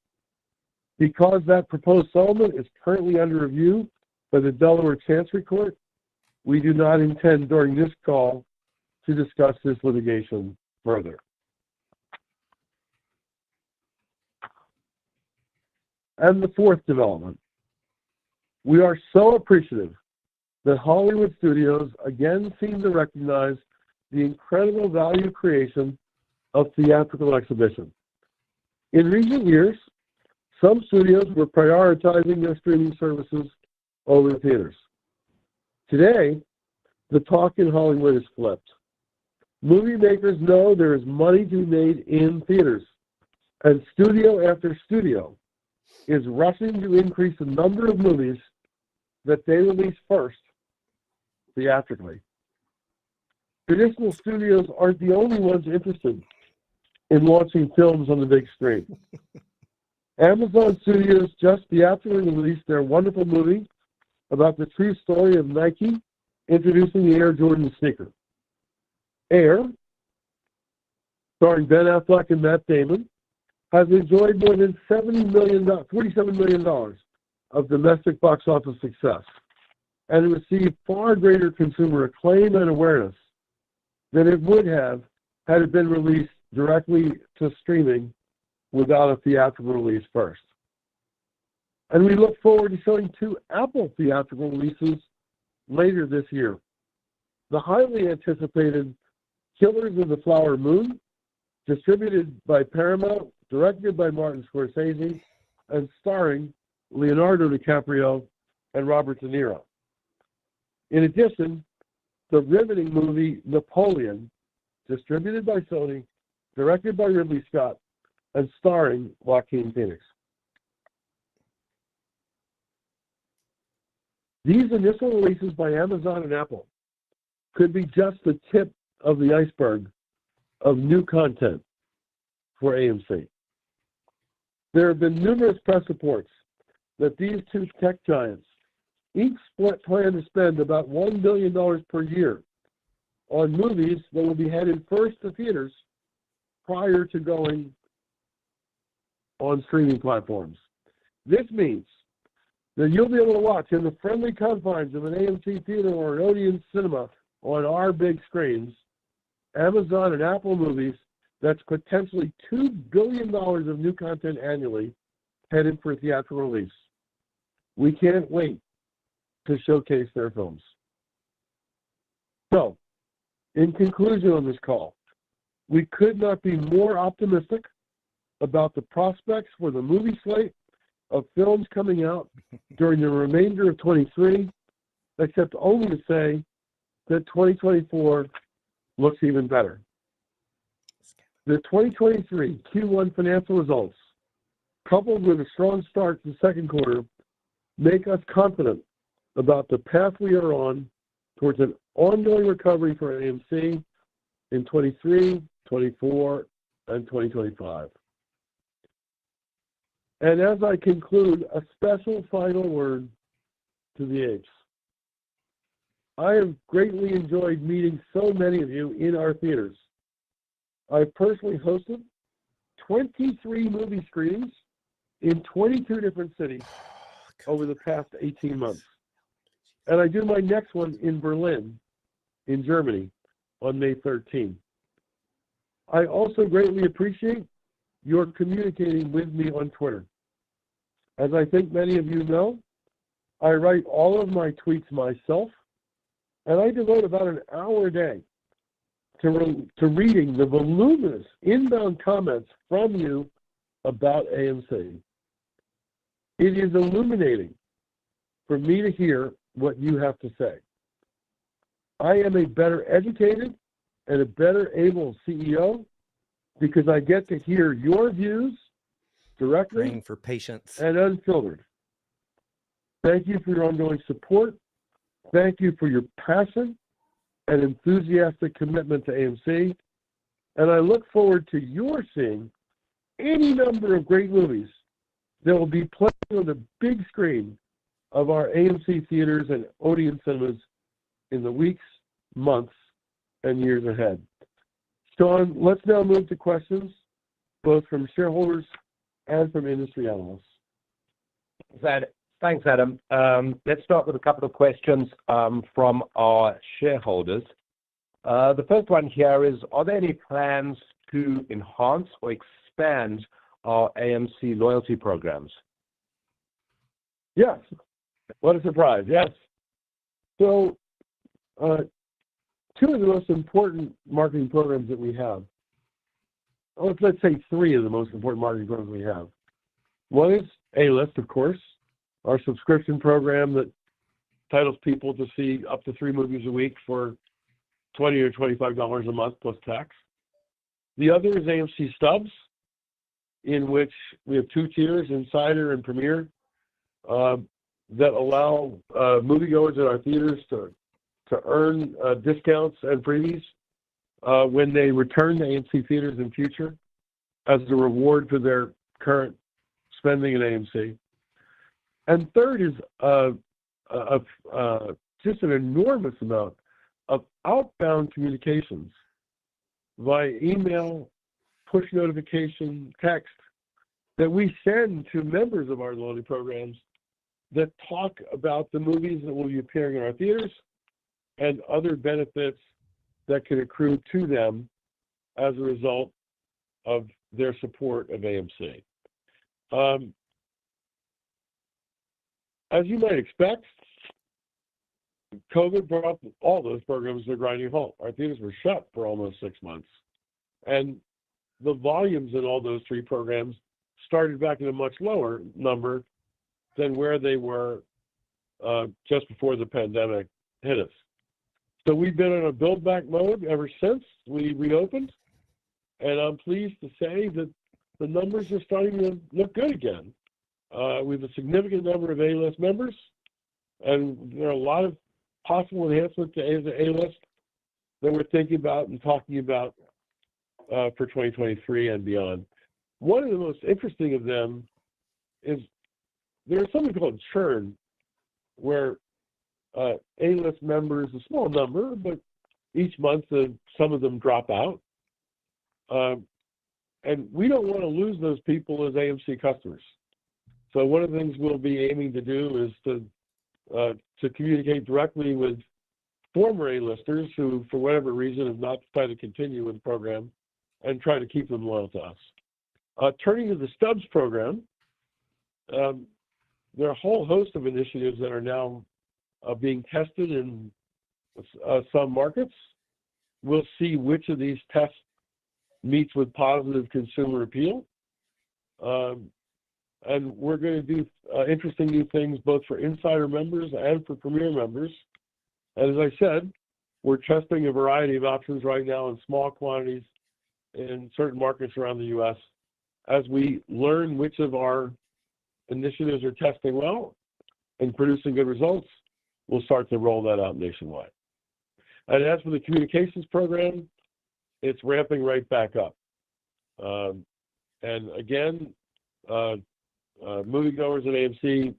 Because that proposed settlement is currently under review by the Delaware Chancery Court, we do not intend during this call to discuss this litigation further. And the fourth development, we are so appreciative that Hollywood studios again seem to recognize the incredible value creation of theatrical exhibition. In recent years, some studios were prioritizing their streaming services over the theaters. Today, the talk in Hollywood is flipped. Movie makers know there is money to be made in theaters, and studio after studio is rushing to increase the number of movies that they release first theatrically. Traditional studios aren't the only ones interested in launching films on the big screen. Amazon Studios just theatrically released their wonderful movie about the true story of Nike introducing the Air Jordan sneaker. Air, starring Ben Affleck and Matt Damon, has enjoyed more than $47 million of domestic box office success and received far greater consumer acclaim and awareness than it would have had it been released directly to streaming without a theatrical release first. And we look forward to showing 2 Apple theatrical releases later this year. The highly anticipated Killers of the Flower Moon, distributed by Paramount, directed by Martin Scorsese, and starring Leonardo DiCaprio and Robert De Niro. In addition, the riveting movie Napoleon, distributed by Sony, directed by Ridley Scott, and starring Joaquin Phoenix. These initial releases by Amazon and Apple could be just the tip of the iceberg of new content for AMC. There have been numerous press reports that these 2 tech giants each plan to spend about $1 billion per year on movies that will be headed first to theaters prior to going on streaming platforms. This means that you'll be able to watch in the friendly confines of an AMC theater or an Odeon cinema on our big screens Amazon and Apple movies that's potentially $2 billion of new content annually headed for theatrical release. We can't wait to showcase their films. So, in conclusion on this call, we could not be more optimistic about the prospects for the movie slate of films coming out during the remainder of 23, except only to say that 2024 looks even better. The 2023 Q1 financial results, coupled with a strong start to the second quarter, make us confident about the path we are on towards an ongoing recovery for AMC in 23, 24, and 2025. And as I conclude, a special final word to the apes. I have greatly enjoyed meeting so many of you in our theaters. I personally hosted 23 movie screenings in 22 different cities over the past 18 months. And I do my next one in Berlin, in Germany, on May 13. I also greatly appreciate your communicating with me on Twitter. As I think many of you know, I write all of my tweets myself, and I devote about an hour a day to reading the voluminous inbound comments from you about AMC. It is illuminating for me to hear what you have to say. I am a better educated and a better able CEO because I get to hear your views directly Praying for patience and unfiltered. Thank you for your ongoing support. Thank you for your passion and enthusiastic commitment to AMC. And I look forward to your seeing any number of great movies that will be playing on the big screen of our AMC theaters and Odeon cinemas in the weeks, months, and years ahead. Sean, let's now move to questions, both from shareholders and from industry analysts. Thanks, Adam. Let's start with a couple of questions from our shareholders. The first one here is, are there any plans to enhance or expand our AMC loyalty programs? Yes. What a surprise. Yes. So, two of the most important marketing programs that we have, let's say three of the most important marketing programs we have. One is A-List, of course, our subscription program that entitles people to see up to 3 movies a week for $20 or $25 a month plus tax. The other is AMC Stubs, in which we have 2 tiers, Insider and Premier, that allow moviegoers at our theaters to earn discounts and freebies when they return to AMC theaters in future as a reward for their current spending at AMC. And third is just an enormous amount of outbound communications via email, push notification, text that we send to members of our loyalty programs that talk about the movies that will be appearing in our theaters and other benefits that can accrue to them as a result of their support of AMC. As you might expect, COVID brought all those programs to a grinding halt. Our theaters were shut for almost 6 months. And the volumes in all those 3 programs started back at a much lower number than where they were just before the pandemic hit us. So we've been in a build-back mode ever since we reopened. And I'm pleased to say that the numbers are starting to look good again. We have a significant number of A-List members, and there are a lot of possible enhancements to A-List that we're thinking about and talking about for 2023 and beyond. One of the most interesting of them is there's something called churn, where A-List members, a small number, but each month some of them drop out. And we don't want to lose those people as AMC customers. So one of the things we'll be aiming to do is to communicate directly with former A-listers who, for whatever reason, have not decided to continue with the program and try to keep them loyal to us. Turning to the Stubs program, there are a whole host of initiatives that are now being tested in some markets. We'll see which of these tests meets with positive consumer appeal. And we're going to do interesting new things both for insider members and for premier members. And as I said, we're testing a variety of options right now in small quantities in certain markets around the U.S. As we learn which of our initiatives are testing well and producing good results, we'll start to roll that out nationwide. And as for the communications program, it's ramping right back up. And again, moviegoers at AMC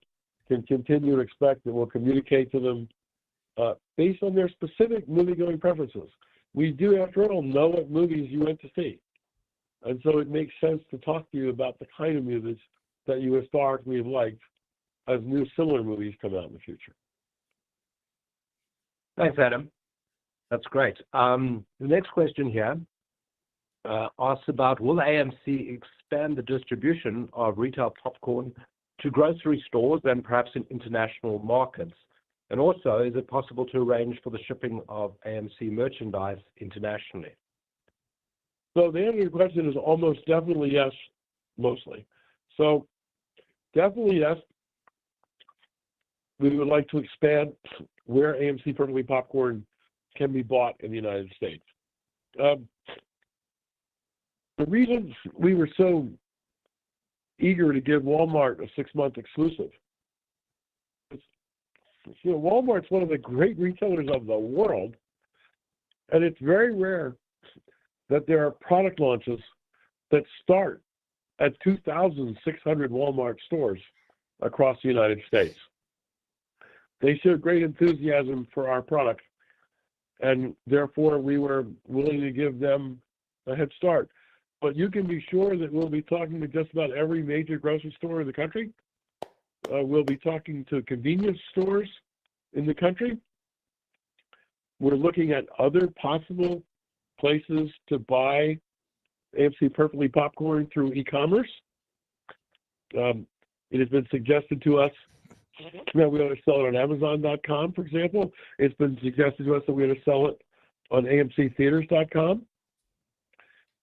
can continue to expect that we'll communicate to them based on their specific movie-going preferences. We do, after all, know what movies you went to see. And so it makes sense to talk to you about the kind of movies that you historically have liked as new similar movies come out in the future. Thanks, Adam. That's great. The next question here asks about, will AMC expand the distribution of retail popcorn to grocery stores and perhaps in international markets? And also, is it possible to arrange for the shipping of AMC merchandise internationally? So the answer to your question is almost definitely yes, mostly. So definitely yes. We would like to expand where AMC Perfectly Popcorn can be bought in the United States. The reason we were so eager to give Walmart a 6-month exclusive is, Walmart's one of the great retailers of the world, and it's very rare that there are product launches that start at 2,600 Walmart stores across the United States. They showed great enthusiasm for our product, and therefore we were willing to give them a head start. But you can be sure that we'll be talking to just about every major grocery store in the country. We'll be talking to convenience stores in the country. We're looking at other possible places to buy AMC Perfectly Popcorn through e-commerce. It has been suggested to us that we ought to sell it on Amazon.com, for example. It's been suggested to us that we ought to sell it on AMCtheaters.com,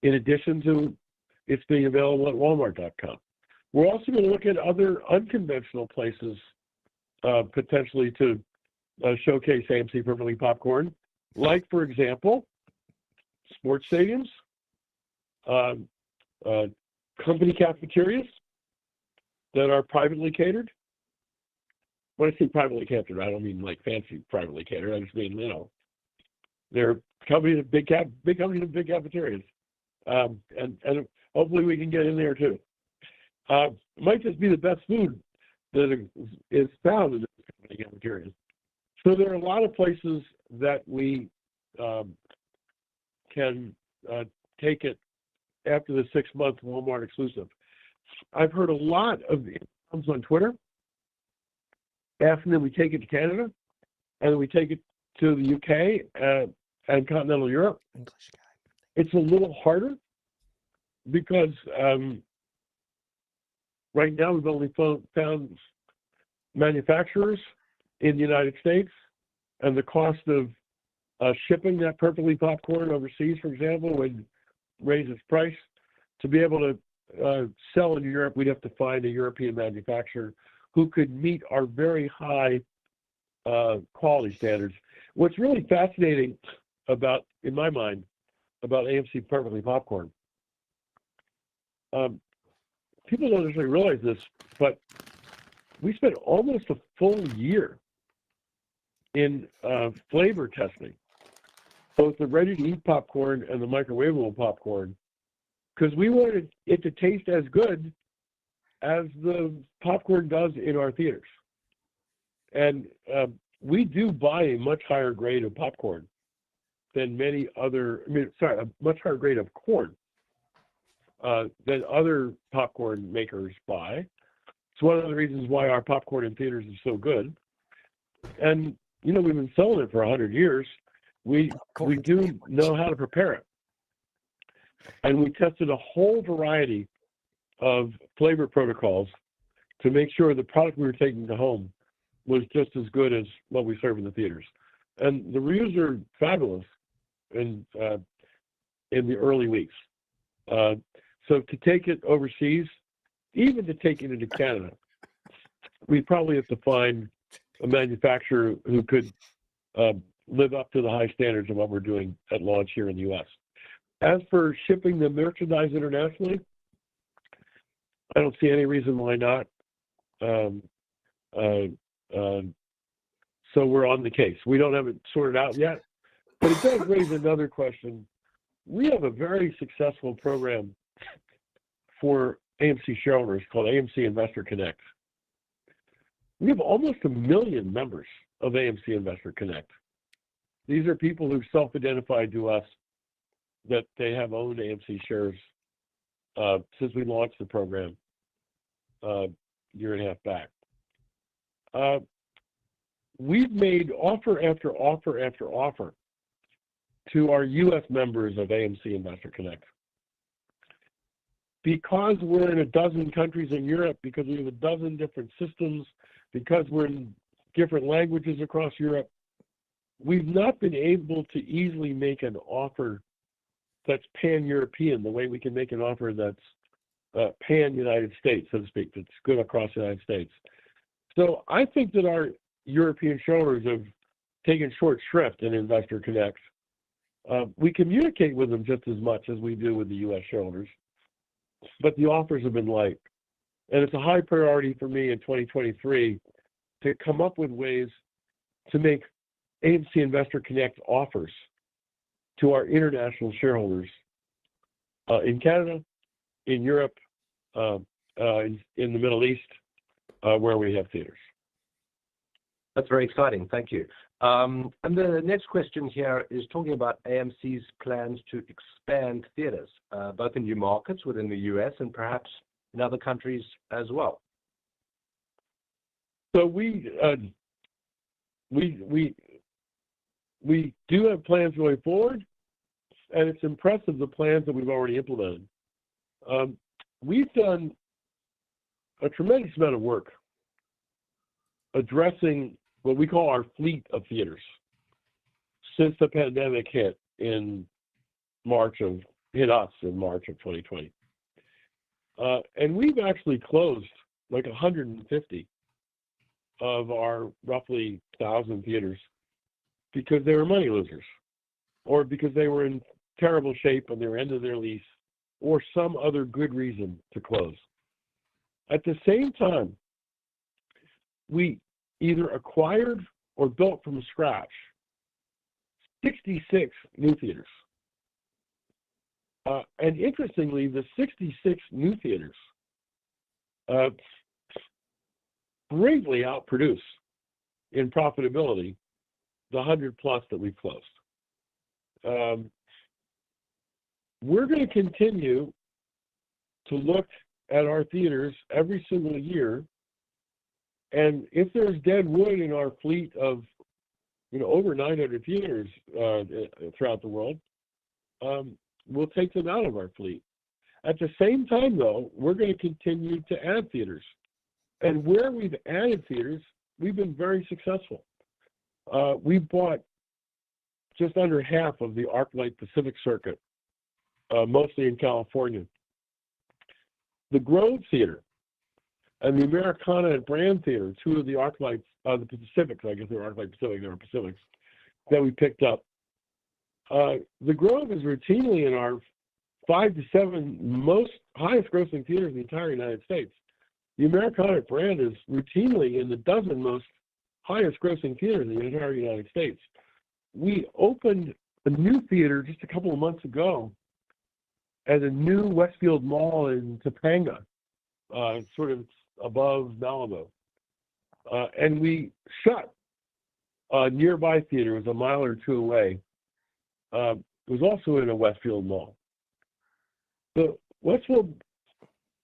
in addition to it's being available at Walmart.com. We're also going to look at other unconventional places potentially to showcase AMC Perfectly Popcorn, like, for example, sports stadiums, company cafeterias that are privately catered. When I say privately catered, I don't mean like fancy privately catered. I just mean, they're companies with big companies with big cafeterias. And hopefully we can get in there too. It might just be the best food that is found in the company cafeterias. So there are a lot of places that we can take it after the 6-month Walmart exclusive. I've heard a lot of inbounds on Twitter asking that we take it to Canada and we take it to the UK and continental Europe. English guy. It's a little harder because right now we've only found manufacturers in the United States, and the cost of shipping that Perfectly Popcorn overseas, for example, would raise its price. To be able to sell in Europe, we'd have to find a European manufacturer who could meet our very high quality standards. What's really fascinating about, in my mind, about AMC Perfectly Popcorn, people don't necessarily realize this, but we spent almost a full year in flavor testing, both the ready-to-eat popcorn and the microwavable popcorn, because we wanted it to taste as good as the popcorn does in our theaters. And we do buy a much higher grade of popcorn than many other, a much higher grade of corn than other popcorn makers buy. It's one of the reasons why our popcorn in theaters is so good. And, we've been selling it for 100 years. We do know how to prepare it. And we tested a whole variety of flavor protocols to make sure the product we were taking to home was just as good as what we serve in the theaters. And the reviews are fabulous in the early weeks. So to take it overseas, even to take it into Canada, we probably have to find a manufacturer who could live up to the high standards of what we're doing at launch here in the U.S. As for shipping the merchandise internationally, I don't see any reason why not. So we're on the case. We don't have it sorted out yet, but it does raise another question. We have a very successful program for AMC shareholders called AMC Investor Connect. We have almost 1 million members of AMC Investor Connect. These are people who self-identified to us that they have owned AMC shares since we launched the program a year and a half back. We've made offer after offer after offer to our U.S. members of AMC Investor Connect. Because we're in a dozen countries in Europe, because we have a dozen different systems, because we're in different languages across Europe, we've not been able to easily make an offer that's pan-European, the way we can make an offer that's pan-United States, so to speak, that's good across the United States. So I think that our European shareholders have taken short shrift in Investor Connect. We communicate with them just as much as we do with the U.S. shareholders, but the offers have been light. And it's a high priority for me in 2023 to come up with ways to make AMC Investor Connect offers to our international shareholders in Canada, in Europe, in the Middle East, where we have theaters. That's very exciting. Thank you. And the next question here is talking about AMC's plans to expand theaters, both in new markets within the U.S. and perhaps in other countries as well. So we do have plans going forward, and it's impressive the plans that we've already implemented. We've done a tremendous amount of work addressing what we call our fleet of theaters since the pandemic hit us in March of 2020. And we've actually closed like 150 of our roughly 1,000 theaters because they were money losers, or because they were in terrible shape on their end of their lease, or some other good reason to close. At the same time, we either acquired or built from scratch 66 new theaters. And interestingly, the 66 new theaters greatly outproduce in profitability the 100 plus that we've closed. We're going to continue to look at our theaters every single year, and if there's dead wood in our fleet of over 900 theaters throughout the world, we'll take them out of our fleet. At the same time, though, we're going to continue to add theaters. And where we've added theaters, we've been very successful. We bought just under half of the ArcLight Pacific Circuit, mostly in California. The Grove Theater and the Americana and Brand Theater, two of the ArcLights, the Pacifics, I guess they were ArcLight Pacific, they were Pacifics, that we picked up. The Grove is routinely in our 5 to 7 most highest grossing theaters in the entire United States. The Americana Brand is routinely in the dozen most highest grossing theaters in the entire United States. We opened a new theater just a couple of months ago at a new Westfield Mall in Topanga, sort of above Malibu. And we shut a nearby theater, it was a mile or two away. It was also in a Westfield Mall. The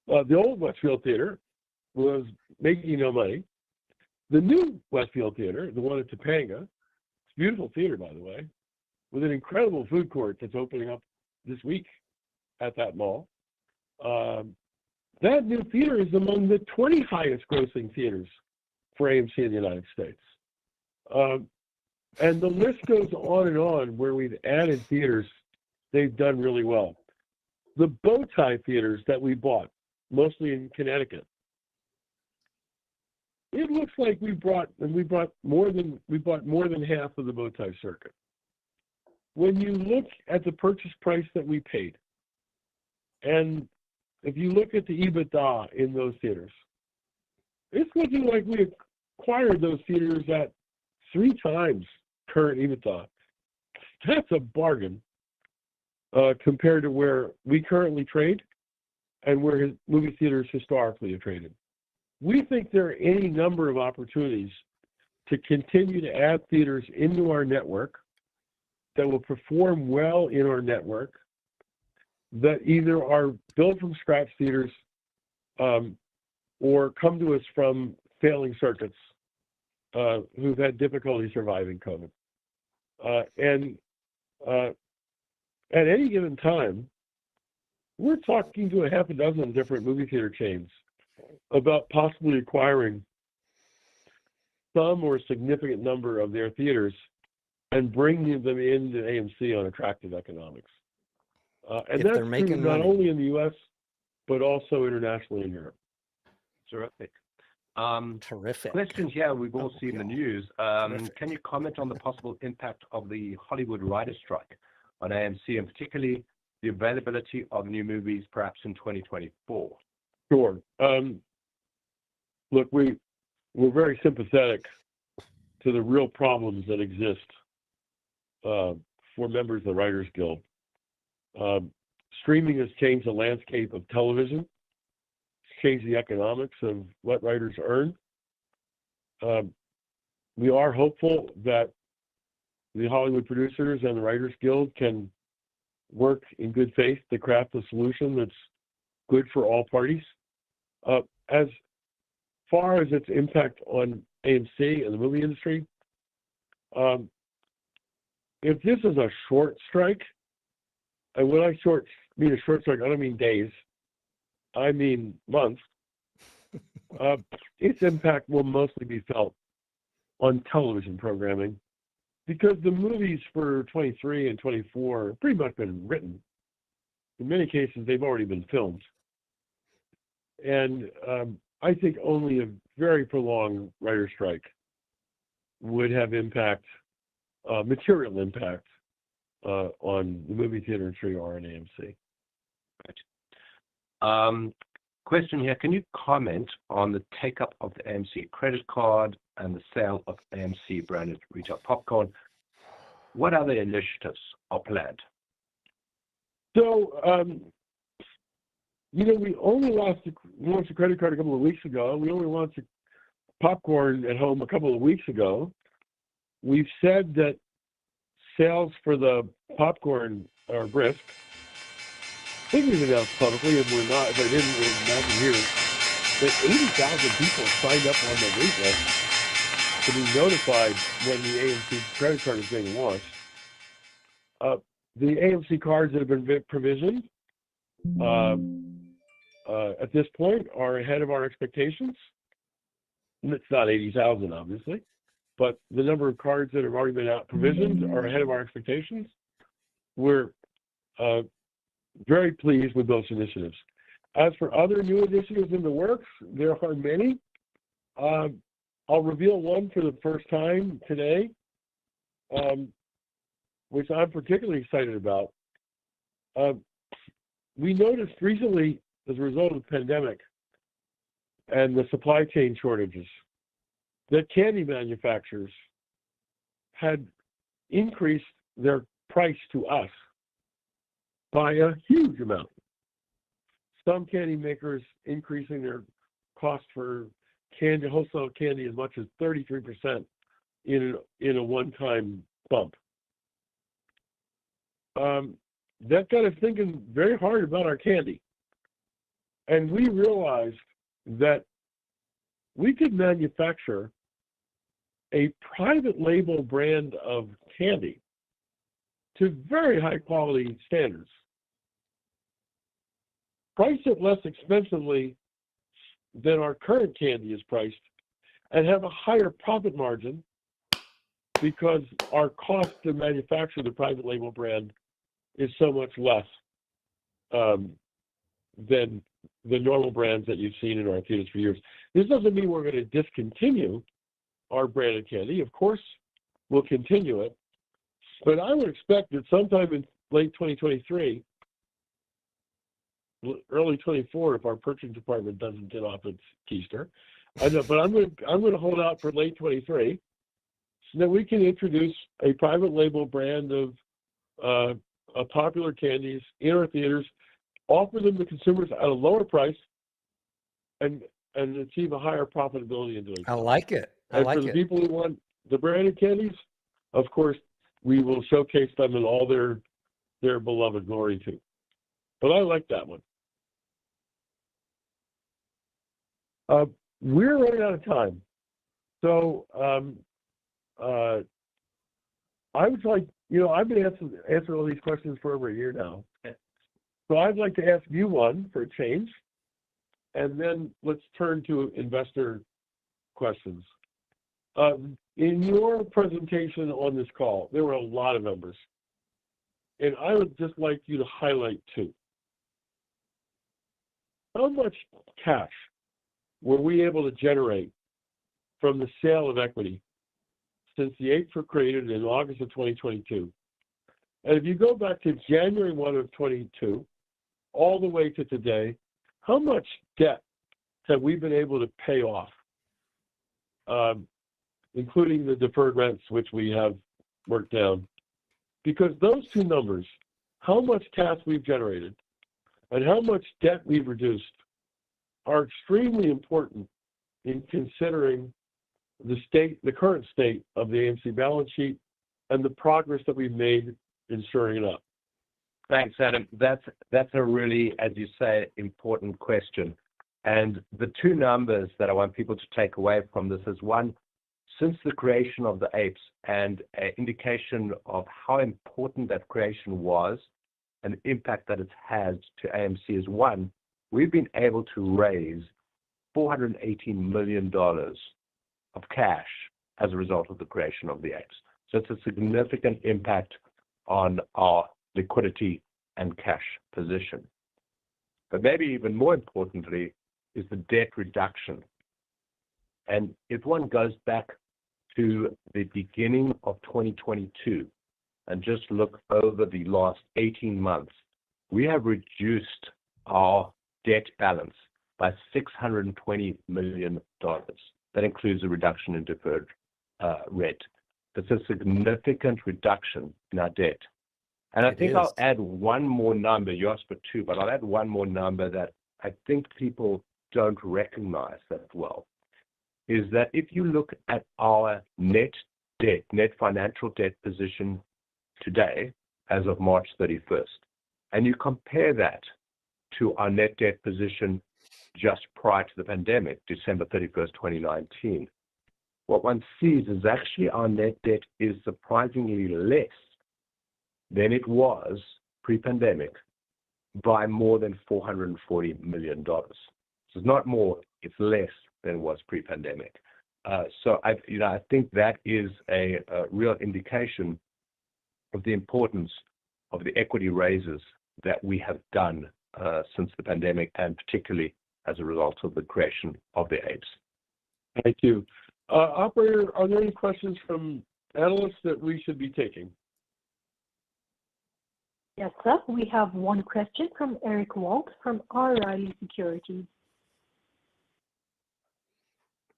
old Westfield Theater was making no money. The new Westfield Theater, the one at Topanga, it's a beautiful theater, by the way, with an incredible food court that's opening up this week at that mall. that new theater is among the 20 highest grossing theaters for AMC in the United States. And the list goes on and on where we've added theaters. They've done really well. The bow tie theaters that we bought, mostly in Connecticut, it looks like we bought more than half of the bow tie circuit. When you look at the purchase price that we paid, and if you look at the EBITDA in those theaters, it's looking like we acquired those theaters at 3 times current EBITDA. That's a bargain compared to where we currently trade and where movie theaters historically have traded. We think there are any number of opportunities to continue to add theaters into our network that will perform well in our network, that either are built from scratch theaters or come to us from failing circuits who've had difficulty surviving COVID. And at any given time, we're talking to a half a dozen different movie theater chains about possibly acquiring some or a significant number of their theaters and bringing them into AMC on attractive economics. And that's true not only in the U.S., but also internationally in Europe. Terrific. Terrific. Questions here we've all seen in the news. Can you comment on the possible impact of the Hollywood writers' strike on AMC, and particularly the availability of new movies perhaps in 2024? Sure. Look, we're very sympathetic to the real problems that exist for members of the Writers Guild. Streaming has changed the landscape of television. It's changed the economics of what writers earn. We are hopeful that the Hollywood producers and the Writers Guild can work in good faith to craft a solution that's good for all parties. As far as its impact on AMC and the movie industry, if this is a short strike, and when I mean a short strike, I don't mean days, I mean months, its impact will mostly be felt on television programming, because the movies for 23 and 24 have pretty much been written. In many cases, they've already been filmed. And I think only a very prolonged writer's strike would have material impact on the movie theater industry or on AMC. Right. Question here, can you comment on the take-up of the AMC credit card and the sale of AMC branded retail popcorn? What other initiatives are planned? So, we only launched a credit card a couple of weeks ago. We only launched popcorn at home a couple of weeks ago. We've said that sales for the popcorn are brisk. I think we've announced publicly, and we're not, if I didn't, we're not here, that 80,000 people signed up on the wait list to be notified when the AMC credit card is being launched. The AMC cards that have been provisioned at this point are ahead of our expectations. And it's not 80,000, obviously, but the number of cards that have already been provisioned are ahead of our expectations. We're very pleased with those initiatives. As for other new initiatives in the works, there are many. I'll reveal one for the first time today, which I'm particularly excited about. We noticed recently, as a result of the pandemic and the supply chain shortages, that candy manufacturers had increased their price to us by a huge amount. Some candy makers increasing their cost for candy, wholesale candy, as much as 33% in a one-time bump. That got us thinking very hard about our candy. And we realized that we could manufacture a private label brand of candy to very high quality standards price it less expensively than our current candy is priced and have a higher profit margin because our cost to manufacture the private label brand is so much less than the normal brands that you've seen in our theaters for years. This doesn't mean we're going to discontinue our branded candy. Of course, we'll continue it. But I would expect that sometime in late 2023, early 24, if our purchasing department doesn't get off its keister. I know, but I'm going to hold out for late 23 so that we can introduce a private label brand of popular candies in our theaters, offer them to consumers at a lower price, and achieve a higher profitability in doing so. I like it. And for the people who want the branded candies, of course, we will showcase them in all their beloved glory too. But I like that one. We're running out of time. So I would like, I've been answering all these questions for over a year now. So I'd like to ask you one for a change, and then let's turn to investor questions. In your presentation on this call, there were a lot of numbers, and I would just like you to highlight two. How much cash were we able to generate from the sale of equity since the apes were created in August of 2022? And if you go back to January 1 of 22, all the way to today, how much debt have we been able to pay off, including the deferred rents, which we have worked down? Because those two numbers, how much cash we've generated and how much debt we've reduced, are extremely important in considering the current state of the AMC balance sheet and the progress that we've made in shoring it up. Thanks, Adam. That's a really, as you say, important question. And the two numbers that I want people to take away from this is, one, since the creation of the apes, and an indication of how important that creation was and the impact that it has to AMC is, one, we've been able to raise $418 million of cash as a result of the creation of the apes. So it's a significant impact on our liquidity and cash position. But maybe even more importantly is the debt reduction. And if one goes back to the beginning of 2022 and just look over the last 18 months, we have reduced our debt balance by $620 million. That includes a reduction in deferred rent. That's a significant reduction in our debt. And I think I'll add one more number. You asked for two, but I'll add one more number that I think people don't recognize that well, is that if you look at our net debt, net financial debt position today, as of March 31st, and you compare that to our net debt position just prior to the pandemic, December 31st, 2019, what one sees is actually our net debt is surprisingly less than it was pre-pandemic by more than $440 million. So it's not more, it's less than it was pre-pandemic. So I think that is a real indication of the importance of the equity raises that we have done since the pandemic, and particularly as a result of the creation of the apes. Thank you. Operator, are there any questions from analysts that we should be taking? Yes, sir. We have one question from Eric Walt from R. Riley Securities.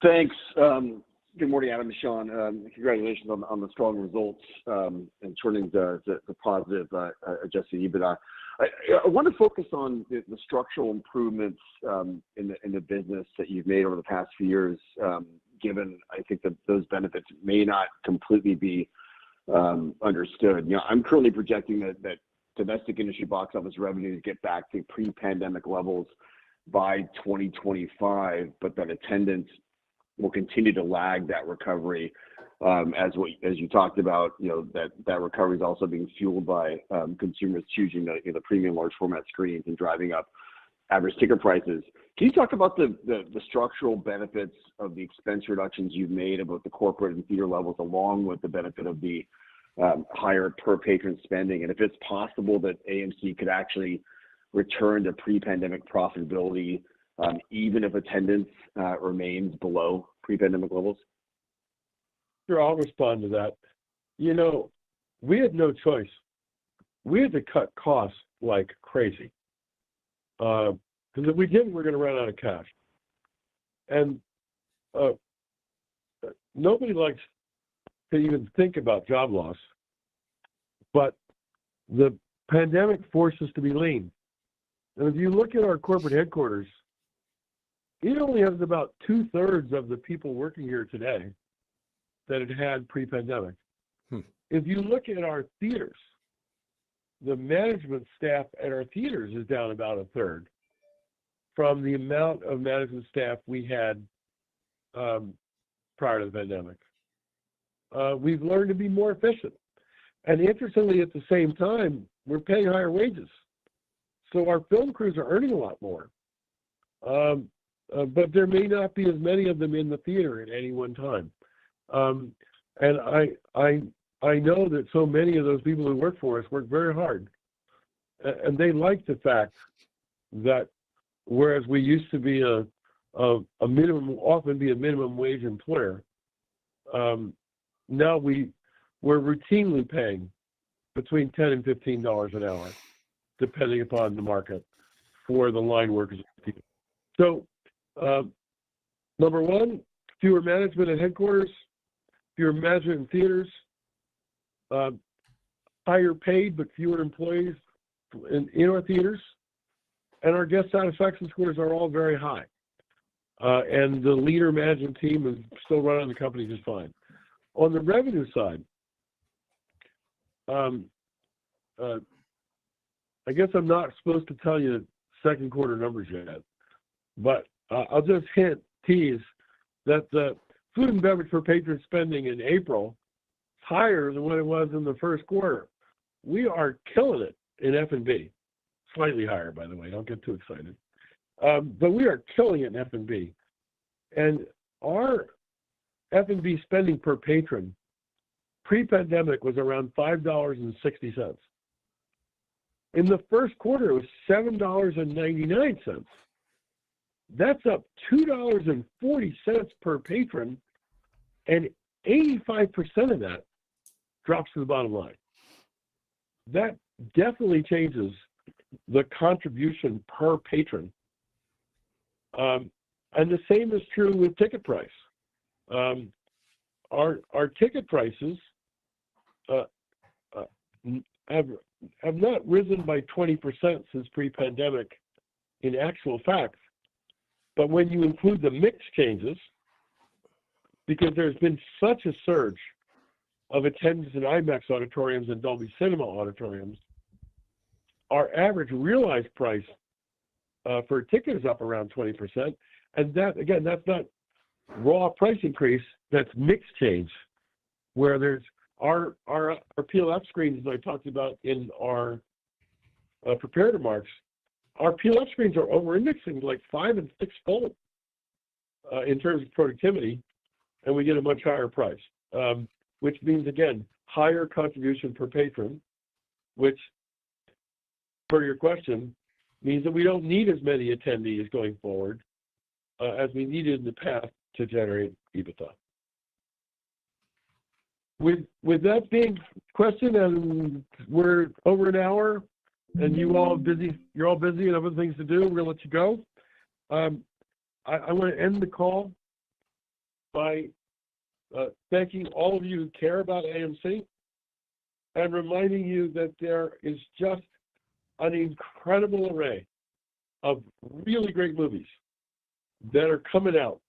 Thanks. Good morning, Adam and Sean. Congratulations on the strong results and turning the positive adjusted EBITDA. I want to focus on the structural improvements in the business that you've made over the past few years, given I think that those benefits may not completely be understood. I'm currently projecting that domestic industry box office revenues get back to pre-pandemic levels by 2025, but that attendance will continue to lag that recovery, as you talked about. That recovery is also being fueled by consumers choosing the premium large format screens and driving up average ticket prices. Can you talk about the structural benefits of the expense reductions you've made about the corporate and theater levels, along with the benefit of the higher per patron spending, and if it's possible that AMC could actually return to pre-pandemic profitability, even if attendance remains below pre-pandemic levels? Sure, I'll respond to that. You know, we had no choice. We had to cut costs like crazy. Because if we didn't, we're going to run out of cash. And nobody likes to even think about job loss, but the pandemic forced us to be lean. And if you look at our corporate headquarters, it only has about 2/3 of the people working here today that it had pre-pandemic. If you look at our theaters, the management staff at our theaters is down about 1/3 from the amount of management staff we had prior to the pandemic. We've learned to be more efficient. And interestingly, at the same time, we're paying higher wages. So our film crews are earning a lot more. But there may not be as many of them in the theater at any one time. And I know that so many of those people who work for us work very hard. And they like the fact that whereas we used to be a minimum, often be a minimum wage employer, now we're routinely paying between $10 and $15 an hour, depending upon the market, for the line workers. So, number one, fewer management at headquarters, fewer management in theaters, higher paid but fewer employees in our theaters, and our guest satisfaction scores are all very high. And the leader management team is still running the company just fine. On the revenue side, I guess I'm not supposed to tell you second quarter numbers yet, but I'll just tease that the food and beverage per patron spending in April is higher than what it was in the first quarter. We are killing it in F&B. Slightly higher, by the way. Don't get too excited. But we are killing it in F&B. And our F&B spending per patron pre-pandemic was around $5.60. In the first quarter, it was $7.99. That's up $2.40 per patron, and 85% of that drops to the bottom line. That definitely changes the contribution per patron. And the same is true with ticket price. Our ticket prices have not risen by 20% since pre-pandemic in actual fact. But when you include the mix changes, because there's been such a surge of attendance in IMAX auditoriums and Dolby Cinema auditoriums, our average realized price for a ticket is up around 20%. And that, again, that's not raw price increase, that's mix change, where there's our PLF screens, as I talked about in our prepared remarks, our PLF screens are over-indexing like 5- and 6-fold in terms of productivity, and we get a much higher price, which means, again, higher contribution per patron, which, per your question, means that we don't need as many attendees going forward as we needed in the past to generate EBITDA. With that being questioned, and we're over an hour, and you're all busy and other things to do, we're gonna let you go. I want to end the call by thanking all of you who care about AMC and reminding you that there is just an incredible array of really great movies that are coming out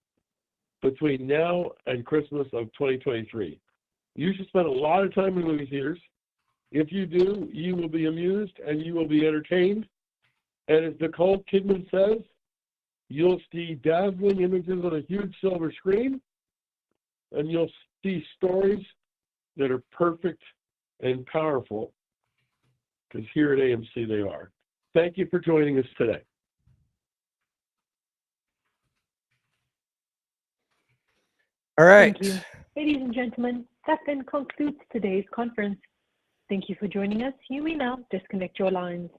between now and Christmas of 2023. You should spend a lot of time in movie theaters. If you do, you will be amused and you will be entertained. And as Nicole Kidman says, you'll see dazzling images on a huge silver screen, and you'll see stories that are perfect and powerful, because here at AMC they are. Thank you for joining us today. All right. Thank you. Ladies and gentlemen, that then concludes today's conference. Thank you for joining us. You may now disconnect your lines.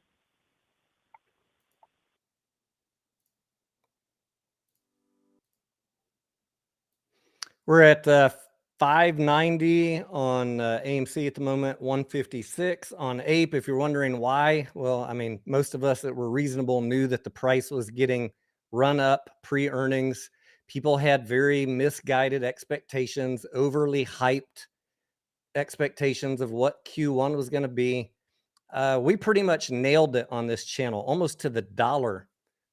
We're at 590 on AMC at the moment, 156 on APE. If you're wondering why, well, I mean, most of us that were reasonable knew that the price was getting run up pre-earnings. People had very misguided expectations, overly hyped expectations of what Q1 was going to be. We pretty much nailed it on this channel, almost to the dollar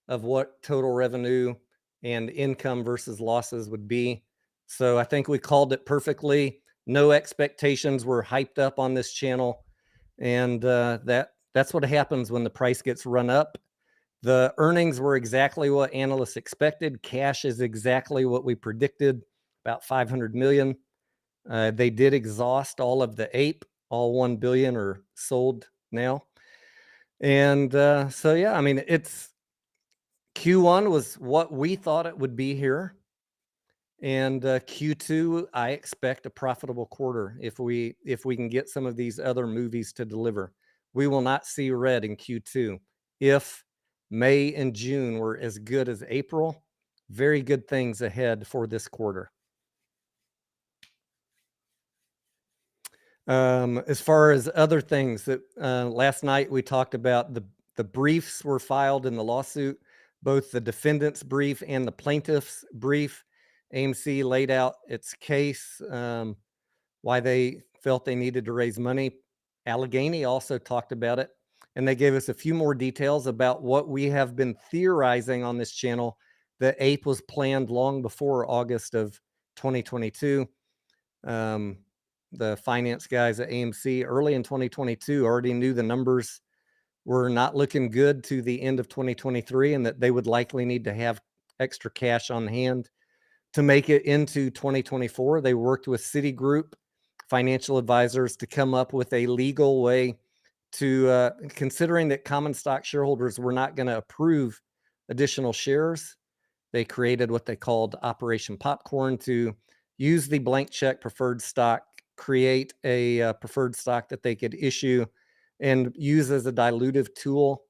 of what total revenue and income versus losses would be. So I think we called it perfectly. No expectations were hyped up on this channel. And that's what happens when the price gets run up. The earnings were exactly what analysts expected. Cash is exactly what we predicted, about 500 million. They did exhaust all of the APE, all 1 billion are sold now. And so, yeah, I mean, it's Q1 was what we thought it would be here. And Q2, I expect a profitable quarter if we can get some of these other movies to deliver. We will not see red in Q2. If May and June were as good as April, very good things ahead for this quarter. As far as other things that last night we talked about, the briefs were filed in the lawsuit, both the defendant's brief and the plaintiff's brief. AMC laid out its case, why they felt they needed to raise money. Allegheny also talked about it, and they gave us a few more details about what we have been theorizing on this channel, that APE was planned long before August of 2022. The finance guys at AMC early in 2022 already knew the numbers were not looking good to the end of 2023 and that they would likely need to have extra cash on hand to make it into 2024. They worked with Citigroup financial advisors to come up with a legal way to, considering that common stock shareholders were not going to approve additional shares, they created what they called Operation Popcorn to use the blank check preferred stock, create a preferred stock that they could issue and use as a dilutive tool.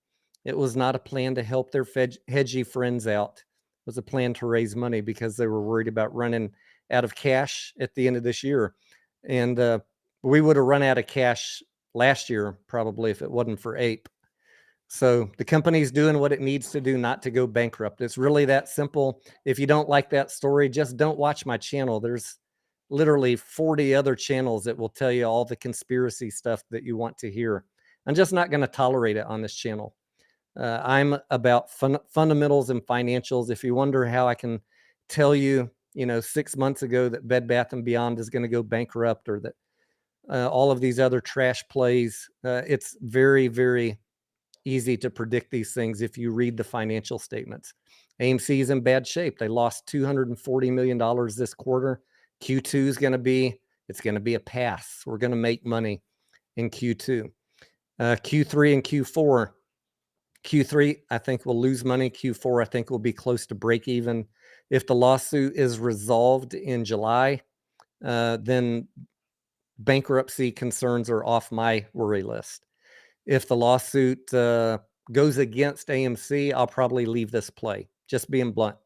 It was not a plan to help their hedgy friends out. It was a plan to raise money because they were worried about running out of cash at the end of this year. And we would have run out of cash last year, probably, if it wasn't for APE. So the company's doing what it needs to do not to go bankrupt. It's really that simple. If you don't like that story, just don't watch my channel. There's literally 40 other channels that will tell you all the conspiracy stuff that you want to hear. I'm just not going to tolerate it on this channel. I'm about fundamentals and financials. If you wonder how I can tell you, 6 months ago that Bed Bath & Beyond is going to go bankrupt, or that all of these other trash plays, it's very, very easy to predict these things if you read the financial statements. AMC is in bad shape. They lost $240 million this quarter. Q2 is going to be, it's going to be a pass. We're going to make money in Q2. Q3 and Q4. Q3, I think we'll lose money. Q4, I think we'll be close to break even. If the lawsuit is resolved in July, then bankruptcy concerns are off my worry list. If the lawsuit goes against AMC, I'll probably leave this play, just being blunt,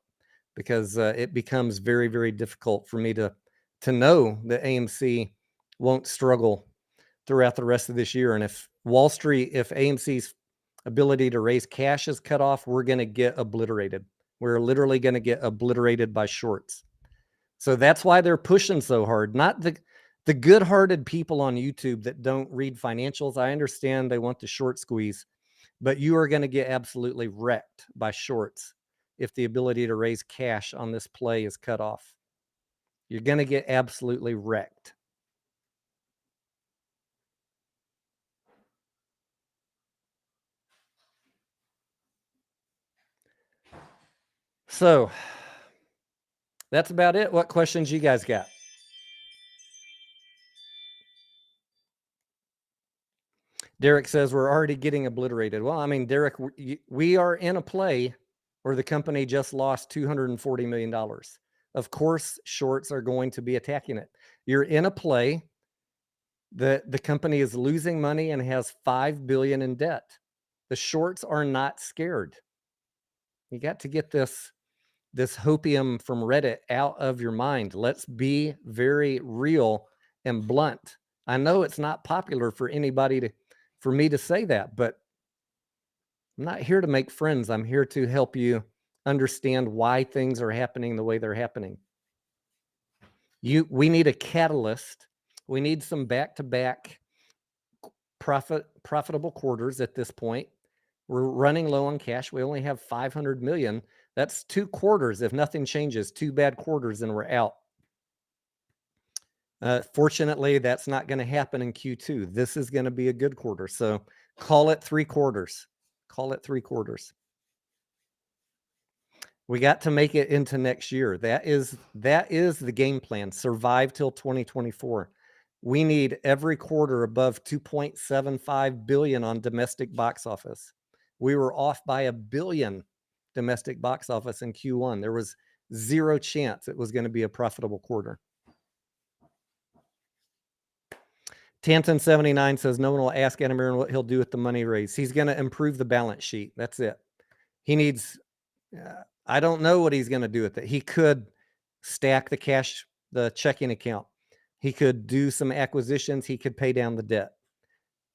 because it becomes very, very difficult for me to know that AMC won't struggle throughout the rest of this year. And if Wall Street, if AMC's ability to raise cash is cut off, we're going to get obliterated. We're literally going to get obliterated by shorts. So that's why they're pushing so hard. Not the good-hearted people on YouTube that don't read financials. I understand they want the short squeeze, but you are going to get absolutely wrecked by shorts if the ability to raise cash on this play is cut off. You're going to get absolutely wrecked. So that's about it. What questions you guys got? Derek says we're already getting obliterated. Well, I mean, Derek, we are in a play where the company just lost $240 million. of course, shorts are going to be attacking it. You're in a play that the company is losing money and has $5 billion in debt. The shorts are not scared. You got to get this hopium from Reddit out of your mind. Let's be very real and blunt. I know it's not popular for for me to say that, but I'm not here to make friends. I'm here to help you understand why things are happening the way they're happening. We need a catalyst. We need some back-to-back profitable quarters at this point. We're running low on cash. We only have 500 million. That's 2 quarters. If nothing changes, 2 bad quarters and we're out. Fortunately, that's not going to happen in Q2. This is going to be a good quarter. So call it 3 quarters. Call it 3 quarters. We got to make it into next year. That is the game plan. Survive till 2024. We need every quarter above 2.75 billion on domestic box office. We were off by $1 billion domestic box office in Q1. There was 0 chance it was going to be a profitable quarter. Tanton79 says no one will ask Adam Aaron what he'll do with the money raised. He's going to improve the balance sheet. That's it. He needs, I don't know what he's going to do with it. He could stack the cash, the checking account. He could do some acquisitions. He could pay down the debt.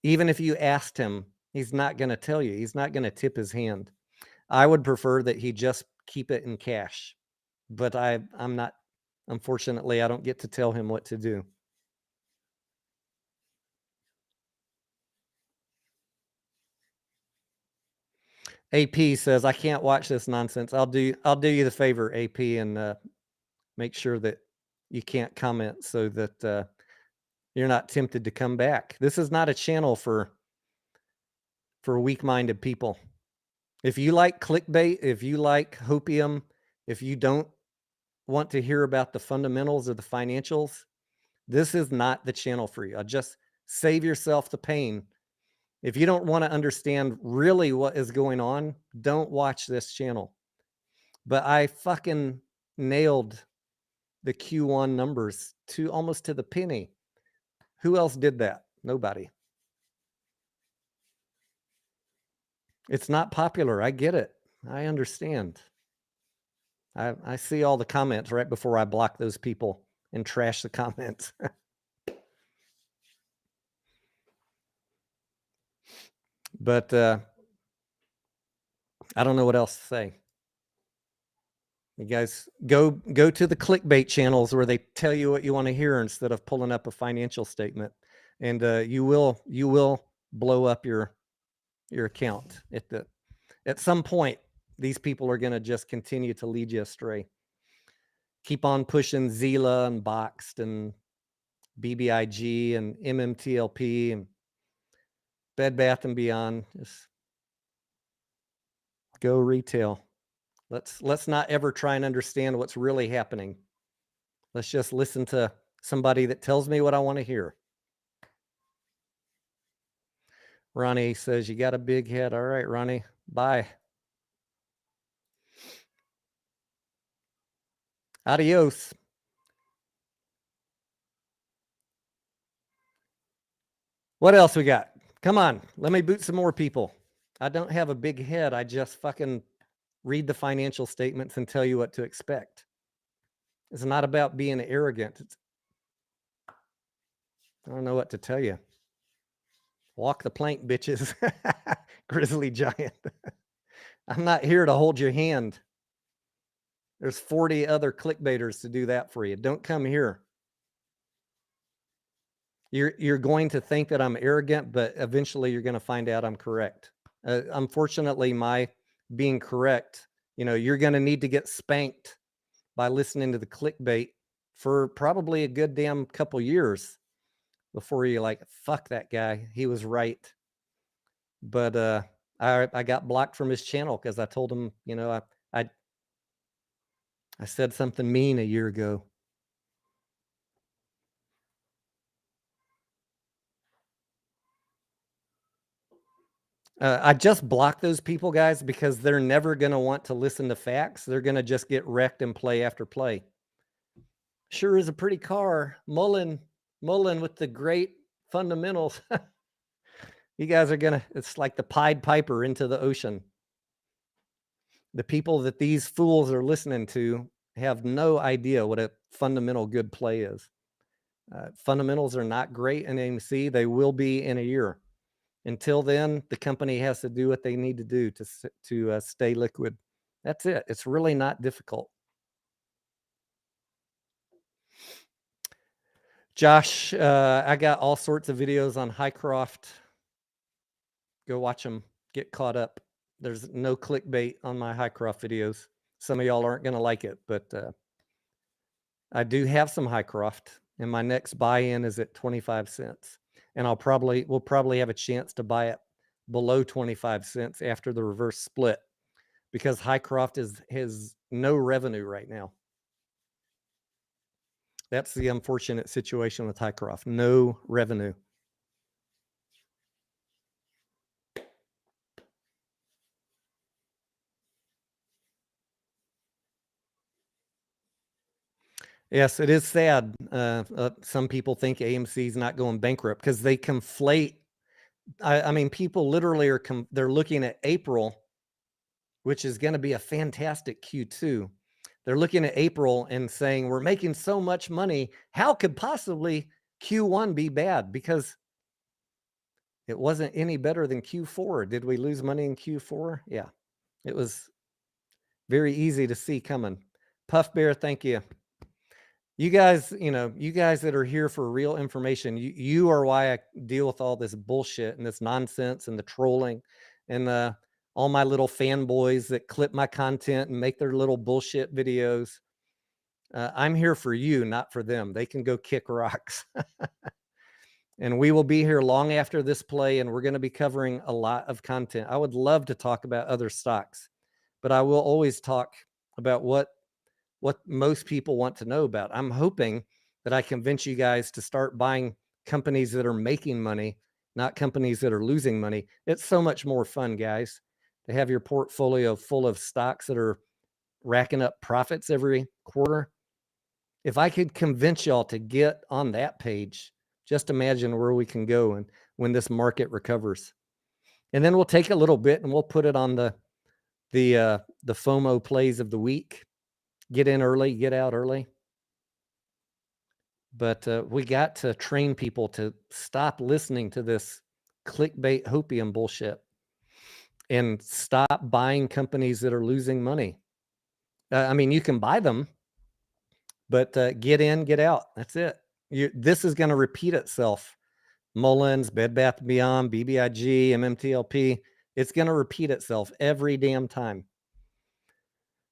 Even if you asked him, he's not going to tell you. He's not going to tip his hand. I would prefer that he just keep it in cash. But I'm not, unfortunately, I don't get to tell him what to do. AP says, I can't watch this nonsense. I'll do you the favor, AP, and make sure that you can't comment so that you're not tempted to come back. This is not a channel for weak-minded people. If you like clickbait, if you like hopium, if you don't want to hear about the fundamentals of the financials, this is not the channel for you. Just save yourself the pain. If you don't want to understand really what is going on, don't watch this channel. But I fucking nailed the Q1 numbers to almost to the penny. Who else did that? Nobody. It's not popular. I get it. I understand. I see all the comments right before I block those people and trash the comments. But I don't know what else to say. You guys go to the clickbait channels where they tell you what you want to hear instead of pulling up a financial statement, and you will blow up your account at some point. These people are going to just continue to lead you astray. Keep on pushing Zila and Boxed and BBIG and MMTLP and Bed Bath & Beyond. Just go retail. Let's not ever try and understand what's really happening. Let's just listen to somebody that tells me what I want to hear. Ronnie says, you got a big head. All right, Ronnie. Bye. Adios. What else we got? Come on, let me boot some more people. I don't have a big head. I just fucking read the financial statements and tell you what to expect. It's not about being arrogant. I don't know what to tell you. Walk the plank, bitches. Grizzly giant. I'm not here to hold your hand. There's 40 other clickbaiters to do that for you. Don't come here. You're going to think that I'm arrogant, but eventually you're going to find out I'm correct. Unfortunately, my being correct, you're going to need to get spanked by listening to the clickbait for probably a good damn couple years before you're like, fuck that guy. He was right. But I got blocked from his channel because I told him, I said something mean a year ago. I just blocked those people, guys, because they're never going to want to listen to facts. They're going to just get wrecked and play after play. Sure is a pretty car. Mullen with the great fundamentals. You guys are gonna, it's like the Pied Piper into the ocean. The people that these fools are listening to have no idea what a fundamental good play is. Fundamentals are not great in AMC. They will be in a year. Until then, the company has to do what they need to do to stay liquid. That's it. It's really not difficult. Josh, I got all sorts of videos on Highcroft. Go watch them. Get caught up. There's no clickbait on my Highcroft videos. Some of y'all aren't going to like it, but I do have some Highcroft, and my next buy-in is at 25 cents. And we'll probably have a chance to buy it below 25 cents after the reverse split, because Highcroft has no revenue right now. That's the unfortunate situation with Highcroft. No revenue. Yes, it is sad. Some people think AMC is not going bankrupt because they conflate. I mean, people literally they're looking at April, which is going to be a fantastic Q2. They're looking at April and saying, we're making so much money. How could possibly Q1 be bad? Because it wasn't any better than Q4. Did we lose money in Q4? Yeah, it was very easy to see coming. Puff Bear, thank you. You guys, you guys that are here for real information, you are why I deal with all this bullshit and this nonsense and the trolling and all my little fanboys that clip my content and make their little bullshit videos. I'm here for you, not for them. They can go kick rocks. And we will be here long after this play, and we're going to be covering a lot of content. I would love to talk about other stocks, but I will always talk about what most people want to know about. I'm hoping that I convince you guys to start buying companies that are making money, not companies that are losing money. It's so much more fun, guys, to have your portfolio full of stocks that are racking up profits every quarter. If I could convince y'all to get on that page, just imagine where we can go and when this market recovers. And then we'll take a little bit and we'll put it on the FOMO plays of the week. Get in early, get out early. But we got to train people to stop listening to this clickbait hopium bullshit and stop buying companies that are losing money. I mean, you can buy them, but get in, get out. That's it. This is going to repeat itself. Mullen's, Bed Bath & Beyond, BBIG, MMTLP. It's going to repeat itself every damn time.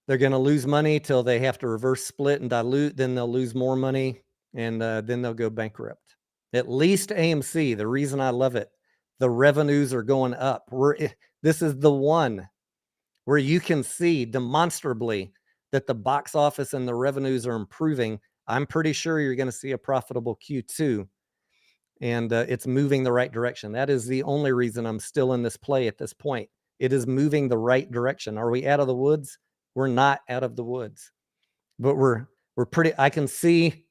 They're going to lose money till they have to reverse split and dilute. Then they'll lose more money, and then they'll go bankrupt. At least AMC, the reason I love it, the revenues are going up. This is the one where you can see demonstrably that the box office and the revenues are improving. I'm pretty sure you're going to see a profitable Q2, and it's moving the right direction. That is the only reason I'm still in this play at this point. It is moving the right direction. Are we out of the woods? We're not out of the woods, but we're pretty. I can see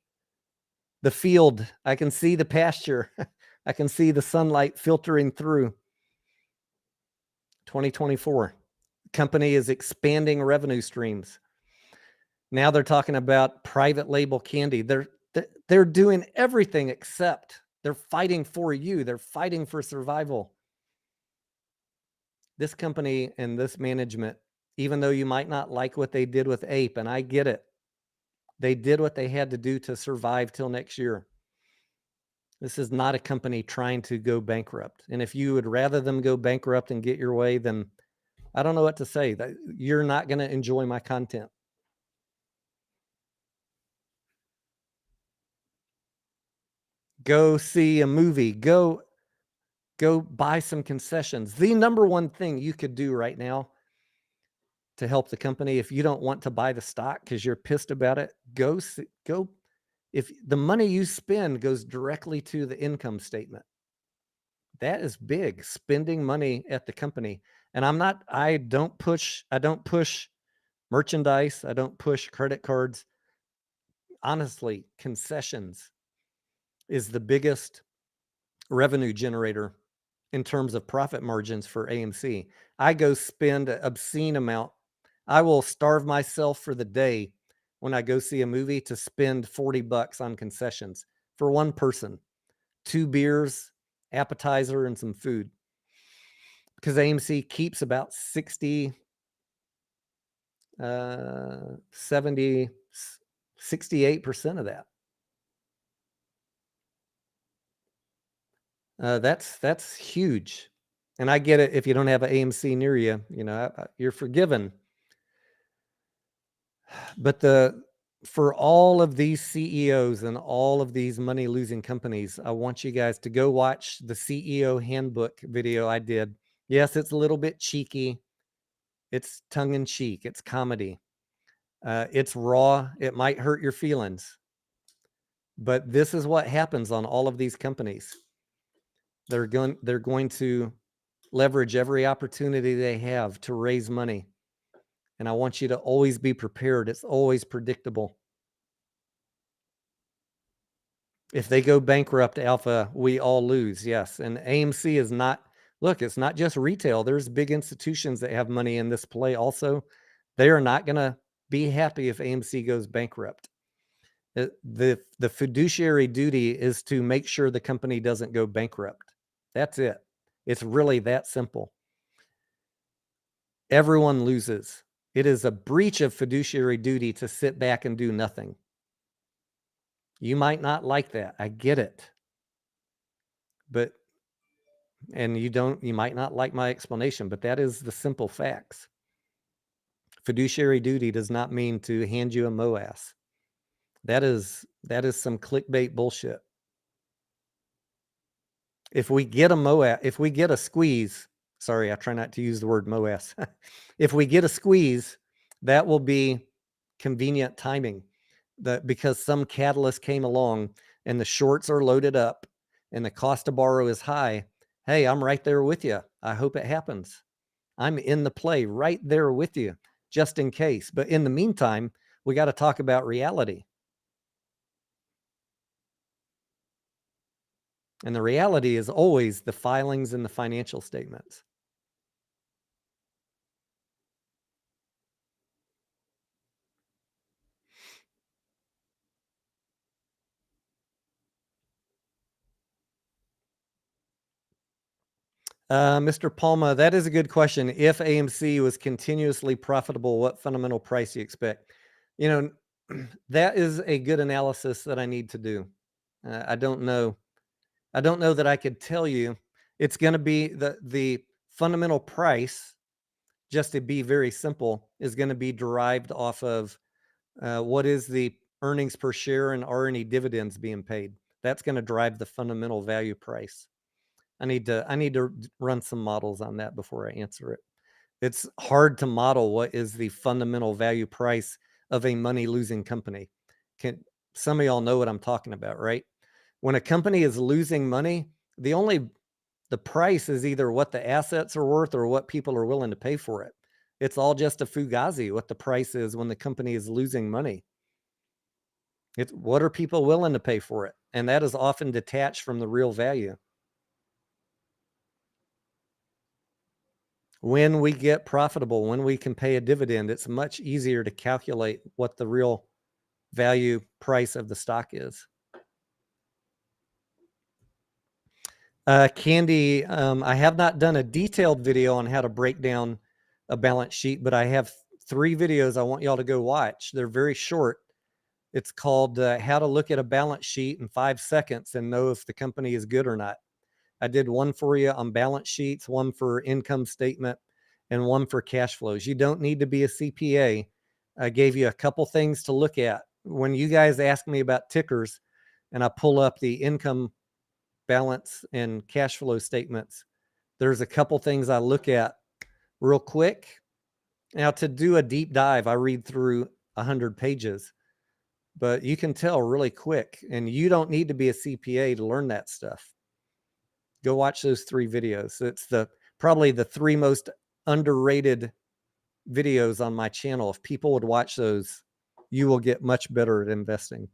the field. I can see the pasture. I can see the sunlight filtering through. 2024. Company is expanding revenue streams. Now they're talking about private label candy. They're doing everything except they're fighting for you. They're fighting for survival. This company and this management, even though you might not like what they did with Ape, and I get it, they did what they had to do to survive till next year. This is not a company trying to go bankrupt. And if you would rather them go bankrupt and get your way, then I don't know what to say. You're not going to enjoy my content. Go see a movie. Go buy some concessions. The number one thing you could do right now to help the company, if you don't want to buy the stock because you're pissed about it, go. If the money you spend goes directly to the income statement, that is big. Spending money at the company. And I don't push merchandise. I don't push credit cards. honestly, concessions is the biggest revenue generator in terms of profit margins for AMC. I go spend an obscene amount. I will starve myself for the day when I go see a movie to spend $40 on concessions for one person, 2 beers, appetizer, and some food. Because AMC keeps about 68% of that. That's huge. And I get it. If you don't have an AMC near you, you're forgiven. But for all of these CEOs and all of these money losing companies, I want you guys to go watch the CEO handbook video I did. Yes, it's a little bit cheeky. It's tongue in cheek. It's comedy. It's raw. It might hurt your feelings. But this is what happens on all of these companies. They're going to leverage every opportunity they have to raise money. And I want you to always be prepared. It's always predictable. If they go bankrupt, Alpha, we all lose. Yes. And AMC is not, look, it's not just retail. There's big institutions that have money in this play also. They are not going to be happy if AMC goes bankrupt. The fiduciary duty is to make sure the company doesn't go bankrupt. That's it. It's really that simple. Everyone loses. It is a breach of fiduciary duty to sit back and do nothing. You might not like that. I get it. You might not like my explanation, but that is the simple facts. Fiduciary duty does not mean to hand you a MOAS. That is some clickbait bullshit. If we get a squeeze, sorry, I try not to use the word MOAS. If we get a squeeze, that will be convenient timing. Because some catalyst came along and the shorts are loaded up and the cost to borrow is high. Hey, I'm right there with you. I hope it happens. I'm in the play right there with you, just in case. But in the meantime, we got to talk about reality. And the reality is always the filings and the financial statements. Mr. Palma, that is a good question. If AMC was continuously profitable, what fundamental price do you expect? That is a good analysis that I need to do. I don't know. I don't know that I could tell you. It's going to be the fundamental price, just to be very simple, is going to be derived off of what is the earnings per share and are any dividends being paid. That's going to drive the fundamental value price. I need to run some models on that before I answer it. It's hard to model what is the fundamental value price of a money losing company. Some of y'all know what I'm talking about, right? When a company is losing money, the price is either what the assets are worth or what people are willing to pay for it. It's all just a fugazi what the price is when the company is losing money. It's what are people willing to pay for it? And that is often detached from the real value. When we get profitable, when we can pay a dividend, it's much easier to calculate what the real value price of the stock is. Candy, I have not done a detailed video on how to break down a balance sheet, but I have 3 videos I want y'all to go watch. They're very short. It's called How to Look at a Balance Sheet in 5 Seconds and Know if the Company is Good or Not. I did one for you on balance sheets, one for income statement, and one for cash flows. You don't need to be a CPA. I gave you a couple things to look at. When you guys ask me about tickers and I pull up the income balance and cash flow statements, there's a couple things I look at real quick. Now, to do a deep dive, I read through 100 pages, but you can tell really quick, and you don't need to be a CPA to learn that stuff. Go watch those 3 videos. It's probably the 3 most underrated videos on my channel. If people would watch those, you will get much better at investing.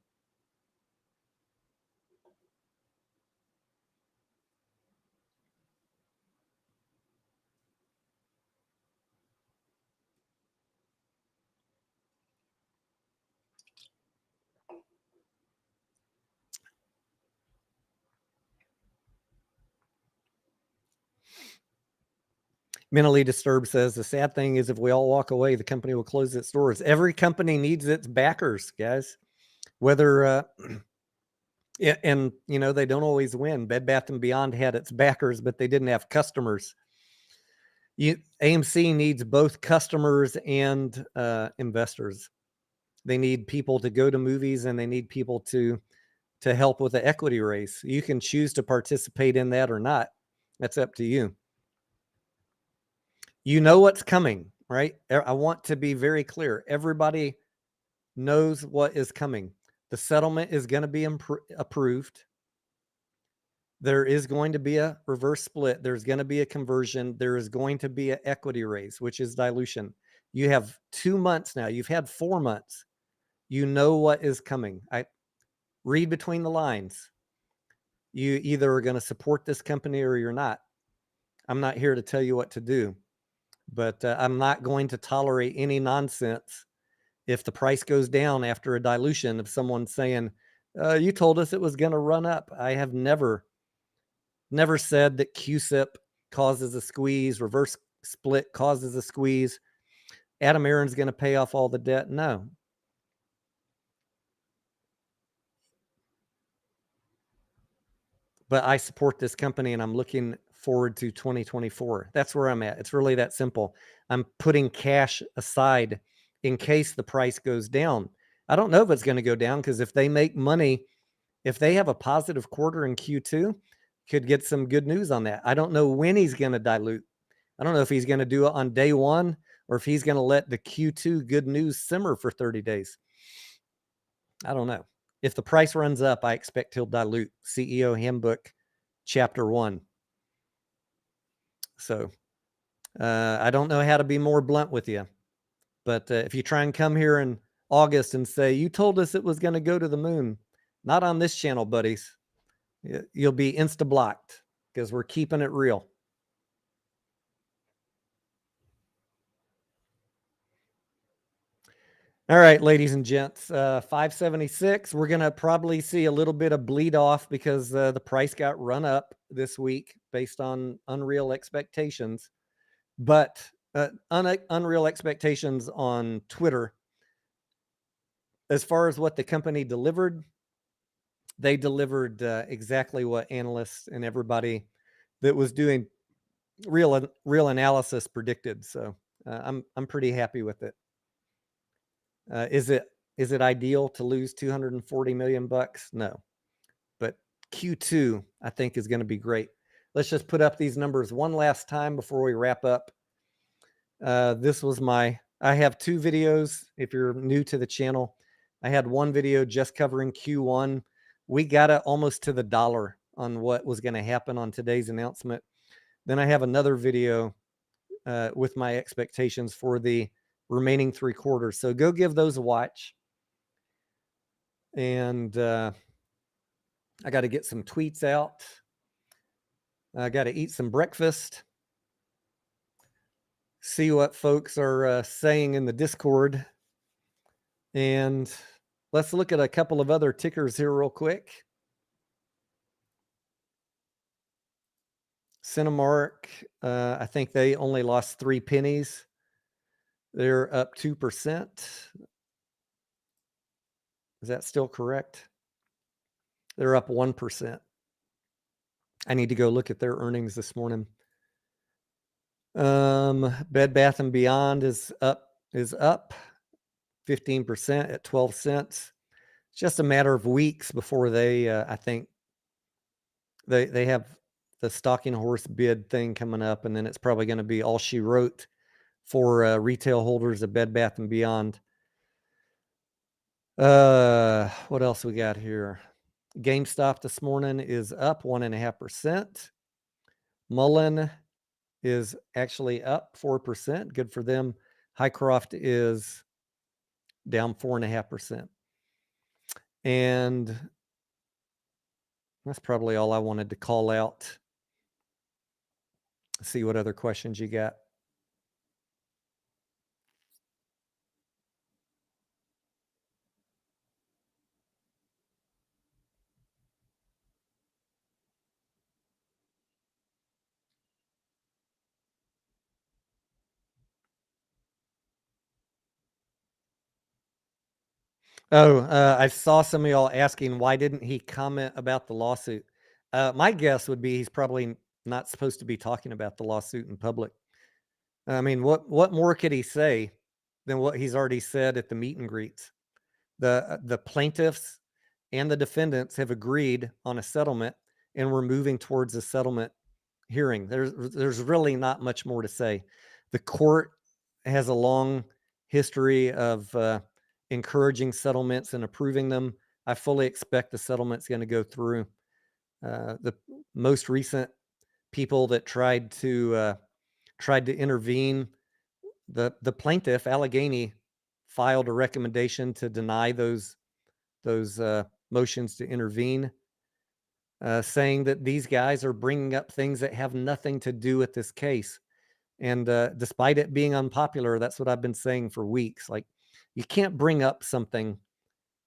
Mentally Disturbed says, the sad thing is if we all walk away, the company will close its doors. Every company needs its backers, guys. Whether, and they don't always win. Bed Bath & Beyond had its backers, but they didn't have customers. AMC needs both customers and investors. They need people to go to movies, and they need people to help with the equity raise. You can choose to participate in that or not. That's up to you. You know what's coming, right? I want to be very clear. Everybody knows what is coming. The settlement is going to be approved. There is going to be a reverse split. There's going to be a conversion. There is going to be an equity raise, which is dilution. You have 2 months now. You've had 4 months. You know what is coming. I read between the lines. You either are going to support this company or you're not. I'm not here to tell you what to do, but I'm not going to tolerate any nonsense if the price goes down after a dilution of someone saying, you told us it was going to run up. I have never said that QSIP causes a squeeze, reverse split causes a squeeze. Adam Aaron's going to pay off all the debt. No. But I support this company and I'm looking forward to 2024. That's where I'm at. It's really that simple. I'm putting cash aside in case the price goes down. I don't know if it's going to go down because if they make money, if they have a positive quarter in Q2, could get some good news on that. I don't know when he's going to dilute. I don't know if he's going to do it on day one or if he's going to let the Q2 good news simmer for 30 days. I don't know. If the price runs up, I expect he'll dilute. CEO Handbook, Chapter 1. So I don't know how to be more blunt with you. But if you try and come here in August and say, you told us it was going to go to the moon, not on this channel, buddies. You'll be insta-blocked because we're keeping it real. All right, ladies and gents, 576. We're going to probably see a little bit of bleed off because the price got run up this week based on unreal expectations. But unreal expectations on Twitter. As far as what the company delivered, they delivered exactly what analysts and everybody that was doing real analysis predicted. So I'm pretty happy with it. Is it ideal to lose $240 million? No, but Q2 I think is going to be great. Let's just put up these numbers one last time before we wrap up. This was I have 2 videos. If you're new to the channel, I had one video just covering Q1. We got it almost to the dollar on what was going to happen on today's announcement. Then I have another video with my expectations for the remaining 3 quarters. So go give those a watch. And I got to get some tweets out. I got to eat some breakfast. See what folks are saying in the Discord. And let's look at a couple of other tickers here real quick. Cinemark, I think they only lost 3 pennies. They're up 2%. Is that still correct? They're up 1%. I need to go look at their earnings this morning. Bed Bath & Beyond is up 15% at 12 cents. It's just a matter of weeks before they, I think, they have the stalking horse bid thing coming up, and then it's probably going to be all she wrote for retail holders of Bed Bath & Beyond. What else we got here? GameStop this morning is up 1.5%. Mullen is actually up 4%. Good for them. Highcroft is down 4.5%. And that's probably all I wanted to call out. See what other questions you got. Oh, I saw some of y'all asking, why didn't he comment about the lawsuit? My guess would be he's probably not supposed to be talking about the lawsuit in public. I mean, what more could he say than what he's already said at the meet and greets? The plaintiffs and the defendants have agreed on a settlement, and we're moving towards a settlement hearing. There's really not much more to say. The court has a long history of encouraging settlements and approving them. I fully expect the settlement's going to go through. The most recent people that tried to intervene, the plaintiff Allegheny filed a recommendation to deny those motions to intervene, saying that these guys are bringing up things that have nothing to do with this case. And despite it being unpopular, that's what I've been saying for weeks. Like, you can't bring up something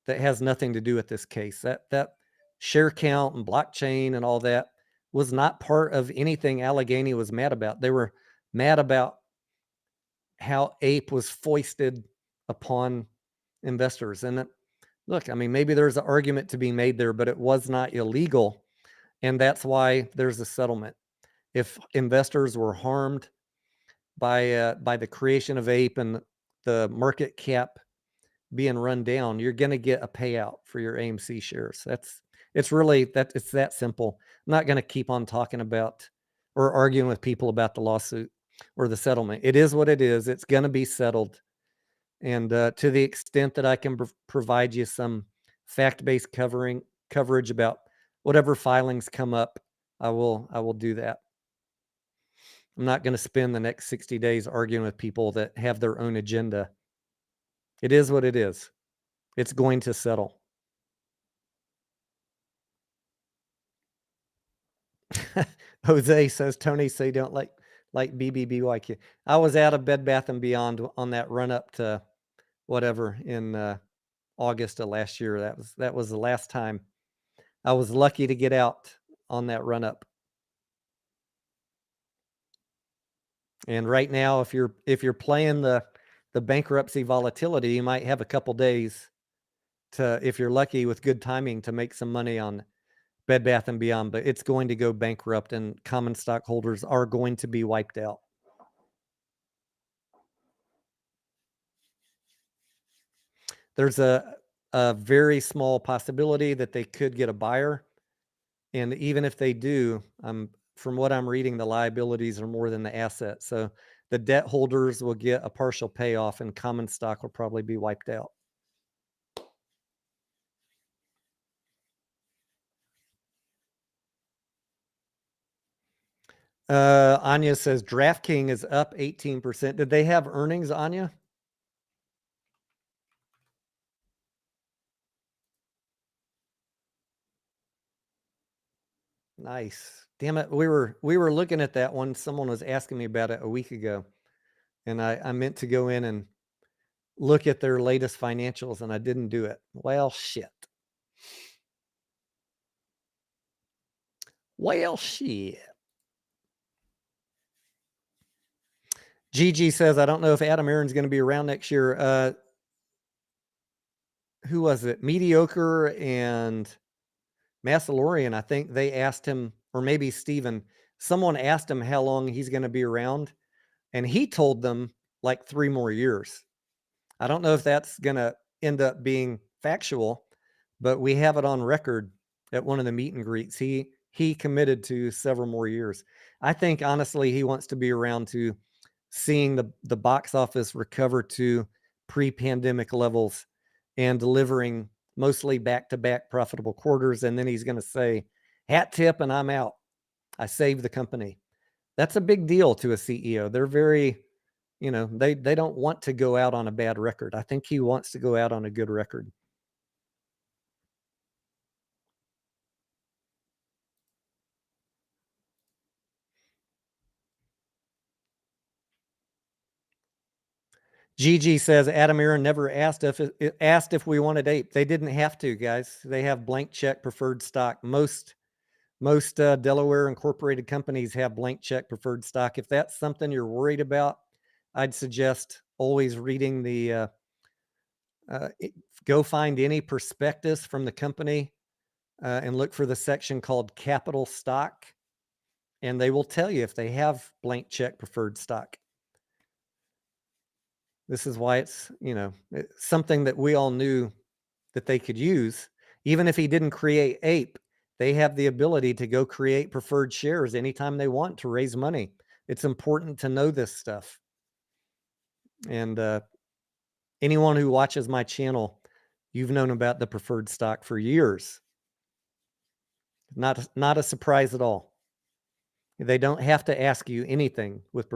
that has nothing to do with this case. That share count and blockchain and all that was not part of anything Allegheny was mad about. They were mad about how Ape was foisted upon investors. And look, I mean, maybe there's an argument to be made there, but it was not illegal. And that's why there's a settlement. If investors were harmed by the creation of Ape and the market cap being run down, you're going to get a payout for your AMC shares. It's that simple. I'm not going to keep on talking about or arguing with people about the lawsuit or the settlement. It is what it is. It's going to be settled. And to the extent that I can provide you some fact-based coverage about whatever filings come up, I will do that. I'm not going to spend the next 60 days arguing with people that have their own agenda. It is what it is. It's going to settle. Jose says, Tony, so you don't like BBBYQ. I was out of Bed Bath & Beyond on that run up to whatever in August of last year. That was the last time. I was lucky to get out on that run up. And right now, if you're playing the bankruptcy volatility, you might have a couple days to, if you're lucky with good timing, to make some money on Bed Bath & Beyond, but it's going to go bankrupt and common stockholders are going to be wiped out. There's a very small possibility that they could get a buyer. And even if they do, from what I'm reading, the liabilities are more than the assets. So the debt holders will get a partial payoff and common stock will probably be wiped out. Anya says DraftKings is up 18%. Did they have earnings, Anya? Nice. Damn it. We were looking at that one. Someone was asking me about it a week ago. And I meant to go in and look at their latest financials and I didn't do it. Well, shit. Well, shit. Gigi says, I don't know if Adam Aaron's going to be around next year. Who was it? Mediocre and Massalorian. I think they asked him, or maybe Steven, someone asked him how long he's going to be around. And he told them like 3 more years. I don't know if that's going to end up being factual, but we have it on record at one of the meet and greets. He committed to several more years. I think, honestly, he wants to be around to seeing the box office recover to pre-pandemic levels and delivering mostly back-to-back profitable quarters. And then he's going to say, hat tip, and I'm out. I saved the company. That's a big deal to a CEO. They're very, you know, they don't want to go out on a bad record. I think he wants to go out on a good record. Gigi says Adam Aaron never asked if we wanted ape. They didn't have to, guys. They have blank check preferred stock. Most Delaware incorporated companies have blank check preferred stock. If that's something you're worried about, I'd suggest always reading the go find any prospectus from the company and look for the section called capital stock, and they will tell you if they have blank check preferred stock. This is why it's, you know, it's something that we all knew that they could use. Even if he didn't create ape, they have the ability to go create preferred shares anytime they want to raise money. It's important to know this stuff. And anyone who watches my channel, you've known about the preferred stock for years. Not a surprise at all. They don't have to ask you anything with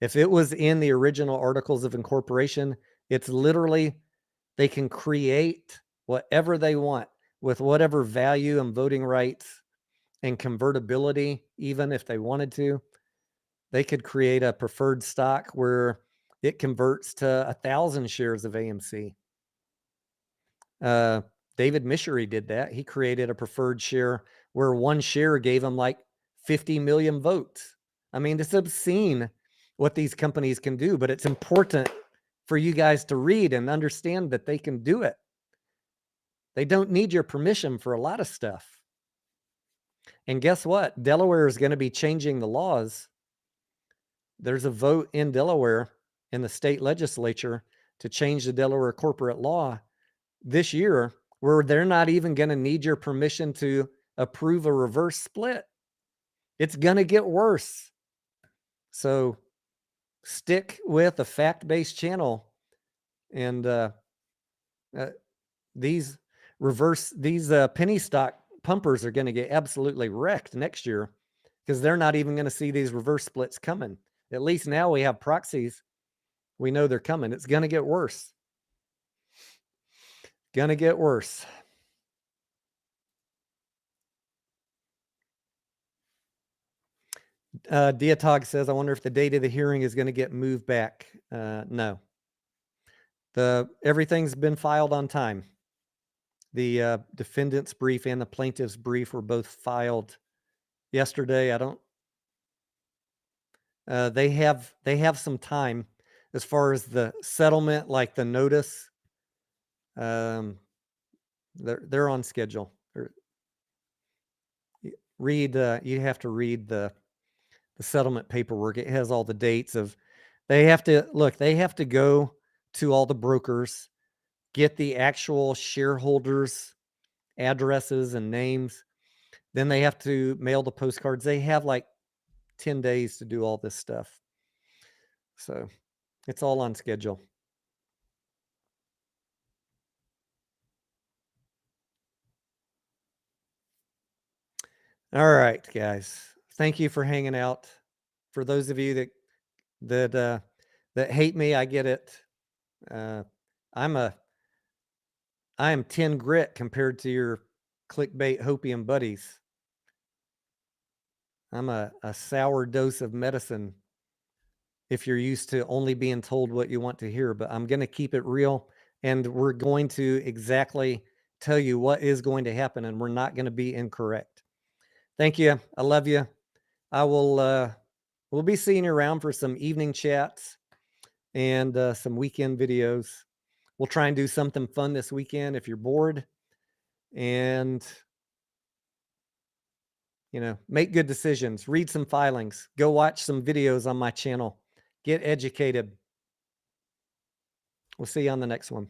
if it was in the original articles of incorporation, it's literally they can create whatever they want with whatever value and voting rights and convertibility, even if they wanted to. They could create a preferred stock where it converts to 1,000 shares of AMC. David Mishery did that. He created a preferred share where one share gave him like 50 million votes. I mean, it's obscene what these companies can do, but it's important for you guys to read and understand that they can do it. They don't need your permission for a lot of stuff. And guess what? Delaware is going to be changing the laws. There's a vote in Delaware in the state legislature to change the Delaware corporate law this year, where they're not even going to need your permission to approve a reverse split. It's going to get worse. So stick with a fact-based channel, and these penny stock pumpers are going to get absolutely wrecked next year because they're not even going to see these reverse splits coming. At least now we have proxies. We know they're coming. It's going to get worse. Going to get worse. Diatog says, I wonder if the date of the hearing is going to get moved back. No. Everything's been filed on time. The defendant's brief and the plaintiff's brief were both filed yesterday. They have some time as far as the settlement, like the notice. They're on schedule. You have to read the settlement paperwork. It has all the dates of, they have to go to all the brokers, get the actual shareholders' addresses and names. Then they have to mail the postcards. They have like 10 days to do all this stuff. So it's all on schedule. All right, guys. Thank you for hanging out. For those of you that hate me, I get it. I am 10 grit compared to your clickbait hopium buddies. I'm a sour dose of medicine if you're used to only being told what you want to hear, but I'm going to keep it real, and we're going to exactly tell you what is going to happen, and we're not going to be incorrect. Thank you. I love you. I will, we'll be seeing you around for some evening chats and some weekend videos. We'll try and do something fun this weekend if you're bored, and, you know, make good decisions, read some filings, go watch some videos on my channel, get educated. We'll see you on the next one.